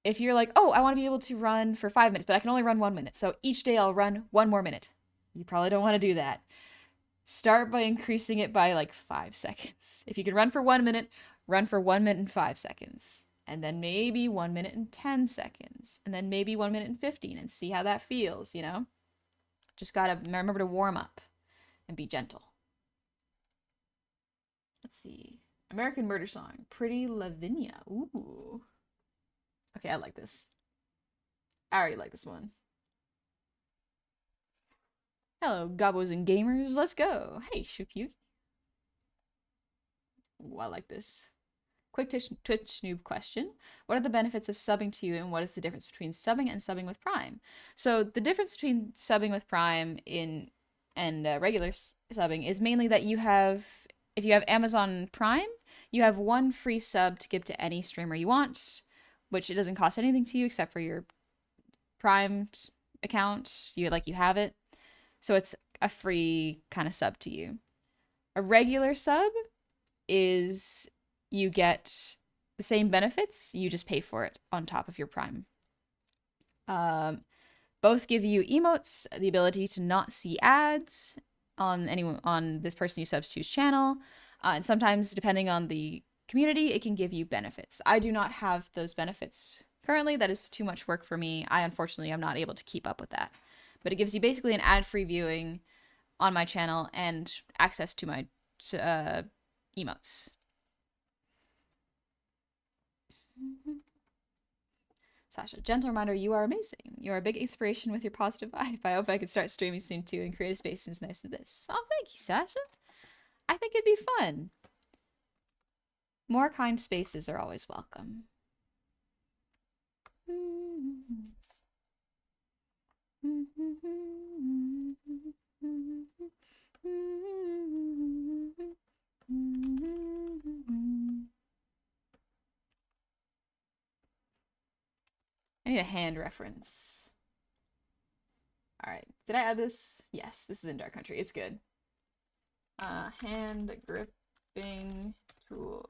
If you're like, oh, I want to be able to run for 5 minutes, but I can only run 1 minute. So each day I'll run 1 more minute. You probably don't want to do that. Start by increasing it by like 5 seconds. If you can run for 1 minute, run for 1 minute and 5 seconds. And then maybe 1 minute and 10 seconds. And then maybe 1 minute and 15 and see how that feels, you know? Just gotta remember to warm up and be gentle. Let's see. American Murder Song. Pretty Lavinia. Ooh. Okay, I like this. I already like this one. Hello, Gobos and Gamers. Let's go. Hey, Shukyu. Ooh, I like this. Quick Twitch noob question. What are the benefits of subbing to you, and what is the difference between subbing and subbing with Prime? So the difference between subbing with Prime and regular subbing is mainly that if you have Amazon Prime, you have one free sub to give to any streamer you want, which it doesn't cost anything to you except for your Prime account. You have it. So it's a free kind of sub to you. A regular sub is you get the same benefits, you just pay for it on top of your Prime. Both give you emotes, the ability to not see ads on this person you subs to's channel, and sometimes depending on the community, it can give you benefits. I do not have those benefits currently. That is too much work for me. I unfortunately am not able to keep up with that. But it gives you basically an ad-free viewing on my channel and access to my emotes. Sasha, gentle reminder, you are amazing. You are a big inspiration with your positive vibe. I hope I can start streaming soon too and create a space as nice as this. Oh, thank you, Sasha. I think it'd be fun. More kind spaces are always welcome. I need a hand reference. Alright, did I add this? Yes, this is in Dark Country. It's good. Hand gripping tool.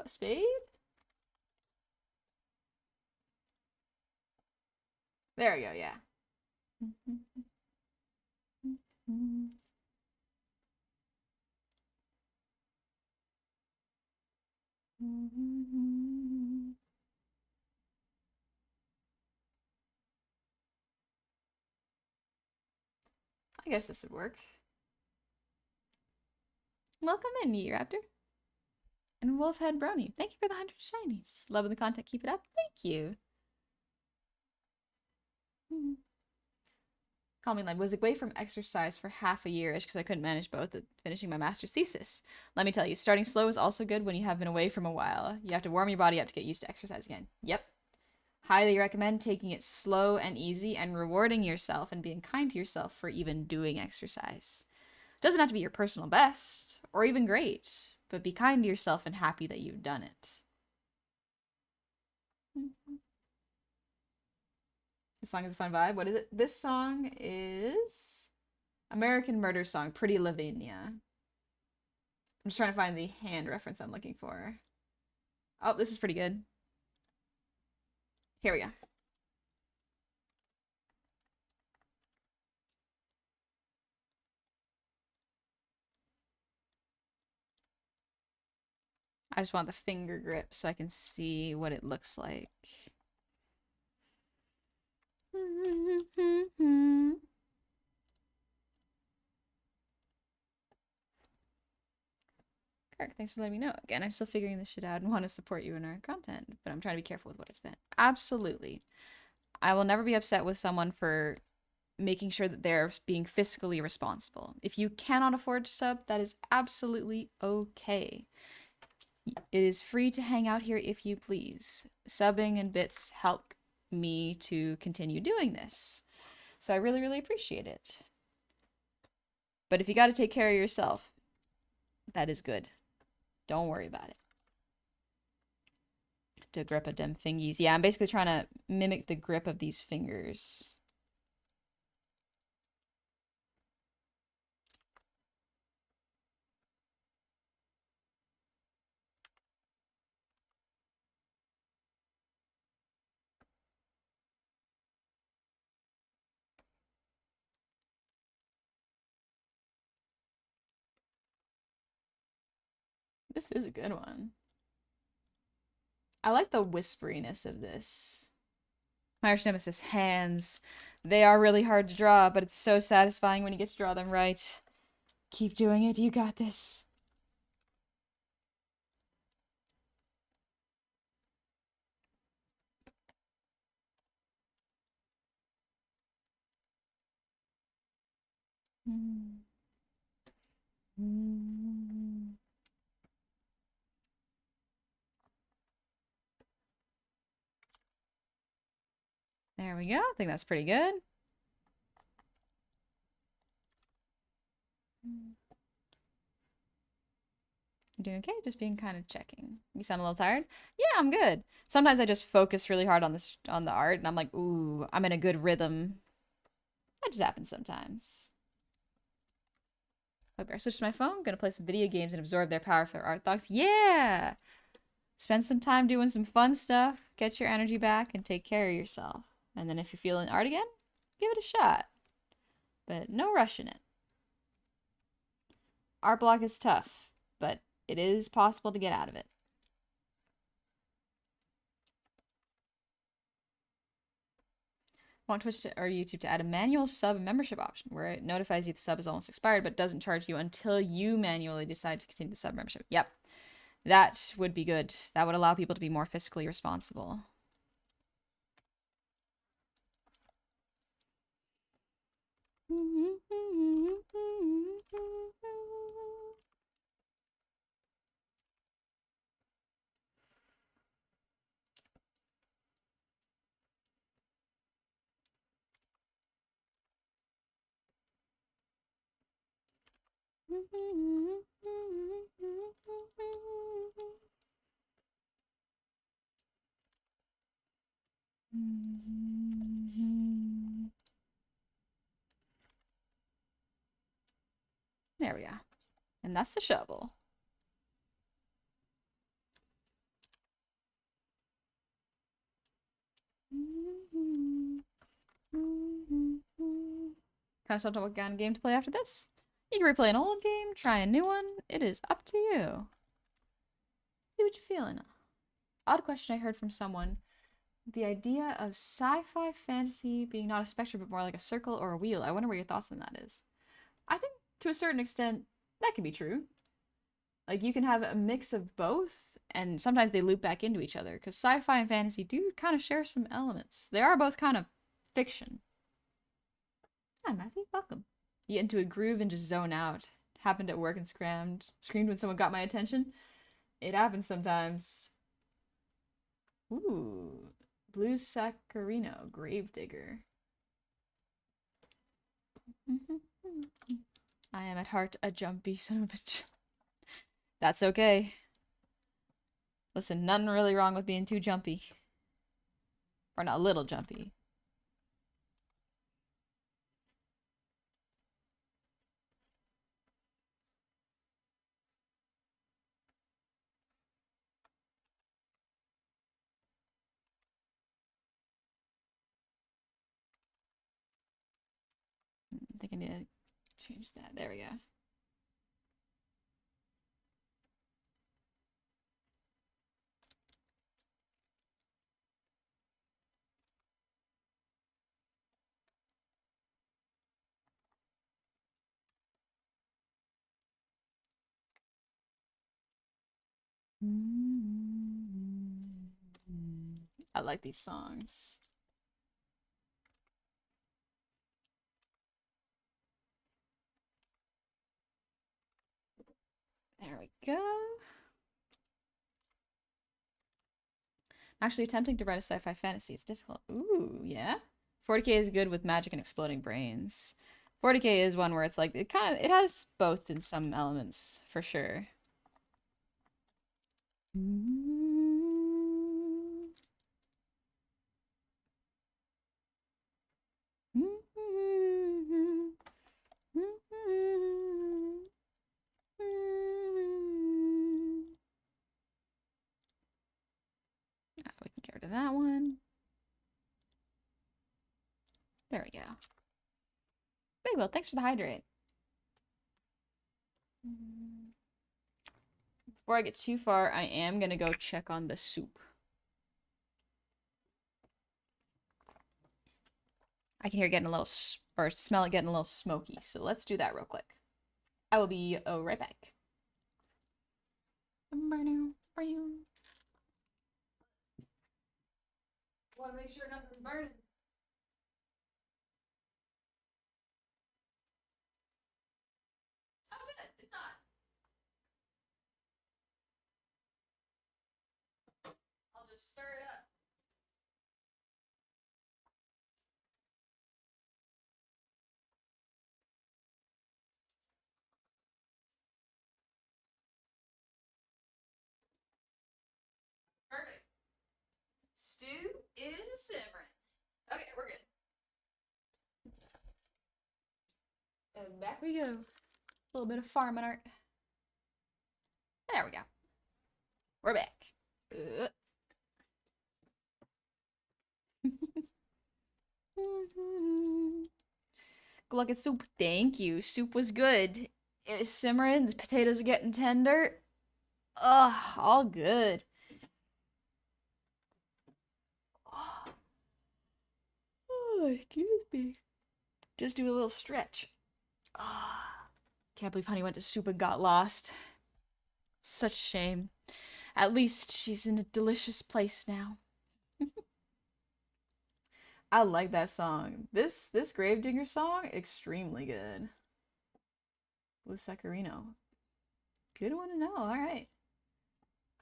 Spade? There we go, yeah. I guess this would work. Welcome in, Ye Raptor. And Wolfhead Brony. Thank you for the 100 shinies. Loving the content. Keep it up. Thank you. Call me like, was away from exercise for half a year-ish because I couldn't manage both at finishing my master's thesis. Let me tell you, starting slow is also good when you have been away from a while. You have to warm your body up to get used to exercise again. Yep. Highly recommend taking it slow and easy and rewarding yourself and being kind to yourself for even doing exercise. Doesn't have to be your personal best or even great, but be kind to yourself and happy that you've done it. This song is a fun vibe. What is it? This song is American Murder Song, Pretty Lavinia. I'm just trying to find the hand reference I'm looking for. Oh, this is pretty good. Here we go. I just want the finger grip so I can see what it looks like. Kirk, thanks for letting me know. Again, I'm still figuring this shit out and want to support you in our content, but I'm trying to be careful with what I spend. Absolutely. I will never be upset with someone for making sure that they're being fiscally responsible. If you cannot afford to sub, that is absolutely okay. It is free to hang out here if you please. Subbing and bits help me to continue doing this. So I really, really appreciate it. But if you got to take care of yourself, that is good. Don't worry about it. To grip a dem fingies. Yeah, I'm basically trying to mimic the grip of these fingers. This is a good one. I like the whisperiness of this. My arch nemesis, hands. They are really hard to draw, but it's so satisfying when you get to draw them right. Keep doing it. You got this. There we go. I think that's pretty good. You doing okay? Just being kind of checking. You sound a little tired? Yeah, I'm good. Sometimes I just focus really hard on this on the art and I'm like, ooh, I'm in a good rhythm. That just happens sometimes. Okay, I switched to my phone, gonna play some video games and absorb their power for art thoughts. Yeah! Spend some time doing some fun stuff, get your energy back, and take care of yourself. And then if you're feeling art again, give it a shot. But no rushing it. Art block is tough, but it is possible to get out of it. Want Twitch or YouTube to add a manual sub membership option where it notifies you the sub is almost expired but doesn't charge you until you manually decide to continue the sub membership. Yep. That would be good. That would allow people to be more fiscally responsible. There we go. And that's the shovel. Kind of something what kind of game to play after this? You can replay an old game, try a new one. It is up to you. See what you're feeling. Odd question I heard from someone. The idea of sci-fi fantasy being not a spectrum but more like a circle or a wheel. I wonder what your thoughts on that is. I think to a certain extent that can be true. Like you can have a mix of both, and sometimes they loop back into each other because sci-fi and fantasy do kind of share some elements. They are both kind of fiction. Hi, Matthew. Welcome. You get into a groove and just zone out. Happened at work and screamed when someone got my attention. It happens sometimes. Ooh, Blue Saccharino, Gravedigger. I am at heart a jumpy son of a bitch. That's okay. Listen, nothing really wrong with being too jumpy. Or not a little jumpy. I think I need to change that. There we go. I like these songs. There we go. Actually attempting to write a sci-fi fantasy. It's difficult. Ooh, yeah. 40K is good with magic and exploding brains. 40K is one where it's like it has both in some elements for sure. We can get rid of that one. There we go. Big Will, thanks for the hydrate. Before I get too far, I am going to go check on the soup. I can hear it getting a little, or smell it getting a little smoky, so let's do that real quick. I will be right back. Want to make sure nothing's burning. Oh, good. It's not. I'll just stir it up. Perfect. Stew is simmering. Okay, we're good. And back we go. A little bit of farming art. There we go. We're back. Look at soup. Thank you. Soup was good. It was simmering. The potatoes are getting tender. Ugh, all good. Oh, excuse me. Just do a little stretch. Oh, can't believe Honey went to soup and got lost. Such a shame. At least she's in a delicious place now. I like that song. This Gravedigger song, extremely good. Blue Saccharino. Good one to know. All right.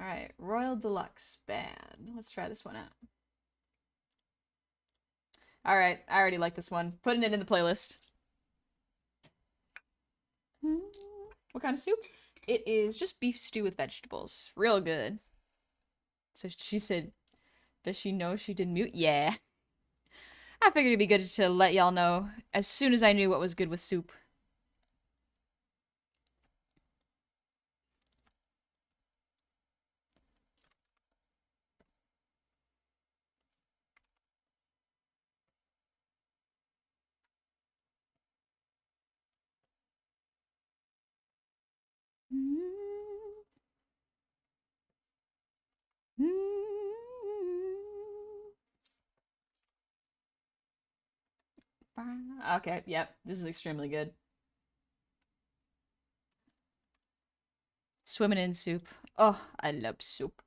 All right. Royal Deluxe. Bad. Let's try this one out. All right. I already like this one. Putting it in the playlist. What kind of soup? It is just beef stew with vegetables. Real good. So she said, does she know she did mute? Yeah. I figured it'd be good to let y'all know as soon as I knew what was good with soup. Okay, yep, this is extremely good. swimming in soup. Oh, I love soup.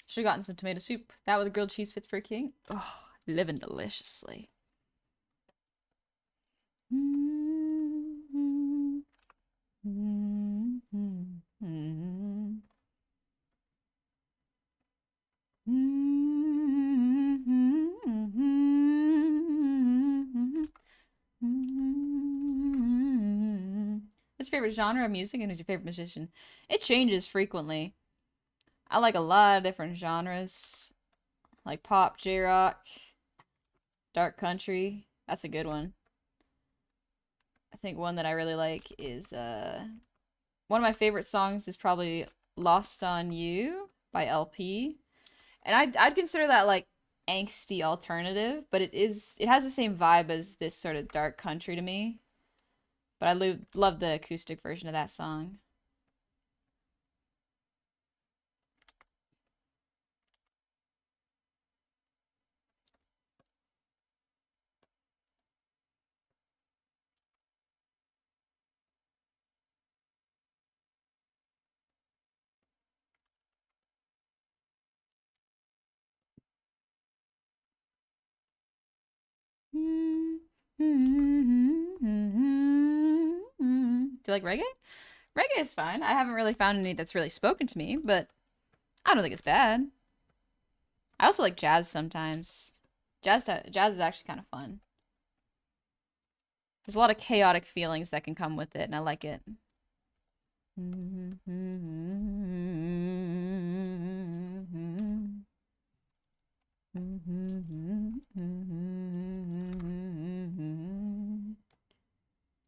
Should have gotten some tomato soup. That with a grilled cheese fits for a king. Oh, living deliciously. What's your favorite genre of music and who's your favorite musician? It changes frequently. I like a lot of different genres, like pop, J-rock, dark country. That's a good one. I think one that I really like is one of my favorite songs is probably Lost on You by LP. And I'd consider that like angsty alternative, but it has the same vibe as this sort of dark country to me. But I love the acoustic version of that song. Do you like reggae? Reggae is fine. I haven't really found any that's really spoken to me, but I don't think it's bad. I also like jazz sometimes. Jazz is actually kind of fun. There's a lot of chaotic feelings that can come with it, and I like it.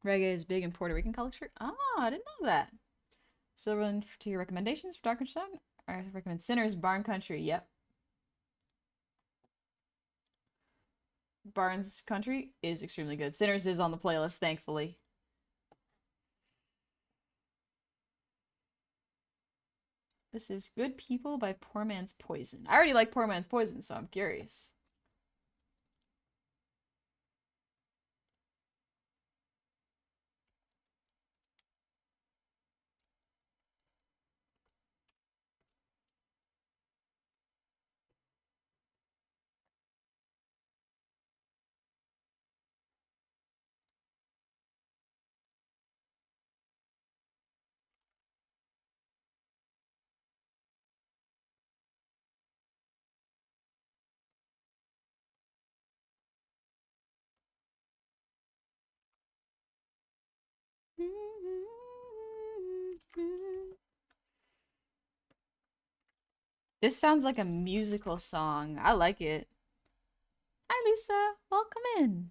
Reggae is big in Puerto Rican culture. Ah, I didn't know that. So run to your recommendations for Dark Country song. I recommend Sinners, Barn Country. Yep. Barnes Country is extremely good. Sinners is on the playlist, thankfully. This is Good People by Poor Man's Poison. I already like Poor Man's Poison, so I'm curious. This sounds like a musical song. I like it. Hi, Lisa. Welcome in.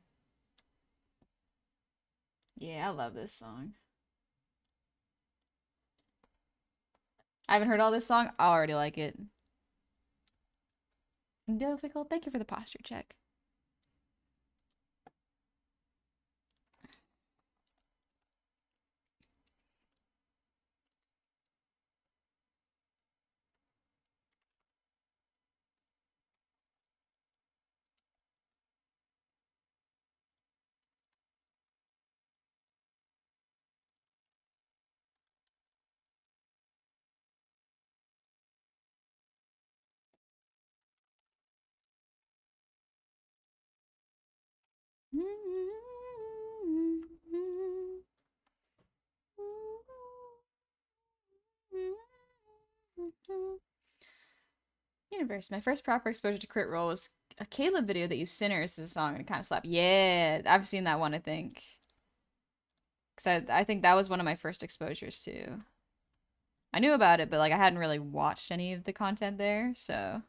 Yeah, I love this song. I haven't heard all this song. I already like it. Difficult. Thank you for the posture check. Universe. My first proper exposure to Crit Roll was a Caleb video that used Sinners as a song and it kind of slapped. Yeah, I've seen that one, I think. Because I think that was one of my first exposures too. I knew about it, but like I hadn't really watched any of the content there, so.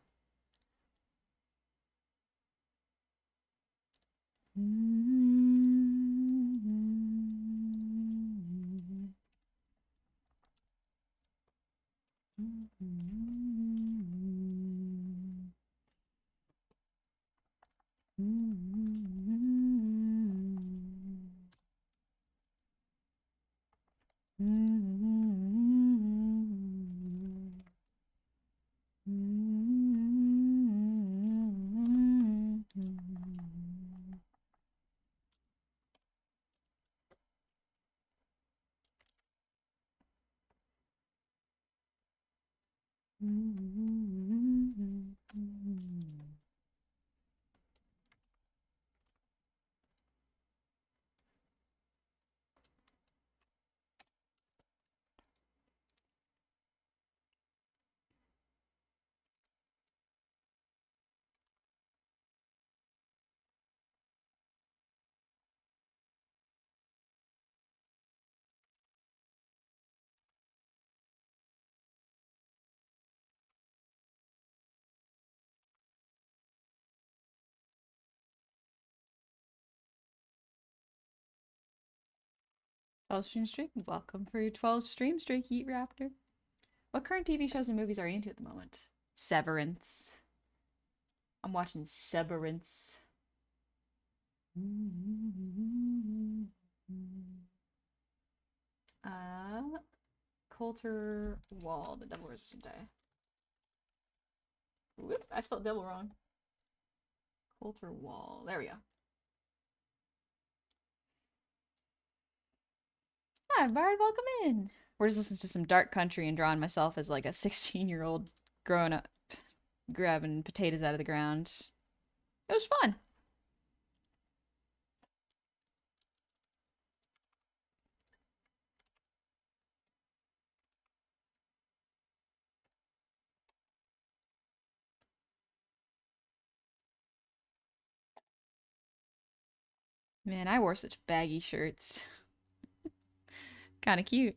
12 stream streak. Welcome for your 12 stream streak, Eat Raptor. What current TV shows and movies are you into at the moment? Severance. I'm watching Severance. Coulter Wall, The Devil Wears a Tie. Whoop, I spelled devil wrong. Coulter Wall. There we go. Hi, Bard. Welcome in. We're just listening to some dark country and drawing myself as like a 16-year-old growing up, grabbing potatoes out of the ground. It was fun. Man, I wore such baggy shirts. Kind of cute.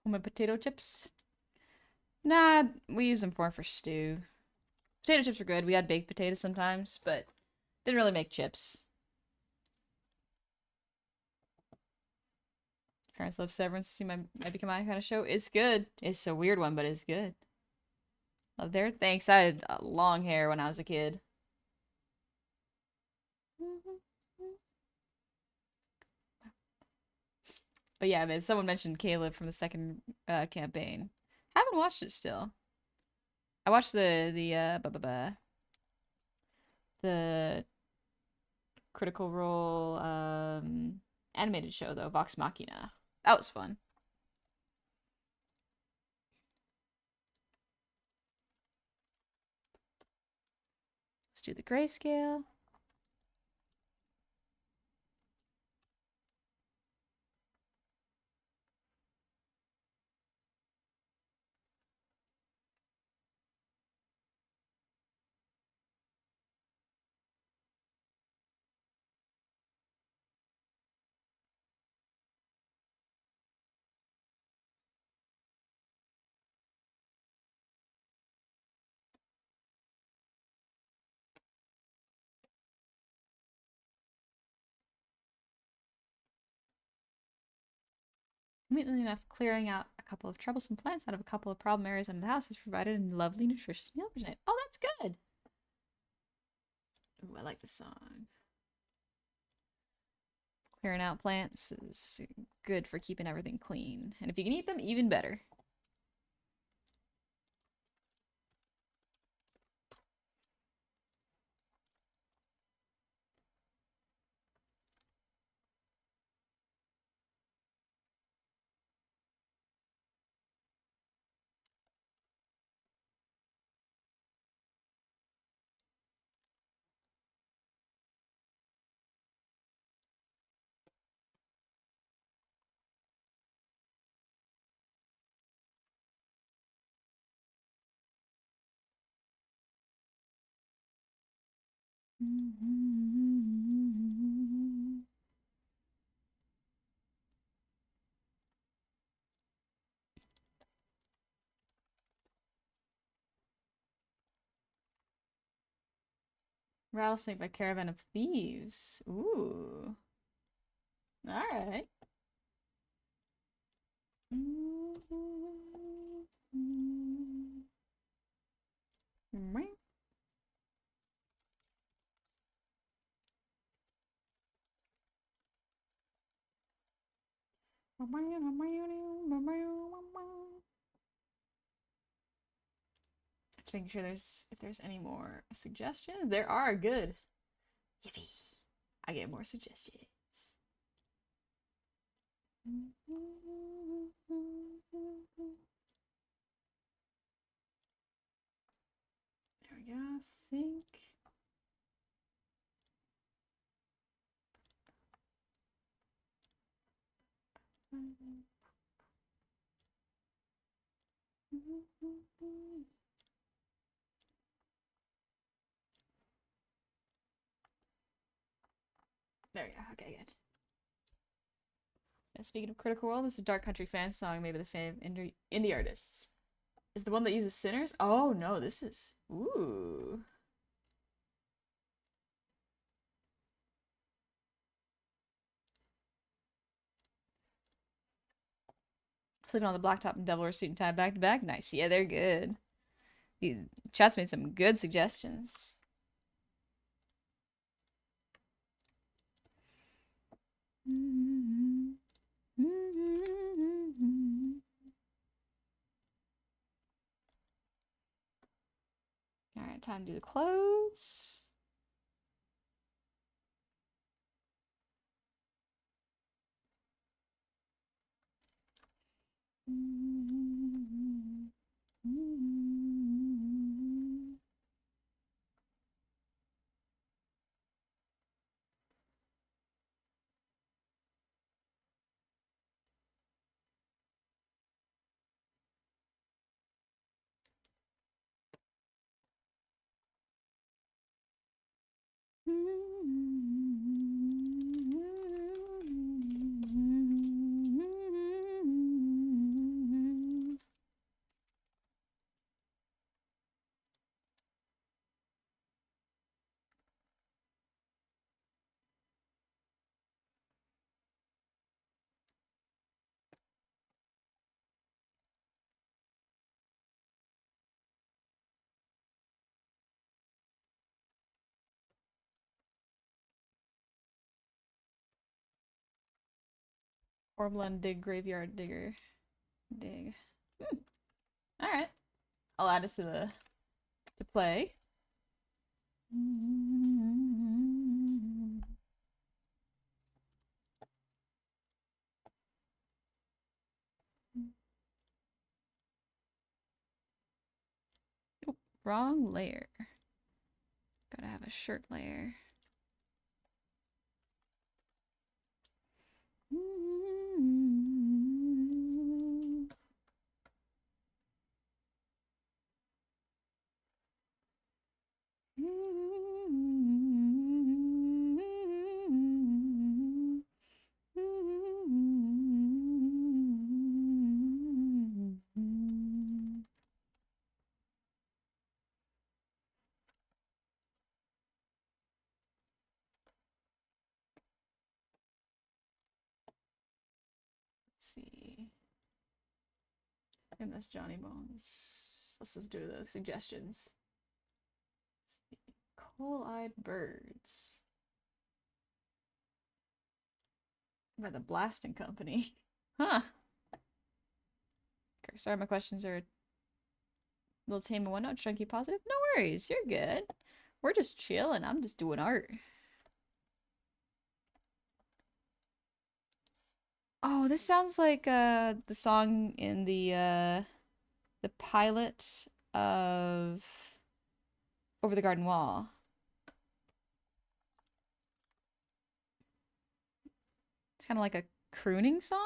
My potato chips. Nah, we use them more for stew. Potato chips are good. We had baked potatoes sometimes, but didn't really make chips. Parents love Severance. See, might become my kind of show. It's good. It's a weird one, but it's good. Love there. Thanks. I had long hair when I was a kid. But yeah, man, someone mentioned Caleb from the second campaign. Haven't watched it still. I watched the Critical Role animated show though, Vox Machina. That was fun. Let's do the grayscale. Immediately enough, clearing out a couple of troublesome plants out of a couple of problem areas in the house has provided a lovely, nutritious meal for tonight. Oh, that's good. Ooh, I like the song. Clearing out plants is good for keeping everything clean. And if you can eat them, even better. Rattlesnake by Caravan of Thieves. Ooh. Alright. Just making sure if there's any more suggestions. There are. Good. Yippee. I get more suggestions. There we go. I think. There we go. Okay, good. And speaking of Critical Role, this is a Dark Country fan song made by the fame indie artists. Is the one that uses Sinners? Oh no, this is ooh. Sleeping on the blacktop and Devil Wears Suit and Tie back to back. Nice. Yeah, they're good. The chat's made some good suggestions. All right, time to do the clothes. Orblund dig graveyard digger. Dig. All right. I'll add it to play. Nope, wrong layer. Gotta have a shirt layer. Let's see. And that's Johnny Bones. Let's just do the suggestions. Coal-eyed birds. By the Blasting Company. Huh. Okay, sorry, my questions are a little tame and whatnot. Trying to keep positive. No worries, you're good. We're just chilling. I'm just doing art. Oh, this sounds like the song in the pilot of Over the Garden Wall. It's kind of like a crooning song.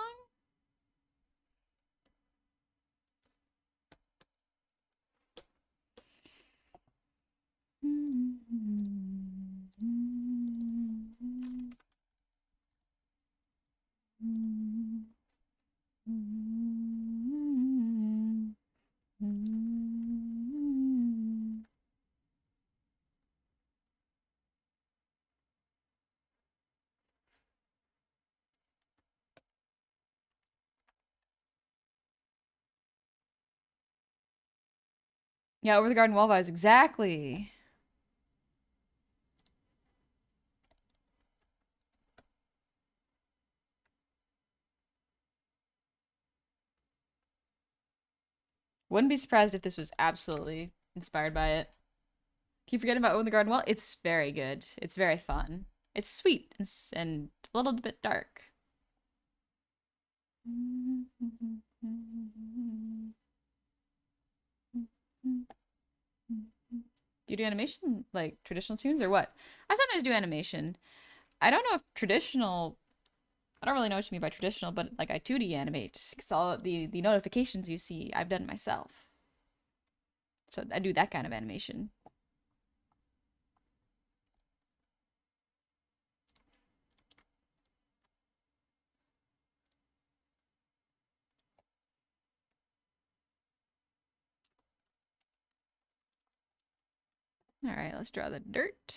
Yeah, Over the Garden Wall vibes, exactly. Wouldn't be surprised if this was absolutely inspired by it. Keep forgetting about Owen the Garden Well. It's very good. It's very fun. It's sweet and a little bit dark. Do you do animation like traditional tunes or what? I sometimes do animation. I don't know if traditional. I don't really know what you mean by traditional, but like I 2D animate because all the notifications you see I've done myself. So I do that kind of animation. All right, let's draw the dirt.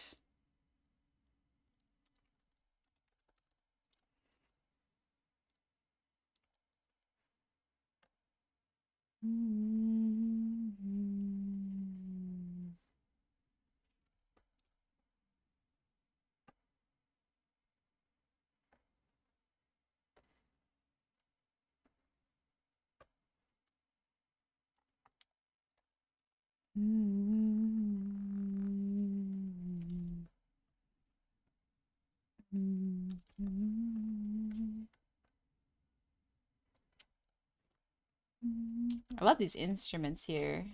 I love these instruments here.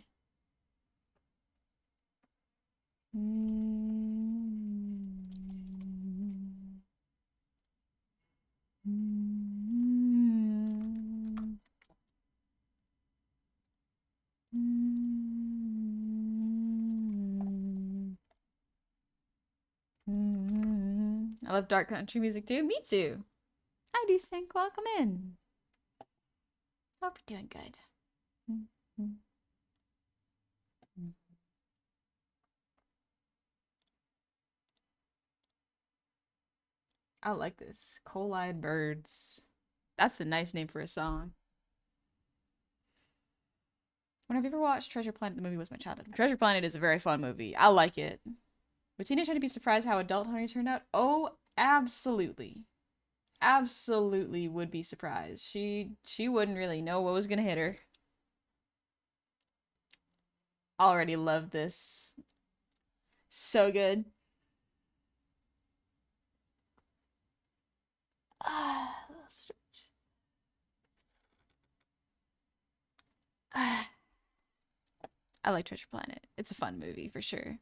I love dark country music too. Me too. Hi, Desync. Welcome in. Hope you're doing good. I like this. Coal-eyed birds. That's a nice name for a song. When have you ever watched Treasure Planet? The movie was my childhood. Treasure Planet is a very fun movie. I like it. Would Tina try to be surprised how adult Honey turned out? Oh, absolutely. Absolutely would be surprised. She wouldn't really know what was gonna hit her. Already love this. So good. Ah, stretch. Ah, I like Treasure Planet. It's a fun movie for sure.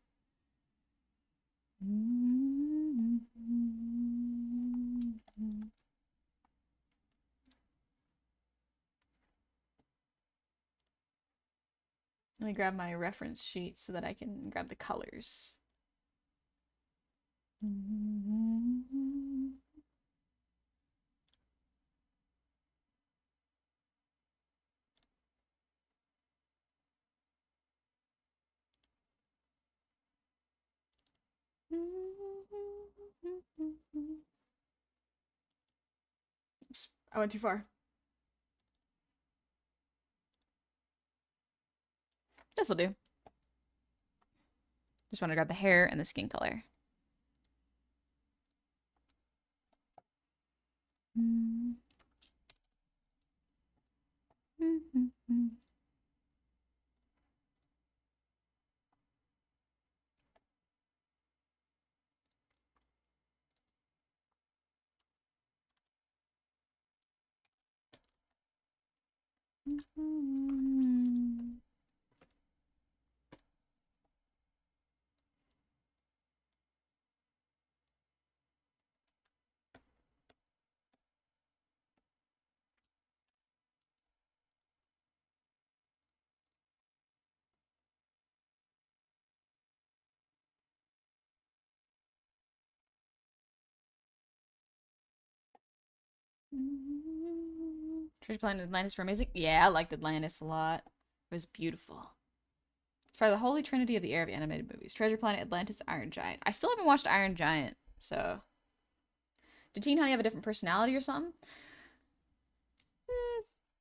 Let me grab my reference sheet so that I can grab the colors. Oops, I went too far. This'll do. Just want to grab the hair and the skin color. Treasure Planet Atlantis for amazing. Yeah, I liked Atlantis a lot. It was beautiful. It's probably the holy trinity of the era of animated movies. Treasure Planet, Atlantis, Iron Giant. I still haven't watched Iron Giant, so. Did Teen Honey have a different personality or something?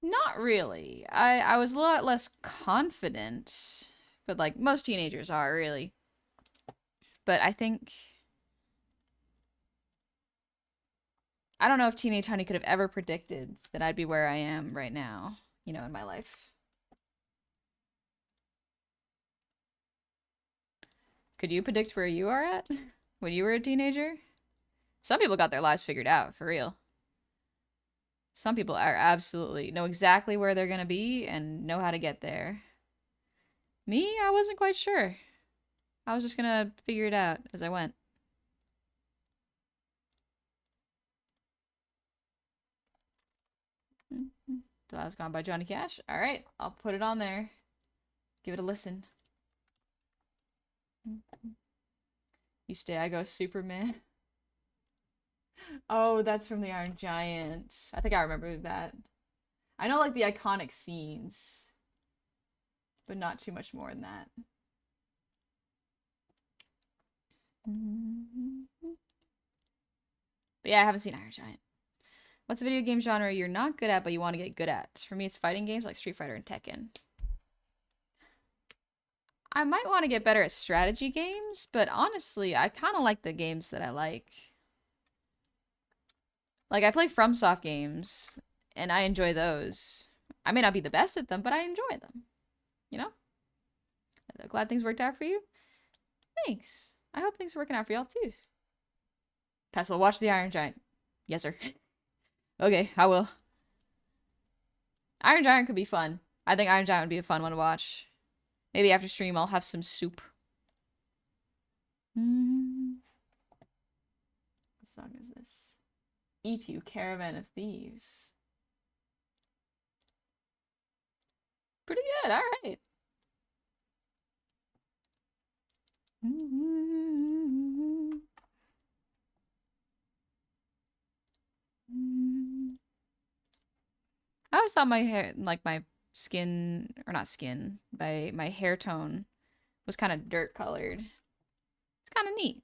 Not really. I was a lot less confident, but like most teenagers are, really. But I think I don't know if Teenage Honey could have ever predicted that I'd be where I am right now, in my life. Could you predict where you are at when you were a teenager? Some people got their lives figured out, for real. Some people are absolutely know exactly where they're gonna be and know how to get there. Me, I wasn't quite sure. I was just gonna figure it out as I went. The Last Gone by Johnny Cash. All right, I'll put it on there. Give it a listen. You stay, I go Superman. Oh, that's from the Iron Giant. I think I remember that. I know like the iconic scenes, but not too much more than that. But yeah, I haven't seen Iron Giant. What's a video game genre you're not good at but you want to get good at? For me, it's fighting games like Street Fighter and Tekken. I might want to get better at strategy games, but honestly, I kind of like the games that I like. Like, I play FromSoft games, and I enjoy those. I may not be the best at them, but I enjoy them. You know? I'm glad things worked out for you. Thanks. I hope things are working out for y'all, too. Pestle, watch the Iron Giant. Yes, sir. Okay, I will. Iron Giant could be fun. I think Iron Giant would be a fun one to watch. Maybe after stream, I'll have some soup. What song is this? Eat You, Caravan of Thieves. Pretty good, alright. I always thought my hair, like my skin, or not skin, my hair tone was kind of dirt colored. It's kind of neat.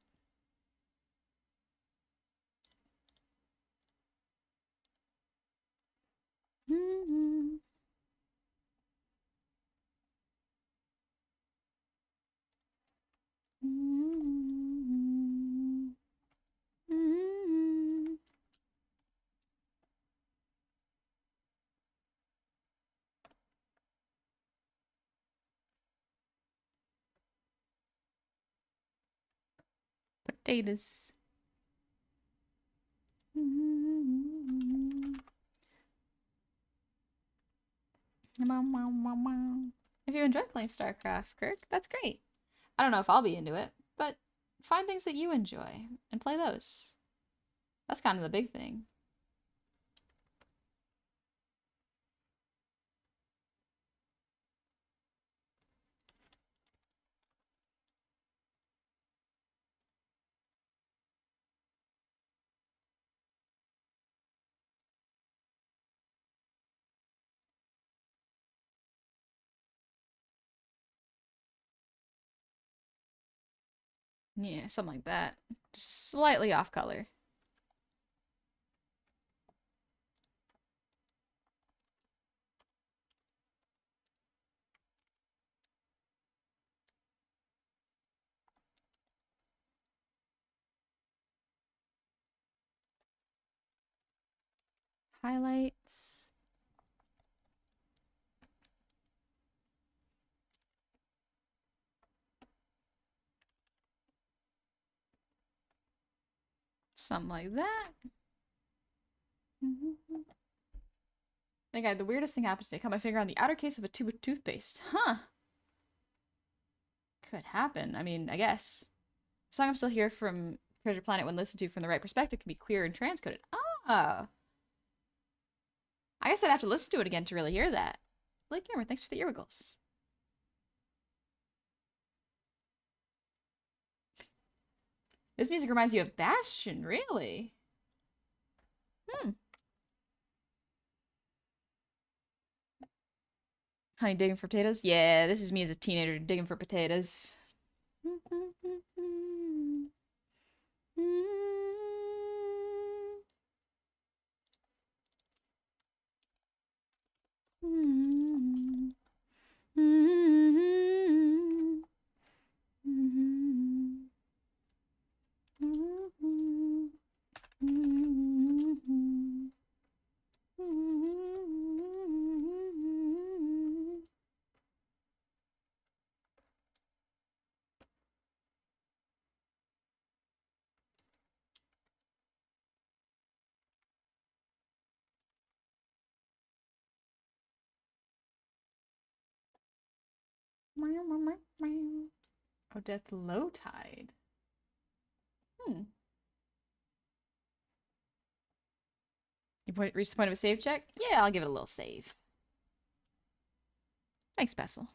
Potatoes. If you enjoy playing StarCraft, Kirk, that's great. I don't know if I'll be into it, but find things that you enjoy and play those. That's kind of the big thing. Yeah, something like that. Just slightly off color. Highlights. Something like that. I think I had the weirdest thing happen today. Cut my finger on the outer case of a tube of toothpaste. Huh. Could happen. I mean, I guess. The song I'm Still Here from Treasure Planet, when listened to from the right perspective, can be queer and transcoded. Oh. I guess I'd have to listen to it again to really hear that. Blake Gamer, thanks for the earwiggles. This music reminds you of Bastion, really? Honey digging for potatoes? Yeah, this is me as a teenager digging for potatoes. Odette low tide. You reach the point of a save check? Yeah, I'll give it a little save. Thanks, Bessel.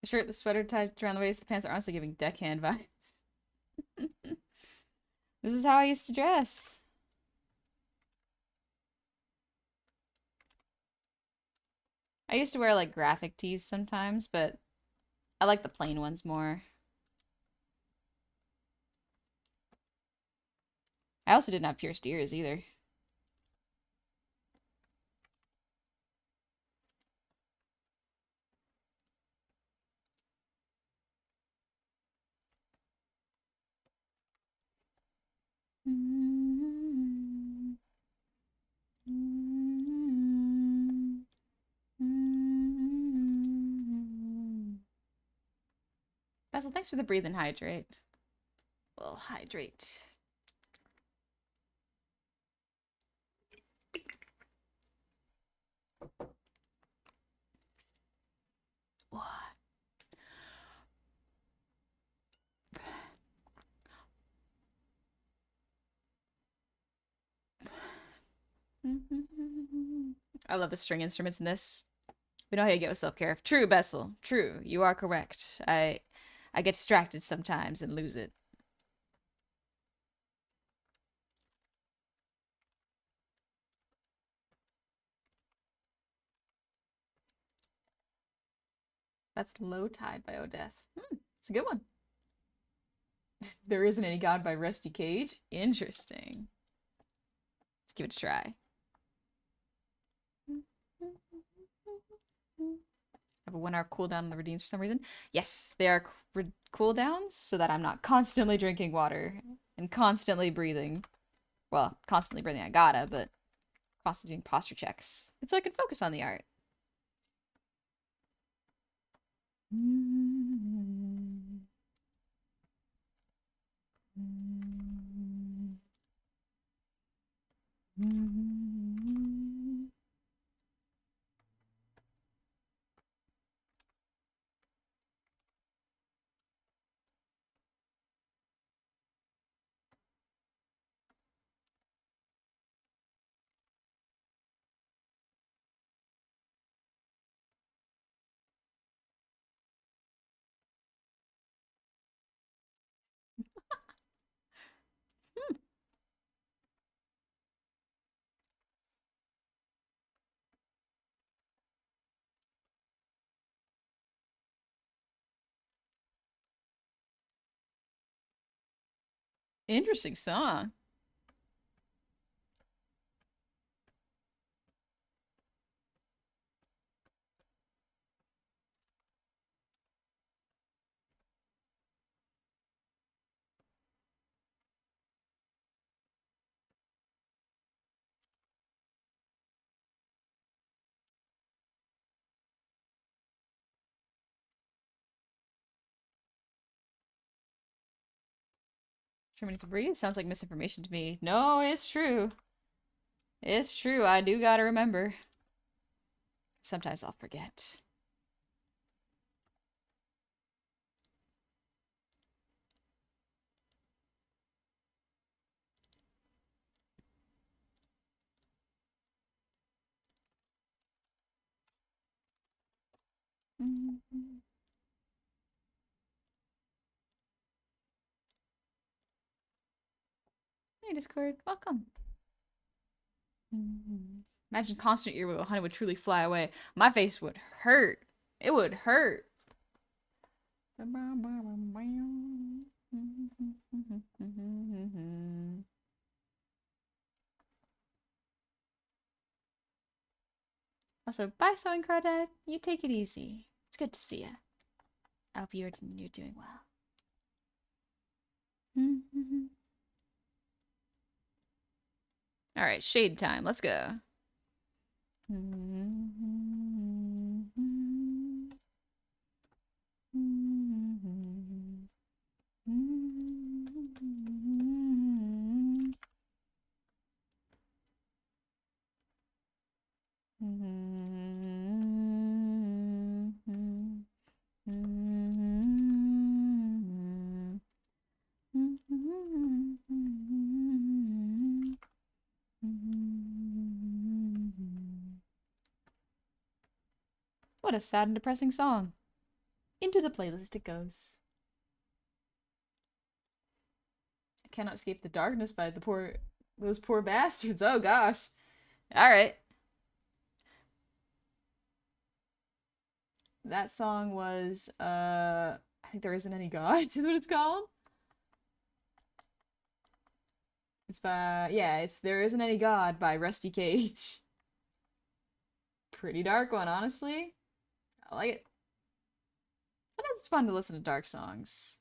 The shirt, the sweater tied around the waist, the pants are honestly giving deckhand vibes. This is how I used to dress. I used to wear like graphic tees sometimes, but I like the plain ones more. I also didn't have pierced ears either. Basil, thanks for the breathe and hydrate. We'll hydrate. What? I love the string instruments in this. We know how you get with self-care. True, Bessel. True. You are correct. I get distracted sometimes and lose it. That's Low Tide by Odeth. It's a good one. There Isn't Any God by Rusty Cage. Interesting. Let's give it a try. Have a 1 hour cooldown on the redeems for some reason. Yes, they are cooldowns so that I'm not constantly drinking water and constantly breathing. Well, constantly breathing I gotta, but constantly doing posture checks. It's so I can focus on the art. Interesting song. Sure, we need to breathe. Sounds like misinformation to me. No, it's true. It's true. I do gotta remember. Sometimes I'll forget. Hey, Discord. Welcome. Imagine constant ear wiggle. Honey would truly fly away. My face would hurt. It would hurt. Also, bye, Sewing Crawdad. You take it easy. It's good to see you. I hope you're doing well. All right, shade time. Let's go. What a sad and depressing song. Into the playlist it goes. I cannot escape the darkness by those poor bastards. Oh gosh. All right. That song was I think There Isn't Any God is what it's called. It's by it's There Isn't Any God by Rusty Cage. Pretty dark one, honestly. I like it. Sometimes it's fun to listen to dark songs.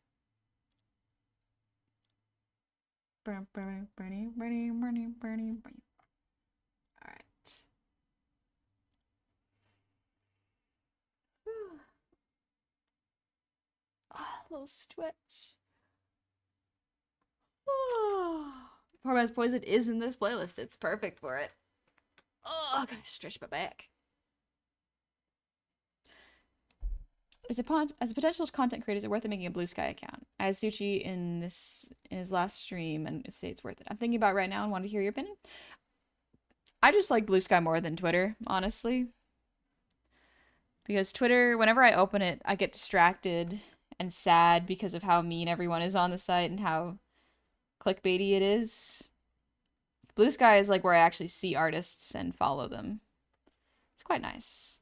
Alright. Oh, a little stretch. Oh. Poor Man's Poison is in this playlist. It's perfect for it. Oh, I gotta stretch my back. As a potential content creator, is it worth it making a Blue Sky account? I asked Suchi in his last stream, and it say it's worth it. I'm thinking about it right now and want to hear your opinion. I just like Blue Sky more than Twitter, honestly. Because Twitter, whenever I open it, I get distracted and sad because of how mean everyone is on the site and how clickbaity it is. Blue Sky is like where I actually see artists and follow them. It's quite nice.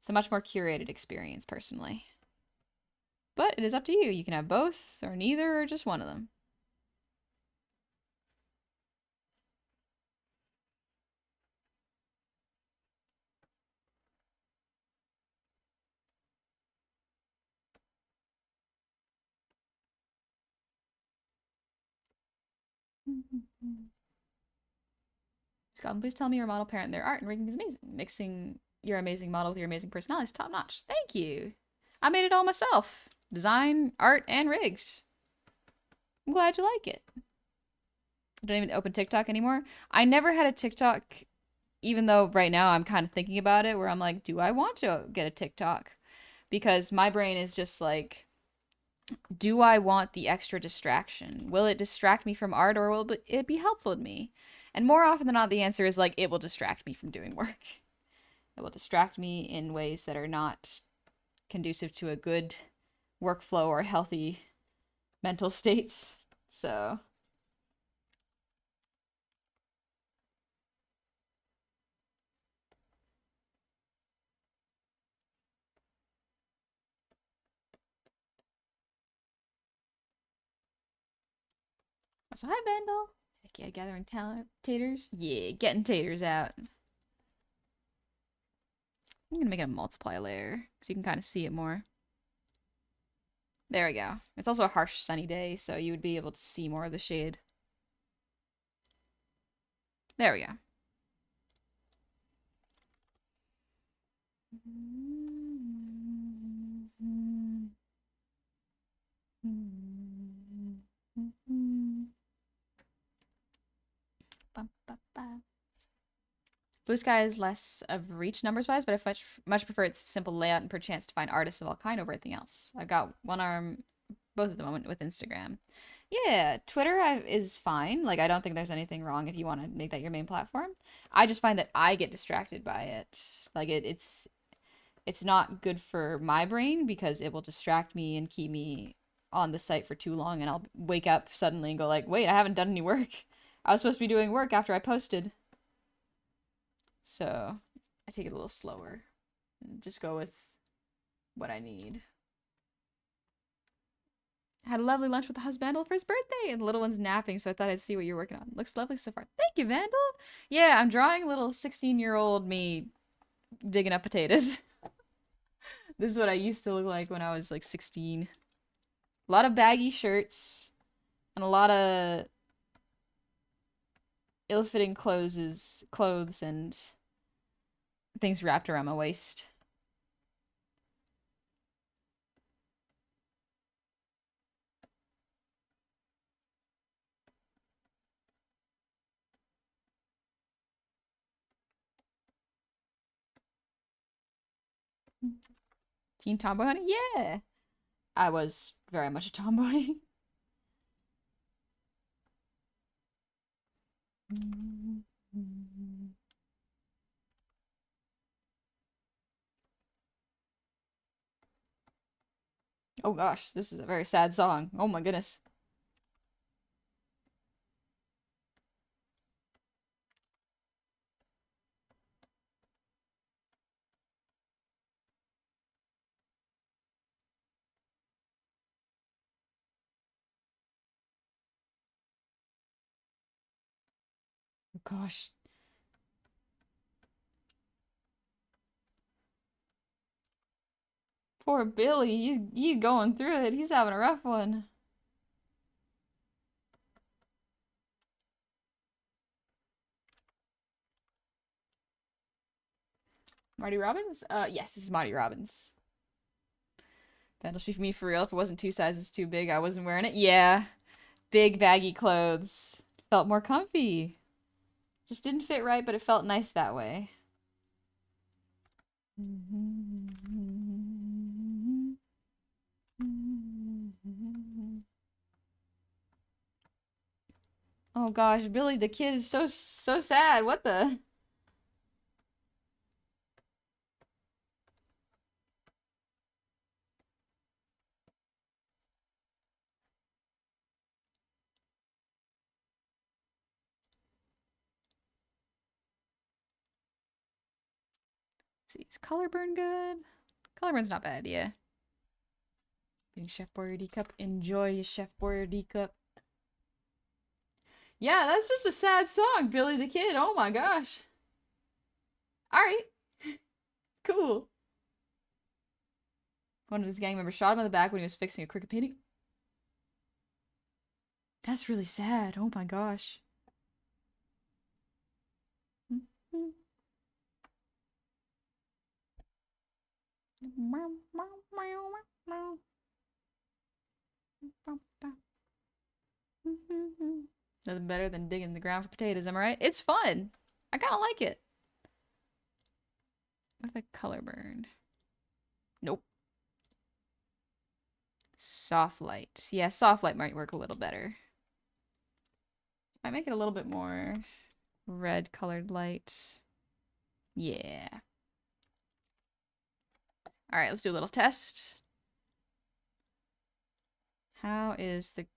It's a much more curated experience, personally. But it is up to you. You can have both, or neither, or just one of them. Scotland, please tell me your model parent their art and rigging is amazing. Mixing your amazing model with your amazing personality is top notch. Thank you. I made it all myself. Design, art, and rigged. I'm glad you like it. I don't even open TikTok anymore. I never had a TikTok, even though right now I'm kind of thinking about it, where I'm like, do I want to get a TikTok? Because my brain is just like, do I want the extra distraction? Will it distract me from art, or will it be helpful to me? And more often than not, the answer is like, it will distract me from doing work. It will distract me in ways that are not conducive to a good workflow or healthy mental state. So hi, Vandal. Heck yeah, gathering taters. Yeah, getting taters out. I'm gonna make it a multiply layer so you can kind of see it more. There we go. It's also a harsh sunny day, so you would be able to see more of the shade. There we go. Blue Sky is less of reach numbers wise, but I much prefer its simple layout and per chance to find artists of all kind over everything else. I've got one arm, both at the moment, with Instagram. Yeah, Twitter is fine. Like, I don't think there's anything wrong if you want to make that your main platform. I just find that I get distracted by it. Like, it's not good for my brain because it will distract me and keep me on the site for too long, and I'll wake up suddenly and go like, wait, I haven't done any work. I was supposed to be doing work after I posted. So I take it a little slower and just go with what I need. Had a lovely lunch with the husband for his birthday, and the little one's napping, so I thought I'd see what you're working on. Looks lovely so far. Thank you, Vandal. Yeah, I'm drawing little 16-year-old me digging up potatoes. This is what I used to look like when I was like 16. A lot of baggy shirts and a lot of ill-fitting clothes and things wrapped around my waist. Teen tomboy, honey? Yeah. I was very much a tomboy. Oh gosh, this is a very sad song. Oh my goodness. Oh gosh. Poor Billy, you going through it. He's having a rough one. Marty Robbins? Yes, this is Marty Robbins. That'll she for me for real. If it wasn't 2 sizes too big, I wasn't wearing it. Yeah. Big baggy clothes. Felt more comfy. Just didn't fit right, but it felt nice that way. Oh gosh, Billy the kid is so sad. What the? Let's see, is color burn good? Color burn's not bad, yeah. Getting Chef Boyardee cup. Enjoy your Chef Boyardee cup. Yeah, that's just a sad song, Billy the Kid. Oh my gosh. Alright. Cool. One of his gang members shot him in the back when he was fixing a cricket painting. That's really sad. Oh my gosh. Nothing better than digging the ground for potatoes, am I right? It's fun. I kind of like it. What if I color burn? Nope. Soft light. Yeah, soft light might work a little better. Might make it a little bit more red colored light. Yeah. All right, let's do a little test. How is the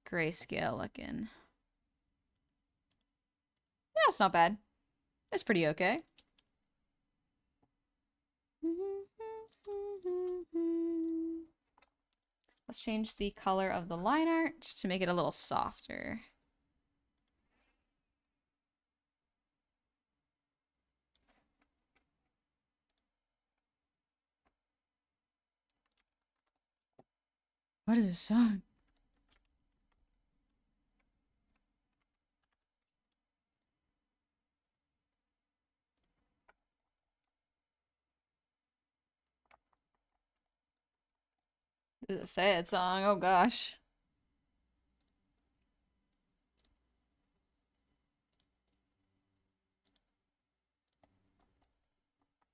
grayscale looking? Yeah, it's not bad. It's pretty okay. Let's change the color of the line art to make it a little softer. What is this song? This is a sad song. Oh gosh.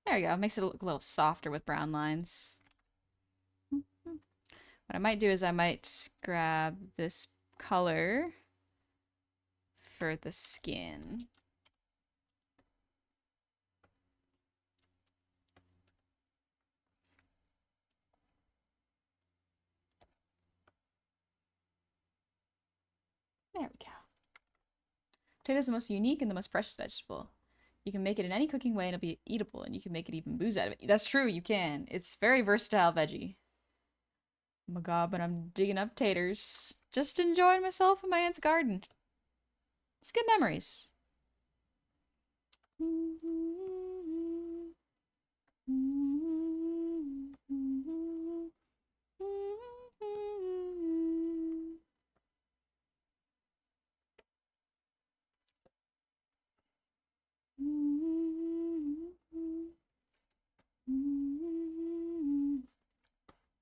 There we go. Makes it look a little softer with brown lines. What I might do is I might grab this color for the skin. There we go. Potato is the most unique and the most precious vegetable. You can make it in any cooking way and it'll be eatable, and you can make it even booze out of it. That's true, you can. It's very versatile veggie. Oh my god, but I'm digging up taters. Just enjoying myself in my aunt's garden. It's good memories.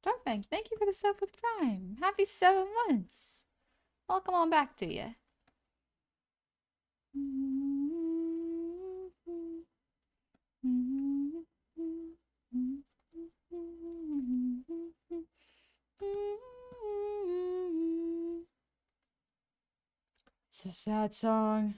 Darkbank, thank you for the sub with Prime. Happy 7 months. Welcome on back to you. It's a sad song.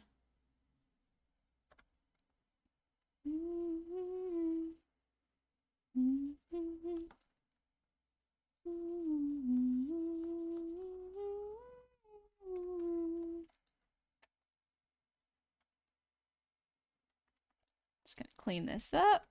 Just gonna clean this up.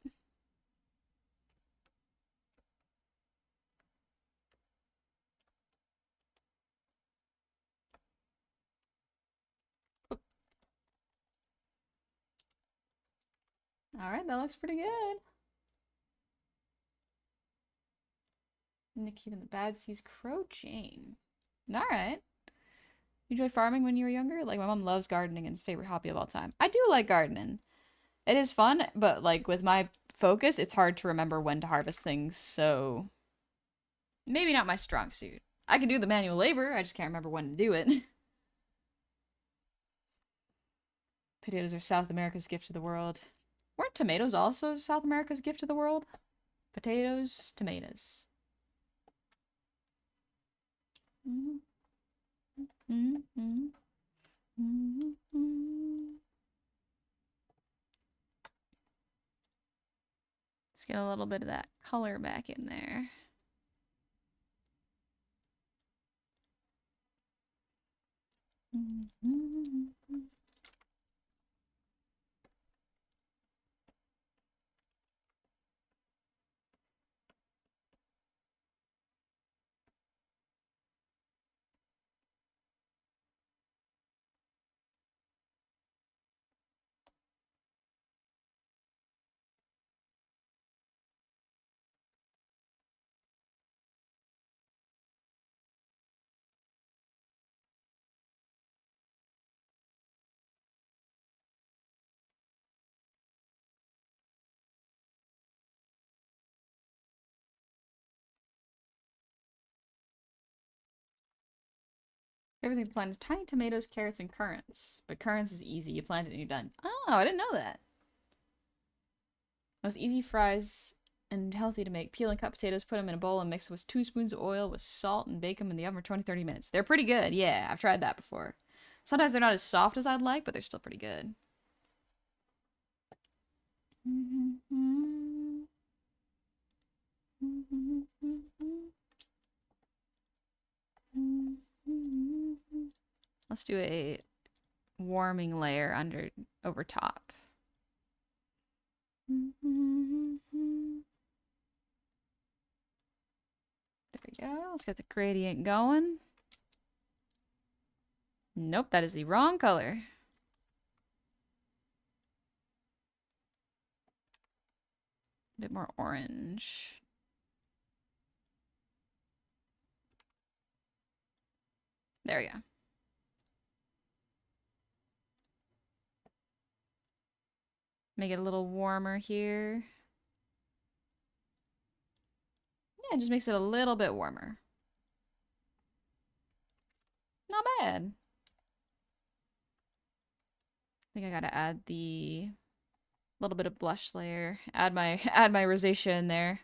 All right, that looks pretty good. Nick keeping the bad seeds crouching. All right. You enjoy farming when you were younger? Like, my mom loves gardening and it's favorite hobby of all time. I do like gardening. It is fun, but like with my focus, it's hard to remember when to harvest things, so maybe not my strong suit. I can do the manual labor, I just can't remember when to do it. Potatoes are South America's gift to the world. Weren't tomatoes also South America's gift to the world? Potatoes, tomatoes. Mm-hmm. Mm-hmm. Mm-hmm. Let's get a little bit of that color back in there. Mm-hmm. Everything planted is tiny tomatoes, carrots, and currants. But currants is easy. You plant it and you're done. Oh, I didn't know that. Most easy fries and healthy to make. Peel and cut potatoes, put them in a bowl, and mix with 2 spoons of oil with salt and bake them in the oven for 20-30 minutes. They're pretty good. Yeah, I've tried that before. Sometimes they're not as soft as I'd like, but they're still pretty good. Let's do a warming layer over top. There we go. Let's get the gradient going. Nope, that is the wrong color. A bit more orange. There we go. Make it a little warmer here. Yeah, it just makes it a little bit warmer. Not bad. I think I gotta add the little bit of blush layer. Add my rosacea in there.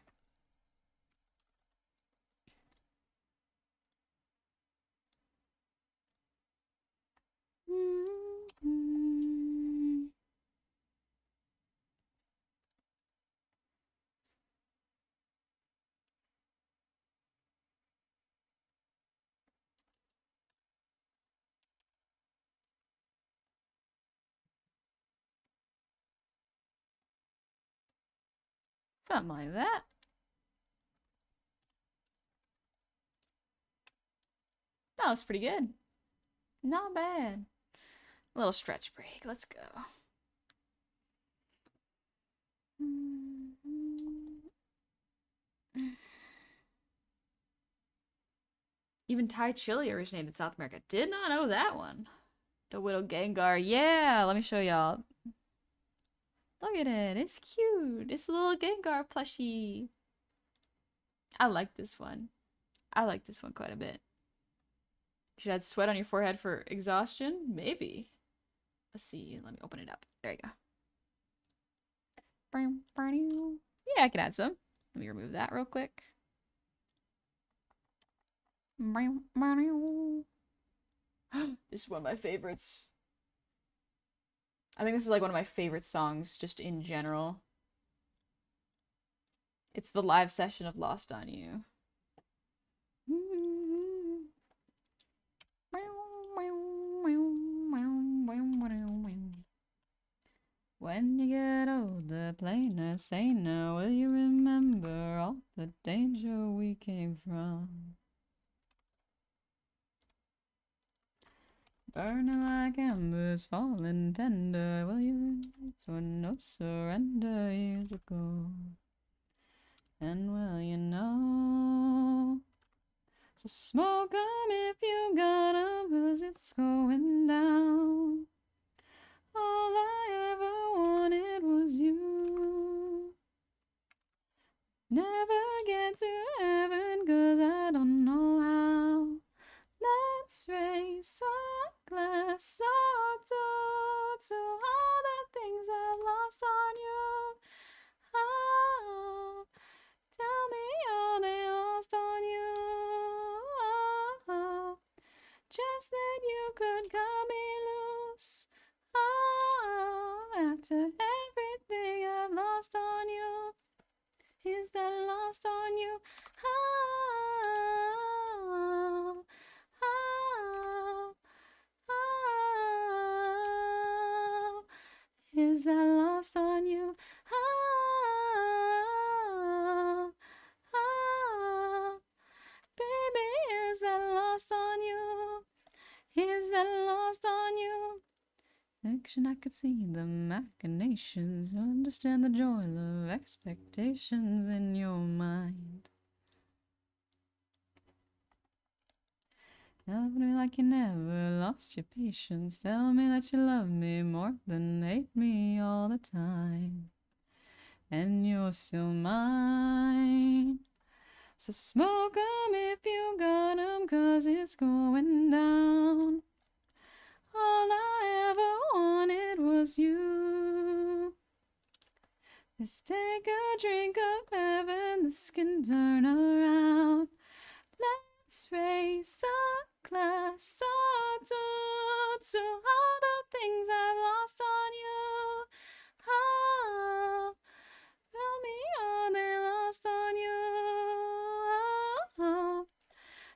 Something like that. Oh, that's pretty good. Not bad. A little stretch break. Let's go. Even Thai chili originated in South America. Did not know that one. The Widow Gengar. Yeah, let me show y'all. Look at it. It's cute. It's a little Gengar plushie. I like this one. I like this one quite a bit. Should add sweat on your forehead for exhaustion? Maybe. Let's see. Let me open it up. There you go. Yeah, I can add some. Let me remove that real quick. This is one of my favorites. I think this is like one of my favorite songs just in general. It's the live session of Lost on You. When you get older, plainer, saner, will you remember all the danger we came from? Burning like embers, falling tender, will you remember no surrender years ago? And will you know? So smoke 'em if you got 'em, 'cause it's going down. All I ever wanted was you. Never get to heaven 'cause I don't know how. Let's raise a glass or two to all the things I've lost on you. Oh, tell me all they lost on you. Oh, just that you could cut me loose. Oh, after everything I've lost on you, is that lost on you? Oh, oh, oh, is that lost on you? Oh, oh, baby, is that lost on you? Is that lost on you? Action, I could see the machinations, understand the joy of expectations in your mind. Love me like you never lost your patience. Tell me that you love me more than hate me all the time. And you're still mine. So smoke 'em if you got 'em, 'cause it's going down. All I ever wanted was you. Let's take a drink of heaven, this can turn around. Let's raise a glass or two to all the things I've lost on you. Oh, tell me all they lost on you. Oh,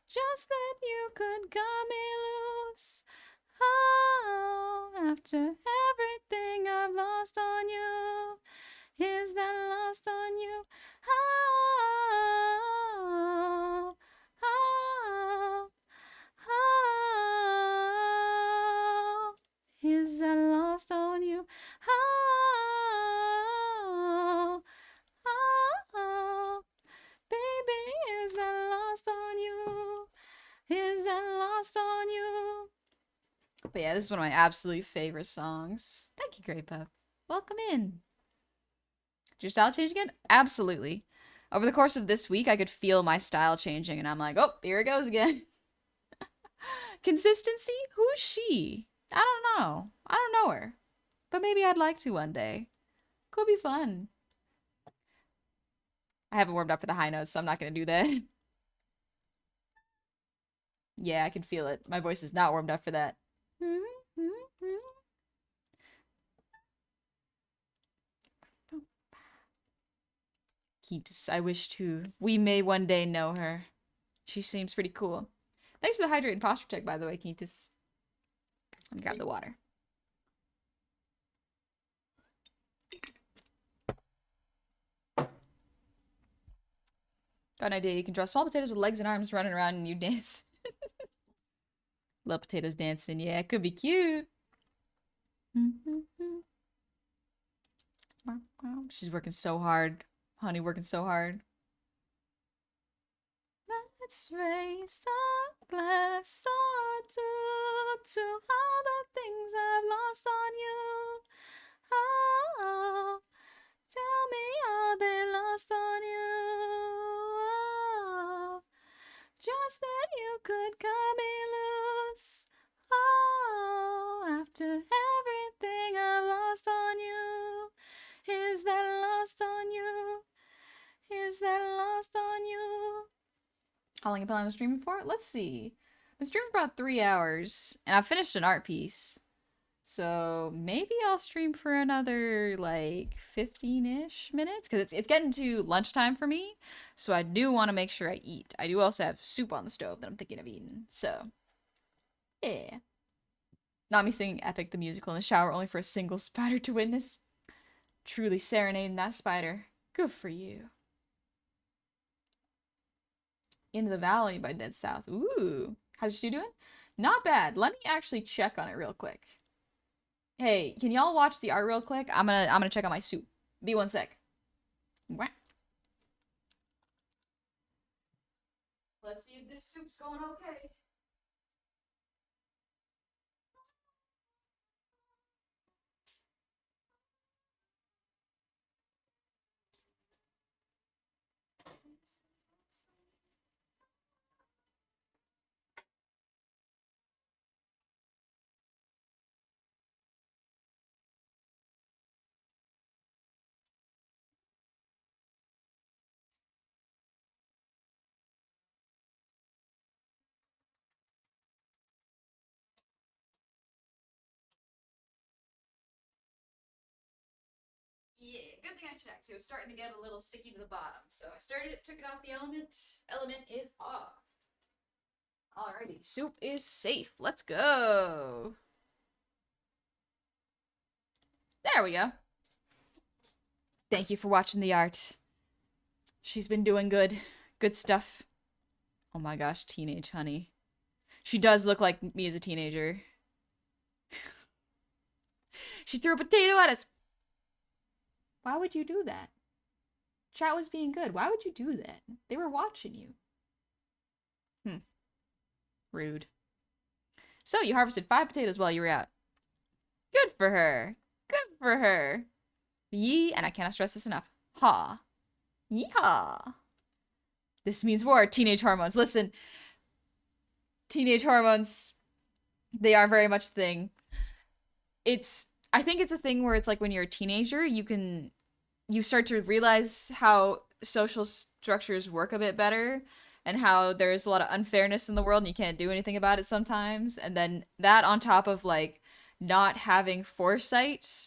just that you could cut me loose. Oh, after everything I've lost on you, is that lost on you? Oh, oh, oh, is that lost on you? Oh, oh, baby, is that lost on you? Is that lost on you? But yeah, this is one of my absolute favorite songs. Thank you, Great Pup. Welcome in. Did your style change again? Absolutely. Over the course of this week, I could feel my style changing, and I'm like, oh, here it goes again. Consistency? Who's she? I don't know. I don't know her. But maybe I'd like to one day. Could be fun. I haven't warmed up for the high notes, so I'm not going to do that. Yeah, I can feel it. My voice is not warmed up for that. Keatus, I wish to. We may one day know her. She seems pretty cool. Thanks for the hydrated posture check, by the way, Keatus. Let me grab the water. Got an idea. You can draw small potatoes with legs and arms running around and you dance. Little potatoes dancing. Yeah, it could be cute. She's working so hard. Honey working so hard. Let's raise a glass or two to all the things I've lost on you. Oh, tell me all they lost on you. Oh, just that you could cut me loose. Oh, after everything I've lost on you. Is that lost on you? Is that lost on you? How long have you been on the streaming for? Let's see. I've been streaming for about 3 hours, and I've finished an art piece. So maybe I'll stream for another like 15-ish minutes because it's getting to lunchtime for me. So I do want to make sure I eat. I do also have soup on the stove that I'm thinking of eating. So yeah. Not me singing Epic the musical in the shower only for a single spider to witness. Truly serenading that spider. Good for you. Into the Valley by Dead South. Ooh. How's you doing? Not bad. Let me actually check on it real quick. Hey, can y'all watch the art real quick? I'm gonna check on my soup. Be one sec. Let's see if this soup's going okay. Yeah, good thing I checked. It was starting to get a little sticky to the bottom. So I stirred it, took it off the element. Element is off. Alrighty, soup is safe. Let's go. There we go. Thank you for watching the art. She's been doing good. Good stuff. Oh my gosh, teenage honey. She does look like me as a teenager. She threw a potato at us. Why would you do that? Chat was being good. Why would you do that? They were watching you. Rude. So you harvested 5 potatoes while you were out. Good for her. Good for her. Yee, and I cannot stress this enough. Ha. Yeehaw. This means war. Teenage hormones. Listen. Teenage hormones. They are very much a thing. I think it's a thing where it's like when you're a teenager, you start to realize how social structures work a bit better and how there's a lot of unfairness in the world and you can't do anything about it sometimes. And then that on top of like not having foresight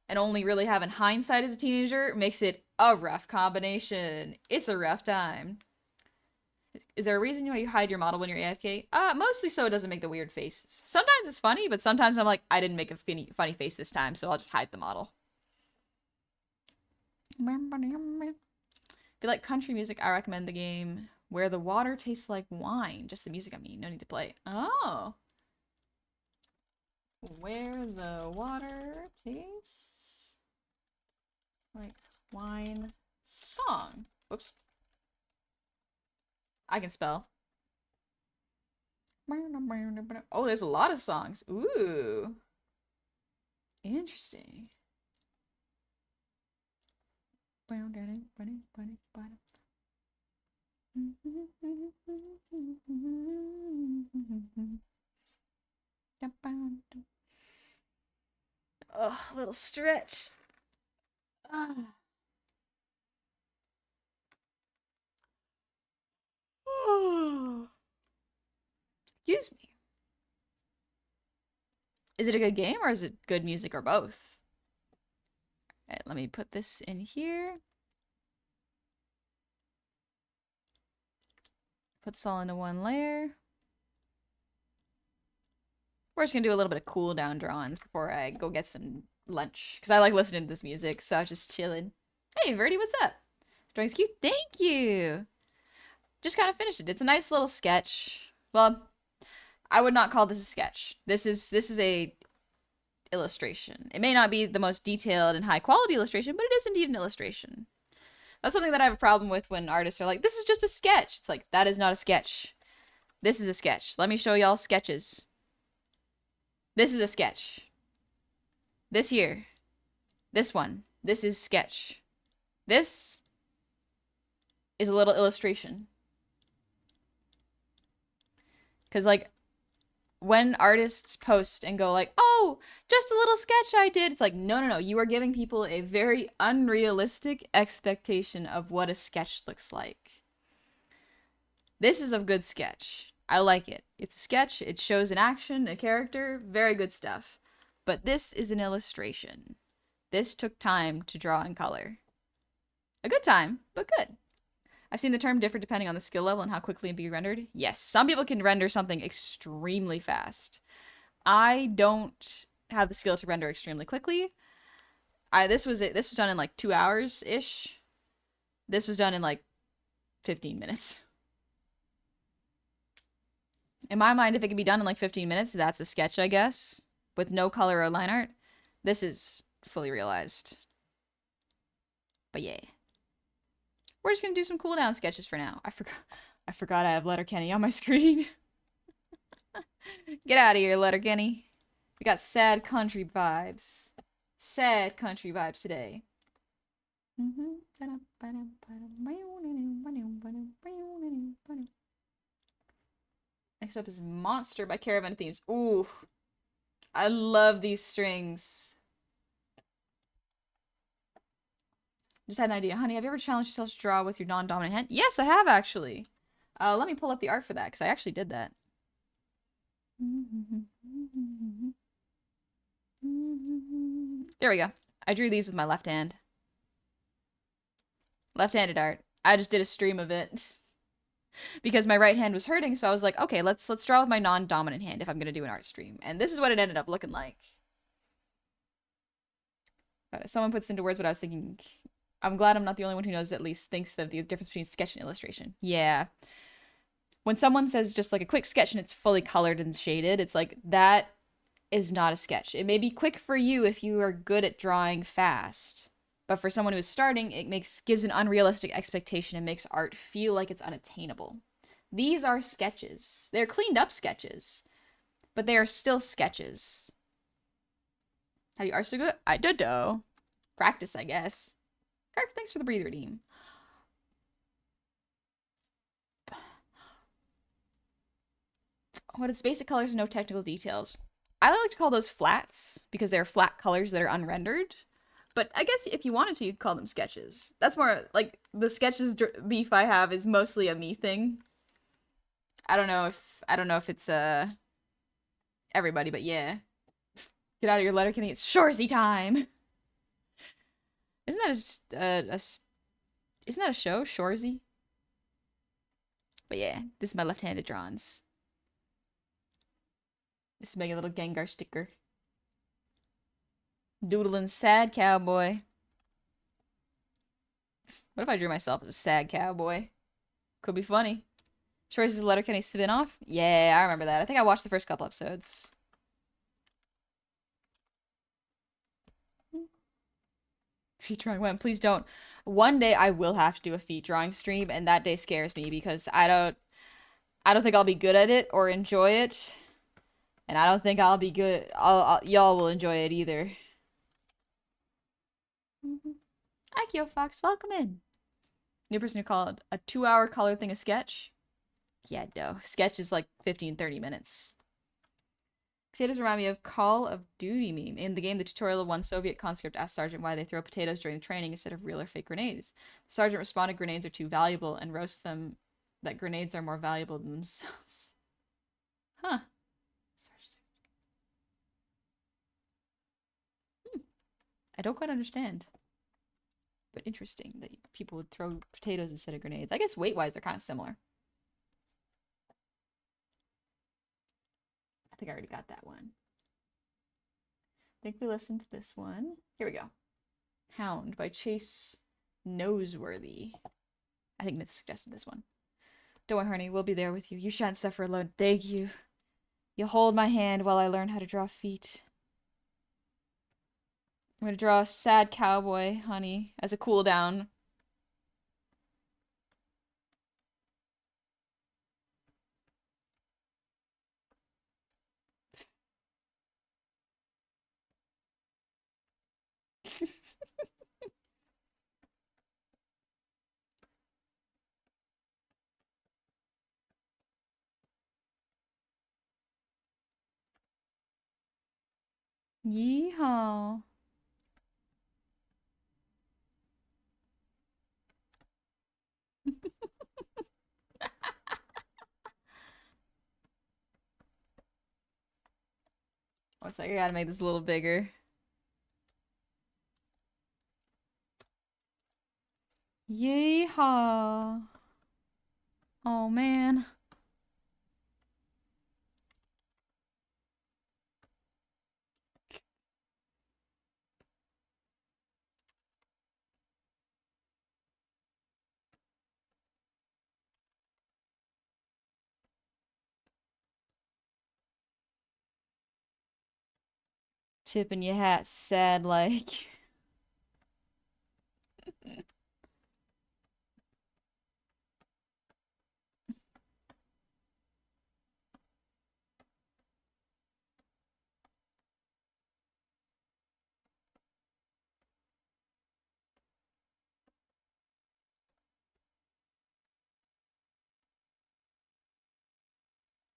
and only really having hindsight as a teenager makes it a rough combination. It's a rough time. Is there a reason why you hide your model when you're AFK? Mostly so it doesn't make the weird faces. Sometimes it's funny, but sometimes I'm like, I didn't make a funny face this time, so I'll just hide the model. If you like country music, I recommend the game Where the Water Tastes Like Wine. Just the music, I mean. No need to play. Oh. Where the water tastes like wine song. Whoops. I can spell. Oh, there's a lot of songs. Ooh. Interesting. Oh, a little stretch. Excuse me. Is it a good game or is it good music or both? Alright, let me put this in here. Put this all into one layer. We're just gonna do a little bit of cool down drawings before I go get some lunch. Because I like listening to this music, so I'm just chilling. Hey, Verdi, what's up? Drawing's cute. Thank you. just kind of finished it. It's a nice little sketch. Well, I would not call this a sketch. This is a illustration. It may not be the most detailed and high quality illustration, but it is indeed an illustration. That's something that I have a problem with when artists are like, this is just a sketch. It's like, that is not a sketch. This is a sketch. Let me show y'all sketches. This is a sketch. This here. This one. This is sketch. This is a little illustration. Because, like, when artists post and go like, oh, just a little sketch I did, it's like, no. You are giving people a very unrealistic expectation of what a sketch looks like. This is a good sketch. I like it. It's a sketch. It shows an action, a character, very good stuff. But this is an illustration. This took time to draw in color. A good time, but good. I've seen the term differ depending on the skill level and how quickly it be rendered. Yes, some people can render something extremely fast. I don't have the skill to render extremely quickly. This was done in like 2 hours ish. This was done in like 15 minutes. In my mind, if it can be done in like 15 minutes, that's a sketch, I guess, with no color or line art. This is fully realized. But yeah. We're just gonna do some cooldown sketches for now. I forgot I have Letterkenny on my screen. Get out of here, Letterkenny. We got sad country vibes. Sad country vibes today. Next up is Monster by Caravan Themes. Ooh. I love these strings. Just had an idea. Honey, have you ever challenged yourself to draw with your non-dominant hand? Yes, I have, actually. Let me pull up the art for that, because I actually did that. There we go. I drew these with my left hand. Left-handed art. I just did a stream of it. Because my right hand was hurting, so I was like, okay, let's draw with my non-dominant hand if I'm going to do an art stream. And this is what it ended up looking like. But someone puts into words what I was thinking. I'm glad I'm not the only one who knows, at least thinks that the difference between sketch and illustration. Yeah. When someone says just like a quick sketch and it's fully colored and shaded, it's like, that is not a sketch. It may be quick for you if you are good at drawing fast. But for someone who is starting, it gives an unrealistic expectation and makes art feel like it's unattainable. These are sketches. They're cleaned up sketches. But they are still sketches. How do you art so good? I don't know. Practice, I guess. Kirk, thanks for the breathe redeem. What is basic colors and no technical details? I like to call those flats because they're flat colors that are unrendered. But I guess if you wanted to, you'd call them sketches. That's more like the sketches beef I have is mostly a me thing. I don't know if it's everybody, but yeah. Get out of your Letterkenny. It's Shoresy time. Isn't that a show, Shoresy? But yeah, this is my left-handed drawings. This is making a little Gengar sticker. Doodling sad cowboy. What if I drew myself as a sad cowboy? Could be funny. Shoresy's Letterkenny spin-off? Yeah, I remember that. I think I watched the first couple episodes. Feet drawing when? Please don't. One day I will have to do a feet drawing stream, and that day scares me because I don't think I'll be good at it or enjoy it. And I don't think I'll be good. Y'all will enjoy it either. Akio Fox, welcome in. New person who called a 2-hour color thing a sketch? Yeah, no. Sketch is like 15-30 minutes. Potatoes remind me of Call of Duty meme. In the game, the tutorial of one Soviet conscript asked Sergeant why they throw potatoes during the training instead of real or fake grenades. The Sergeant responded grenades are too valuable and roasts them that grenades are more valuable than themselves. Huh. I don't quite understand. But interesting that people would throw potatoes instead of grenades. I guess weight-wise, they're kind of similar. I think I already got that one. I think we listened to this one. Here we go. Hound by Chase Noseworthy. I think Myth suggested this one. Don't worry, honey. We'll be there with you. You shan't suffer alone. Thank you. You'll hold my hand while I learn how to draw feet. I'm gonna draw a sad cowboy, honey, as a cool down. Yeehaw. One second, I gotta make this a little bigger. Yeehaw. Oh man. Tipping your hat sad like.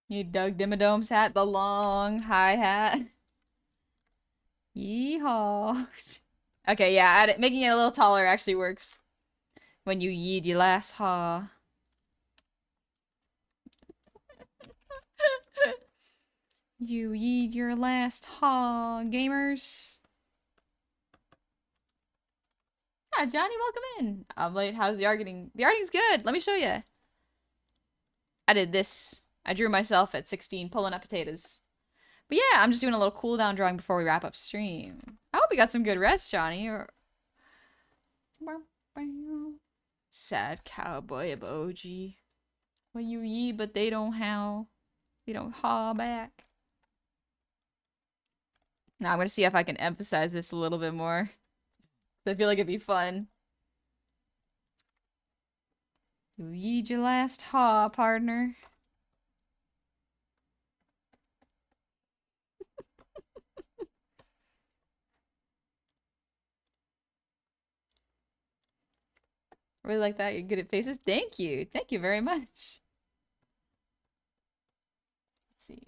You Doug Dimmadome's hat, the long high hat. Yeehaw. Okay, yeah, making it a little taller actually works. When you yeed your last haw. You yeed your last haw, gamers. Ah, Johnny, welcome in. I'm late. How's the art getting? The arting's good. Let me show you. I did this. I drew myself at 16 pulling up potatoes. But yeah, I'm just doing a little cool down drawing before we wrap up stream. I hope you got some good rest, Johnny. Sad cowboy emoji. When you yee, but they don't howl. They don't haw back. Now I'm gonna see if I can emphasize this a little bit more. I feel like it'd be fun. You yeed your last haw, partner. Really like that. You're good at faces. Thank you. Thank you very much. Let's see.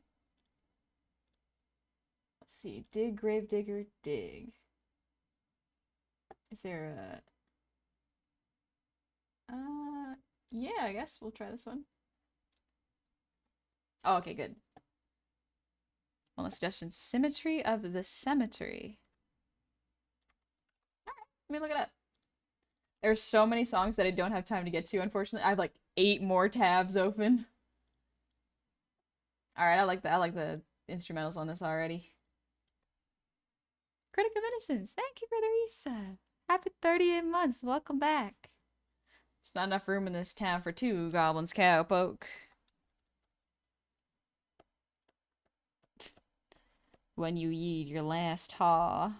Let's see. Dig, grave digger, dig. Is there a... yeah, I guess we'll try this one. Oh, okay, good. Well, the suggestion, symmetry of the cemetery. All right, let me look it up. There's so many songs that I don't have time to get to, unfortunately. I have like 8 more tabs open. Alright, I like that. I like the instrumentals on this already. Critic of Innocence, thank you for the resub. Happy 38 months, welcome back. There's not enough room in this town for 2 goblins cowpoke. When you yeed your last haw.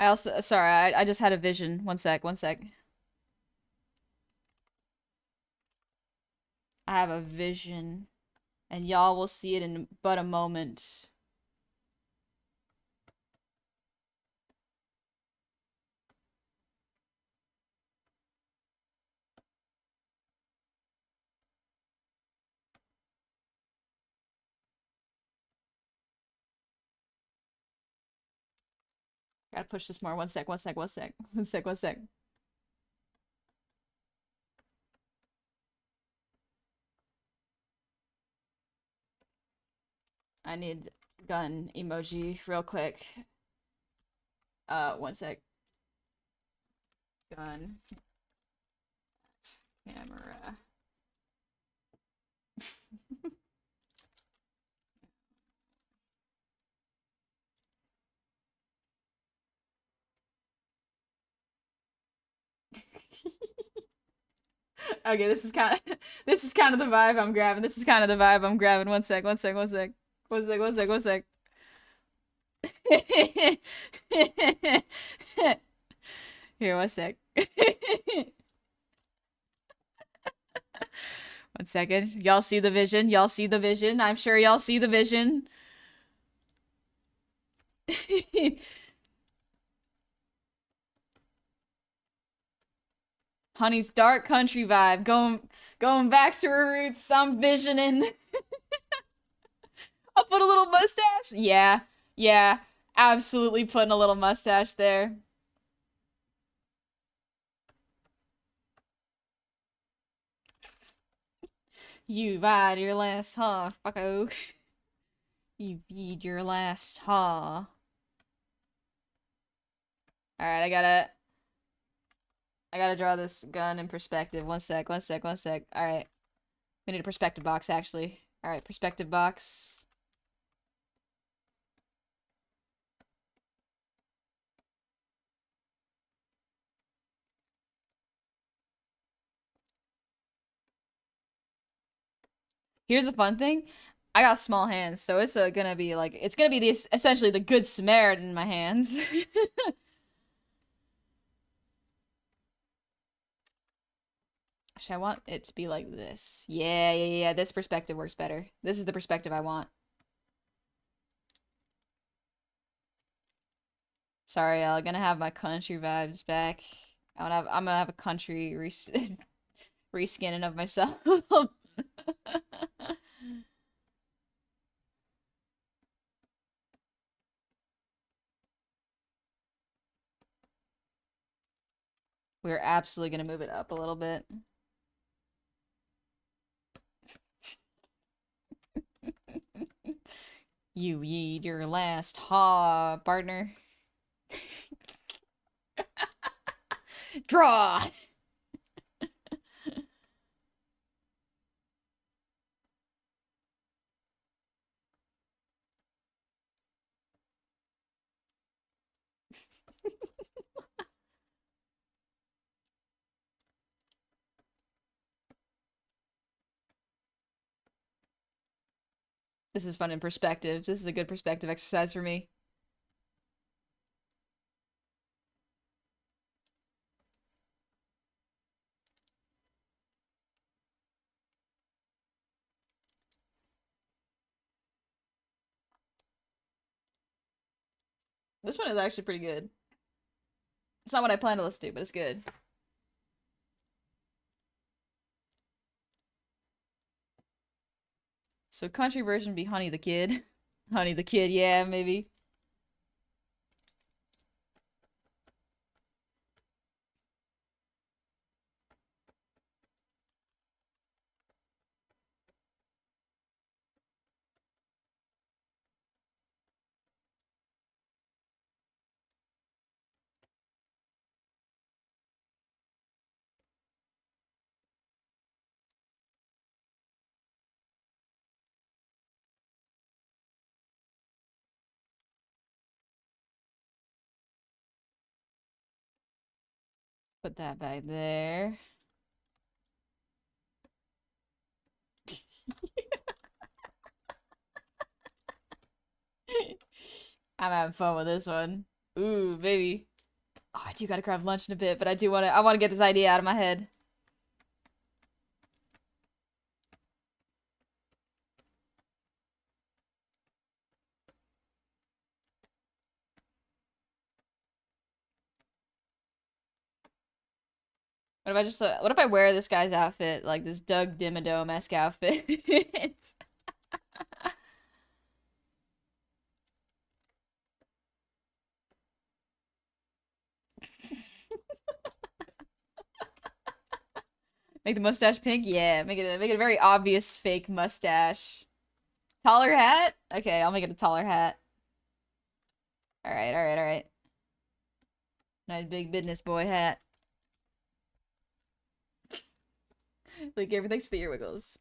I also, sorry, I just had a vision. One sec, one sec. I have a vision, and y'all will see it in but a moment. Gotta push this more. One sec, one sec, one sec. One sec, one sec. I need gun emoji real quick. One sec. Gun Camera. Okay, this is kind of this is kind of the vibe I'm grabbing. This is kind of the vibe I'm grabbing. One sec, one sec, one sec. One sec, one sec, one sec. Here, one sec. One second. Y'all see the vision? Y'all see the vision? I'm sure y'all see the vision. Honey's dark country vibe. Going back to her roots. I'm visioning. I'll put a little mustache. Yeah. Yeah. Absolutely putting a little mustache there. You ride your last huh, fucko. You beat your last huh. Alright, I gotta draw this gun in perspective. One sec, one sec, one sec. Alright. We need a perspective box, actually. Alright, perspective box. Here's a fun thing. I got small hands, so it's gonna be like it's gonna be this essentially the Good Samaritan in my hands. Actually, I want it to be like this. Yeah, yeah, yeah. This perspective works better. This is the perspective I want. Sorry, y'all. Gonna have my country vibes back. I'm gonna have a country reskinning of myself. We're absolutely gonna move it up a little bit. You yeed your last ha, partner. Draw! This is fun in perspective. This is a good perspective exercise for me. This one is actually pretty good. It's not what I plan to listen to, but it's good. So country version would be Honey the Kid. Honey the Kid, yeah, maybe. Put that back there. I'm having fun with this one. Ooh, baby. Oh, I do gotta grab lunch in a bit, but I wanna get this idea out of my head. What if I wear this guy's outfit, like this Doug Dimmadome-esque outfit? Make the mustache pink? Yeah, make it a very obvious fake mustache. Taller hat? Okay, I'll make it a taller hat. Alright, alright, alright. Nice big business boy hat. Like, everything's for the ear wiggles.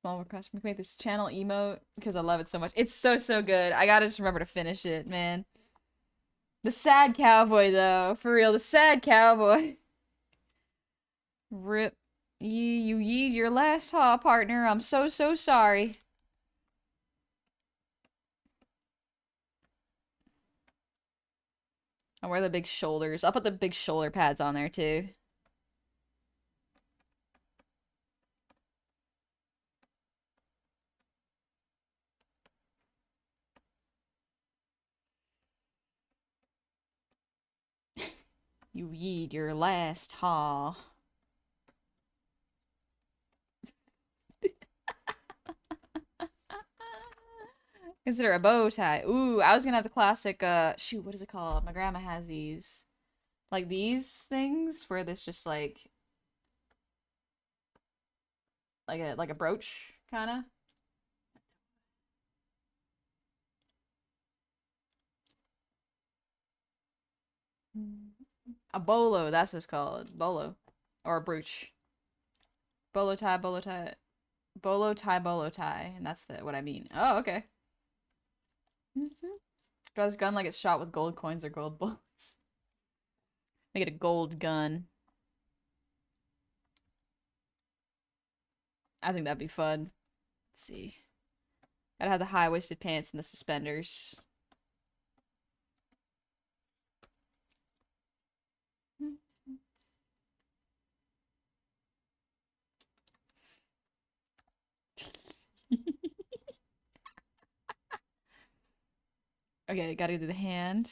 Small request. We can make this channel emote because I love it so much. It's so, so good. I gotta just remember to finish it, man. The sad cowboy, though. For real, the sad cowboy. Rip. You yeed your last haw, partner. I'm so, so sorry. I wear the big shoulders. I'll put the big shoulder pads on there, too. You yeed your last haw. Consider a bow tie. Ooh, I was gonna have the classic, shoot, what is it called? My grandma has these. Like these things where this just like a brooch, kinda. A bolo, that's what it's called. Bolo. Or a brooch. Bolo tie, bolo tie. Bolo tie, bolo tie. And that's what I mean. Oh, okay. Draw this gun like it's shot with gold coins or gold bullets. Make it a gold gun. I think that'd be fun. Let's see. Gotta have the high-waisted pants and the suspenders. Okay, gotta do the hand.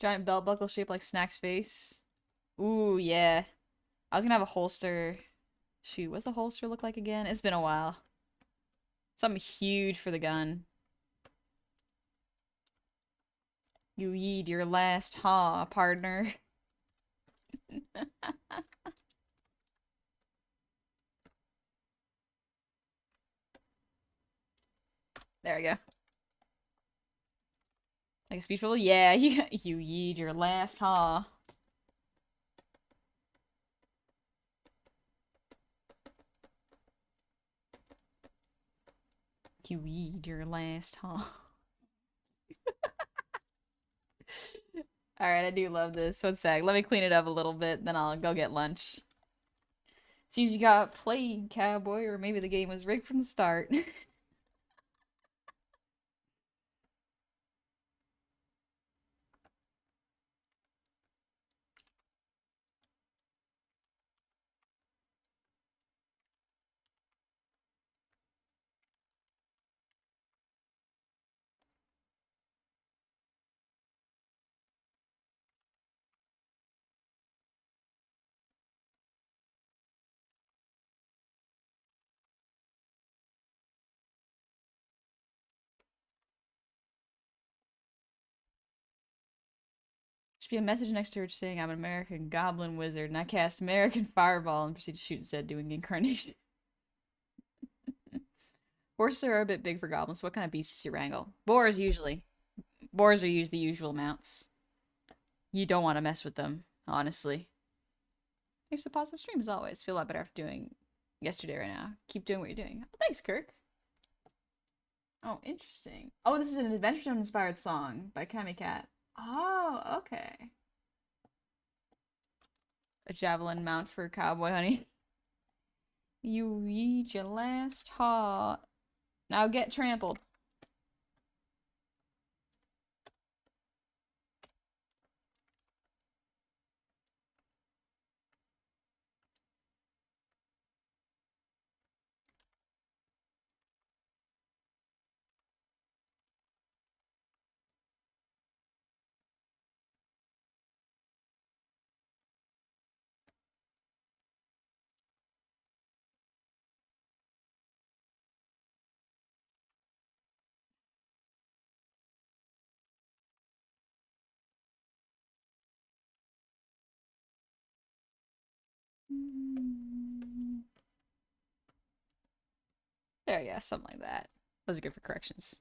Giant belt buckle shaped like Snack's face. Ooh, yeah. I was gonna have a holster. Shoot, what's the holster look like again? It's been a while. Something huge for the gun. You yeed your last haw, partner. There we go. Like a speech bubble? Yeah, you yeed your last haw. You yeed your last haw. Alright, I do love this. One sec. Let me clean it up a little bit, then I'll go get lunch. Seems you got played, cowboy, or maybe the game was rigged from the start. Should be a message next to her saying I'm an American goblin wizard and I cast American fireball and proceed to shoot instead doing incarnation. Horses are a bit big for goblins. What kind of beasts do you wrangle? Boars usually. Boars are usually the usual mounts. You don't want to mess with them, honestly. Thanks for the positive stream as always. Feel a lot better after doing yesterday right now. Keep doing what you're doing. Oh, thanks, Kirk. Oh, interesting. Oh, this is an Adventure Zone inspired song by Kami Cat. Oh, okay. A javelin mount for cowboy honey. You eat your last haw. Now get trampled. There you go, something like that. Those are good for corrections.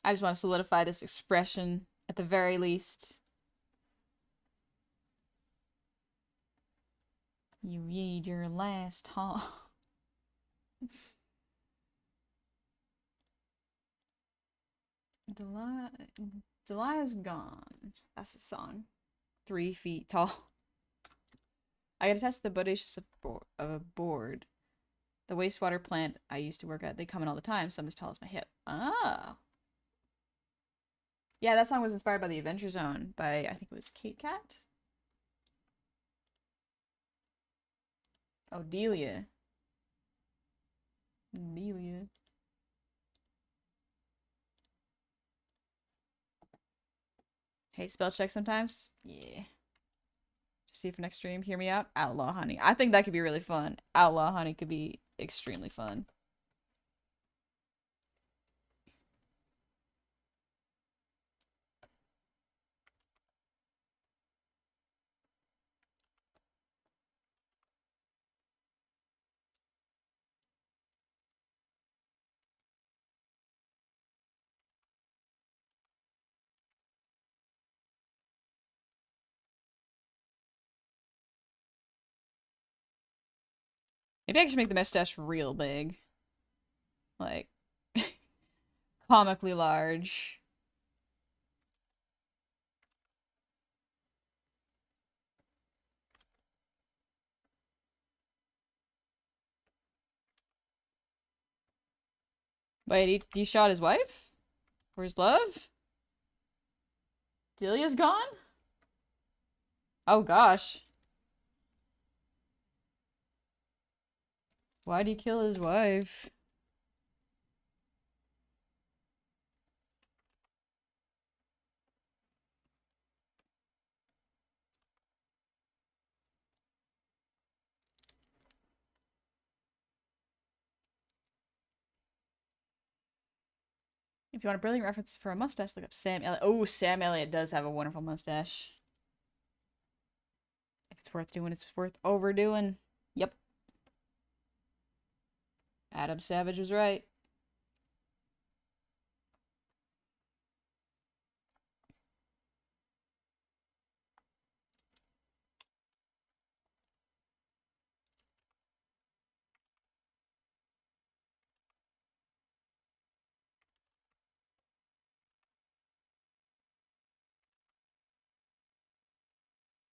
I just want to solidify this expression at the very least. You read your last huh? Deliah's gone. That's the song. 3 feet tall. I gotta test the buddhishness of a board. The wastewater plant I used to work at, they come in all the time, some as tall as my hip. Oh. Yeah, that song was inspired by The Adventure Zone by, I think it was Kate Cat? Oh, Delia. Delia. Hey, spell check sometimes? Yeah. Just see for next stream. Hear me out. Outlaw Honey. I think that could be really fun. Outlaw Honey could be extremely fun. Maybe I should make the mustache real big. Like, comically large. Wait, he shot his wife? For his love? Delia's gone? Oh gosh. Why'd he kill his wife? If you want a brilliant reference for a mustache, look up Sam Elliott. Oh, Sam Elliott does have a wonderful mustache. If it's worth doing, it's worth overdoing. Yep. Adam Savage was right.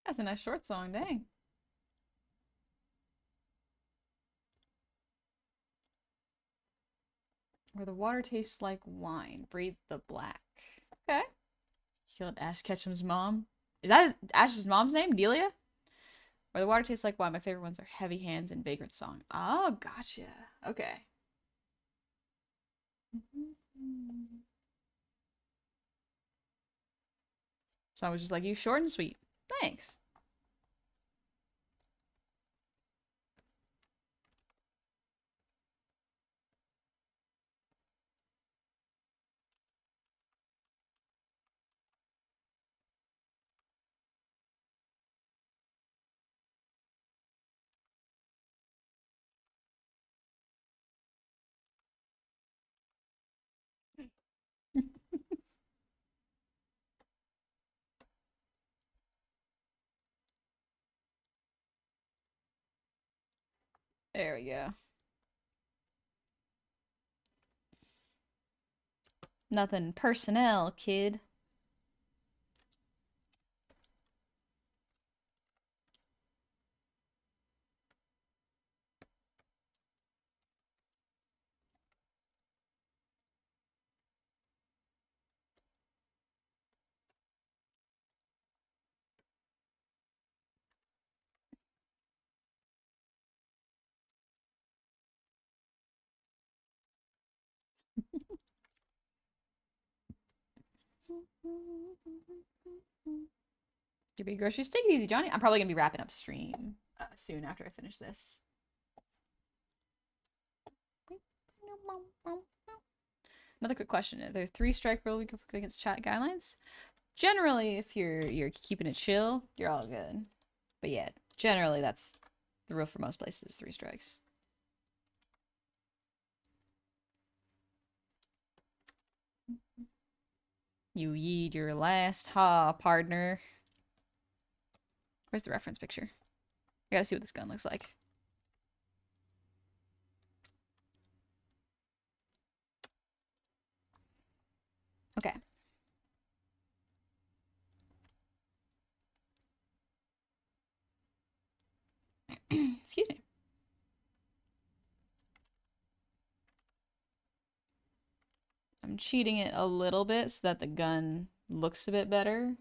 That's a nice short song, dang. Where the water tastes like wine, breathe the black. Okay. Killed Ash Ketchum's mom. Is that Ash's mom's name? Delia? Where the water tastes like wine. My favorite ones are Heavy Hands and Vagrant Song. Oh, gotcha. Okay. So I was just like, you short and sweet. Thanks. There we go. Nothing personnel, kid. Give me groceries. Take it easy, Johnny. I'm probably gonna be wrapping up stream soon after I finish this. Another quick question: are there 3-strike rule against chat guidelines? Generally, if you're keeping it chill, you're all good. But yeah, generally that's the rule for most places: 3 strikes. You yeed your last ha, partner. Where's the reference picture? I gotta see what this gun looks like. Okay. Excuse me. I'm cheating it a little bit so that the gun looks a bit better.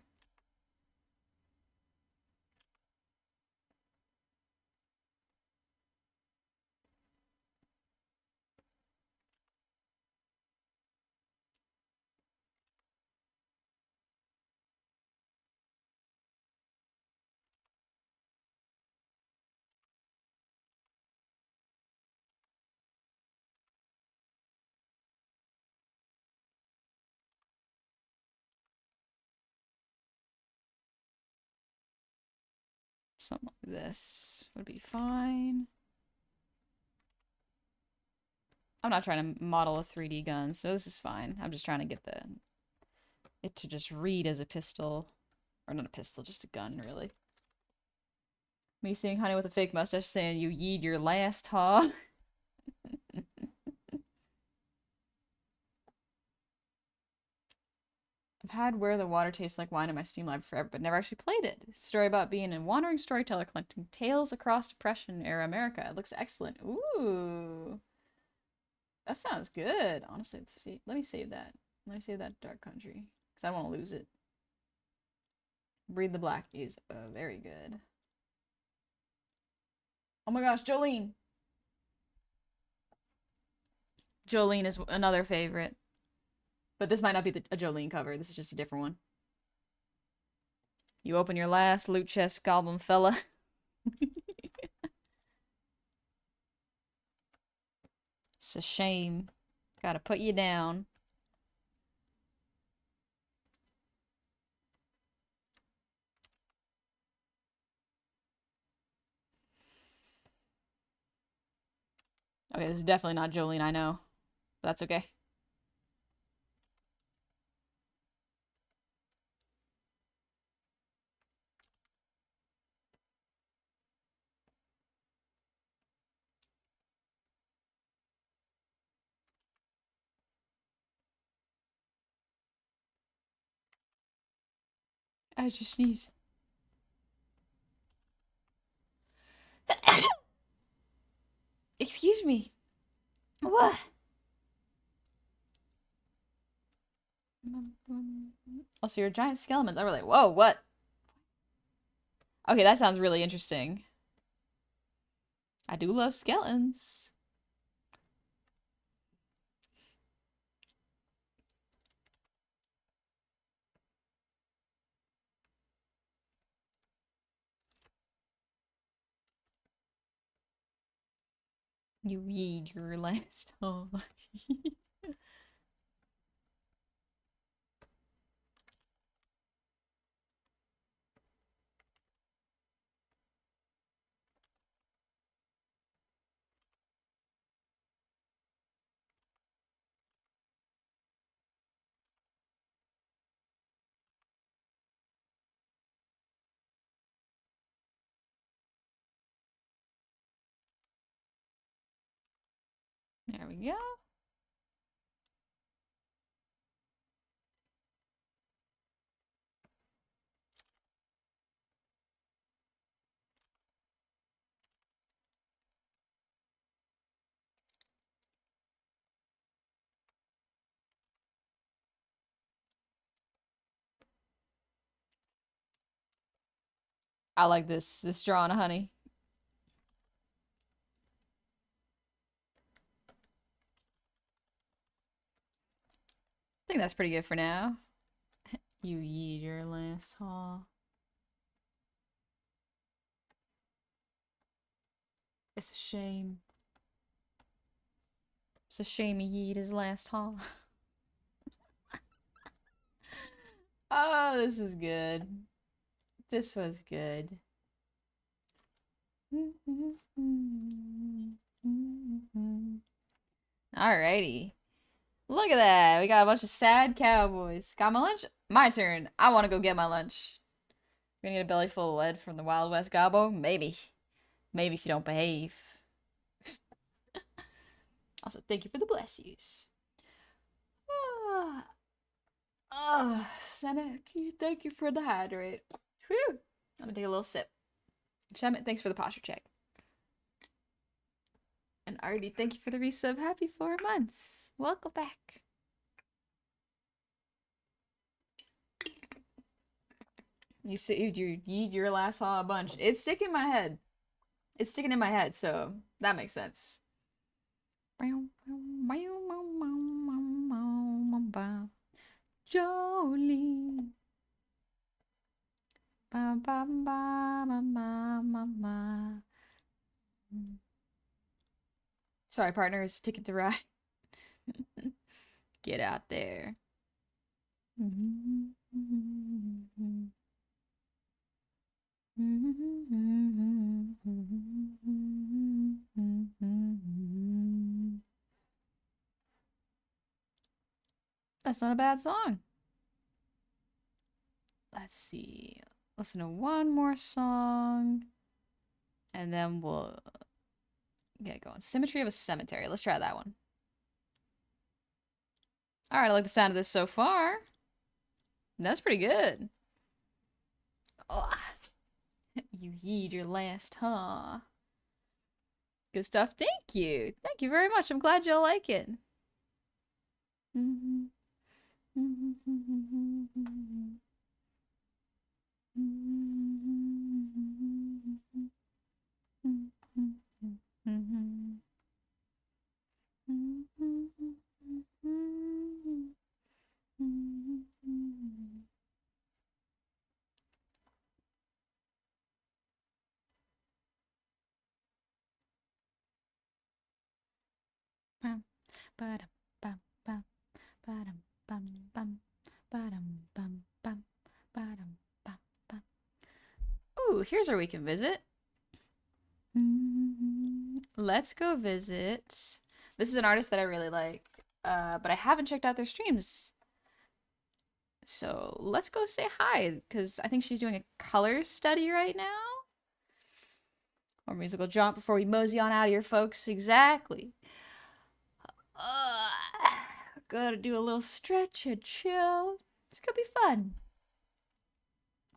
Something like this would be fine. I'm not trying to model a 3D gun, so this is fine. I'm just trying to get it to just read as a pistol. Or not a pistol, just a gun, really. Me seeing Honey with a fake mustache saying, you yeed your last, huh? I've had Where the Water Tastes Like Wine in my Steam library forever, but never actually played it. It's a story about being a wandering storyteller collecting tales across Depression-era America. It looks excellent. Ooh. That sounds good. Honestly, let me save that. Let me save that Dark Country, because I don't want to lose it. Breed the Black is very good. Oh my gosh, Jolene! Jolene is another favorite. But this might not be a Jolene cover. This is just a different one. You open your last loot chest, goblin fella. It's a shame. Gotta put you down. Okay, this is definitely not Jolene, I know. But that's okay. I just sneeze. Excuse me. What? Oh, so you're giant skeletons. I were like, whoa, what? Okay, that sounds really interesting. I do love skeletons. You yeed your last home. There we go. I like this drawing of honey. I think that's pretty good for now. You yeed your last haw. It's a shame. It's a shame he yeed his last haw. Oh, this is good. This was good. Alrighty. Look at that. We got a bunch of sad cowboys. Got my lunch? My turn. I want to go get my lunch. Gonna get a belly full of lead from the Wild West gobbo? Maybe. Maybe if you don't behave. Also, thank you for the bless yous. Senna, thank you for the hydrate. Whew. I'm gonna take a little sip. Shemet, thanks for the posture check. And Artie, thank you for the resub. Happy 4 months. Welcome back. You eat your last haul a bunch. It's sticking in my head. It's sticking in my head, so that makes sense. Jolene. Sorry, partner, it's Ticket to Ride. Get out there. That's not a bad song. Let's see. Listen to one more song. And then we'll get going. Symmetry of a Cemetery. Let's try that one. Alright, I like the sound of this so far. That's pretty good. Oh. You yeed your last, huh? Good stuff. Thank you. Thank you very much. I'm glad y'all like it. Ooh, here's where we can visit. Let's go visit. This is an artist that I really like, but I haven't checked out their streams. So let's go say hi, because I think she's doing a color study right now. Or musical jaunt before we mosey on out of here, folks. Exactly. Gotta do a little stretch and chill. It's gonna be fun.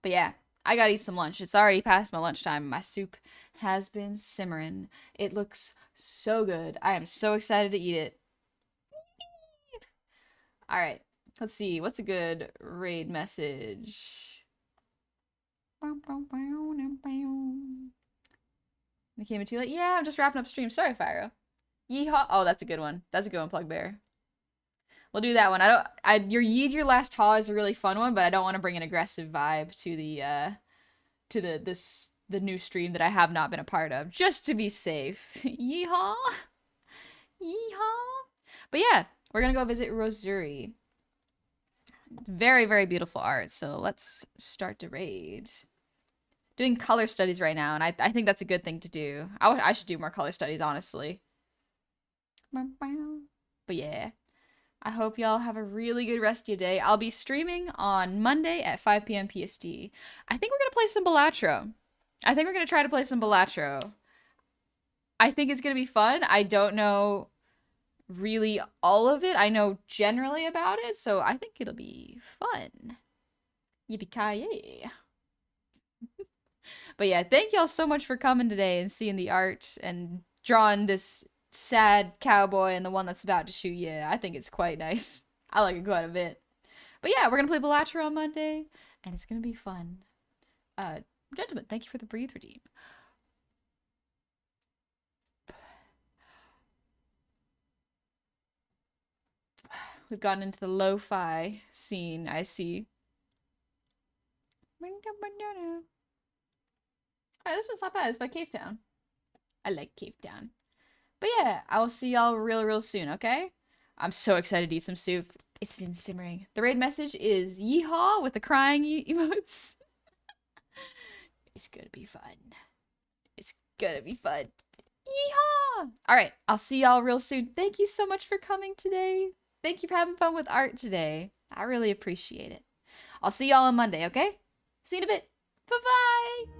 But yeah, I gotta eat some lunch. It's already past my lunchtime. My soup has been simmering. It looks so good. I am so excited to eat it. Alright, let's see. What's a good raid message? They came in too late? Yeah, I'm just wrapping up stream. Sorry, Fyro. Yeehaw. Oh, that's a good one. That's a good one, Plug Bear. We'll do that one. Your yeed your last haw is a really fun one, but I don't want to bring an aggressive vibe to the new stream that I have not been a part of, just to be safe. Yeehaw. Yeehaw. But yeah, we're gonna go visit Rosuri. Very, very beautiful art. So let's start to raid. Doing color studies right now, and I think that's a good thing to do. I should do more color studies, honestly. But yeah. I hope y'all have a really good rest of your day. I'll be streaming on Monday at 5 p.m. PST. I think we're going to play some Balatro. I think we're going to try to play some Balatro. I think it's going to be fun. I don't know really all of it. I know generally about it, so I think it'll be fun. Yippee-ki-yay. But yeah, thank y'all so much for coming today and seeing the art and drawing this sad cowboy and the one that's about to shoot you. I think it's quite nice. I like it quite a bit. But yeah, we're gonna play Balatro on Monday, and it's gonna be fun. Gentlemen, thank you for the breathe redeem. We've gotten into the lo-fi scene, I see. Alright, this one's not bad. It's by Cape Town. I like Cape Town. But yeah, I will see y'all real soon, okay? I'm so excited to eat some soup. It's been simmering. The raid message is yeehaw with the crying emotes. It's gonna be fun. It's gonna be fun. Yeehaw! All right, I'll see y'all real soon. Thank you so much for coming today. Thank you for having fun with art today. I really appreciate it. I'll see y'all on Monday, okay? See you in a bit. Bye-bye!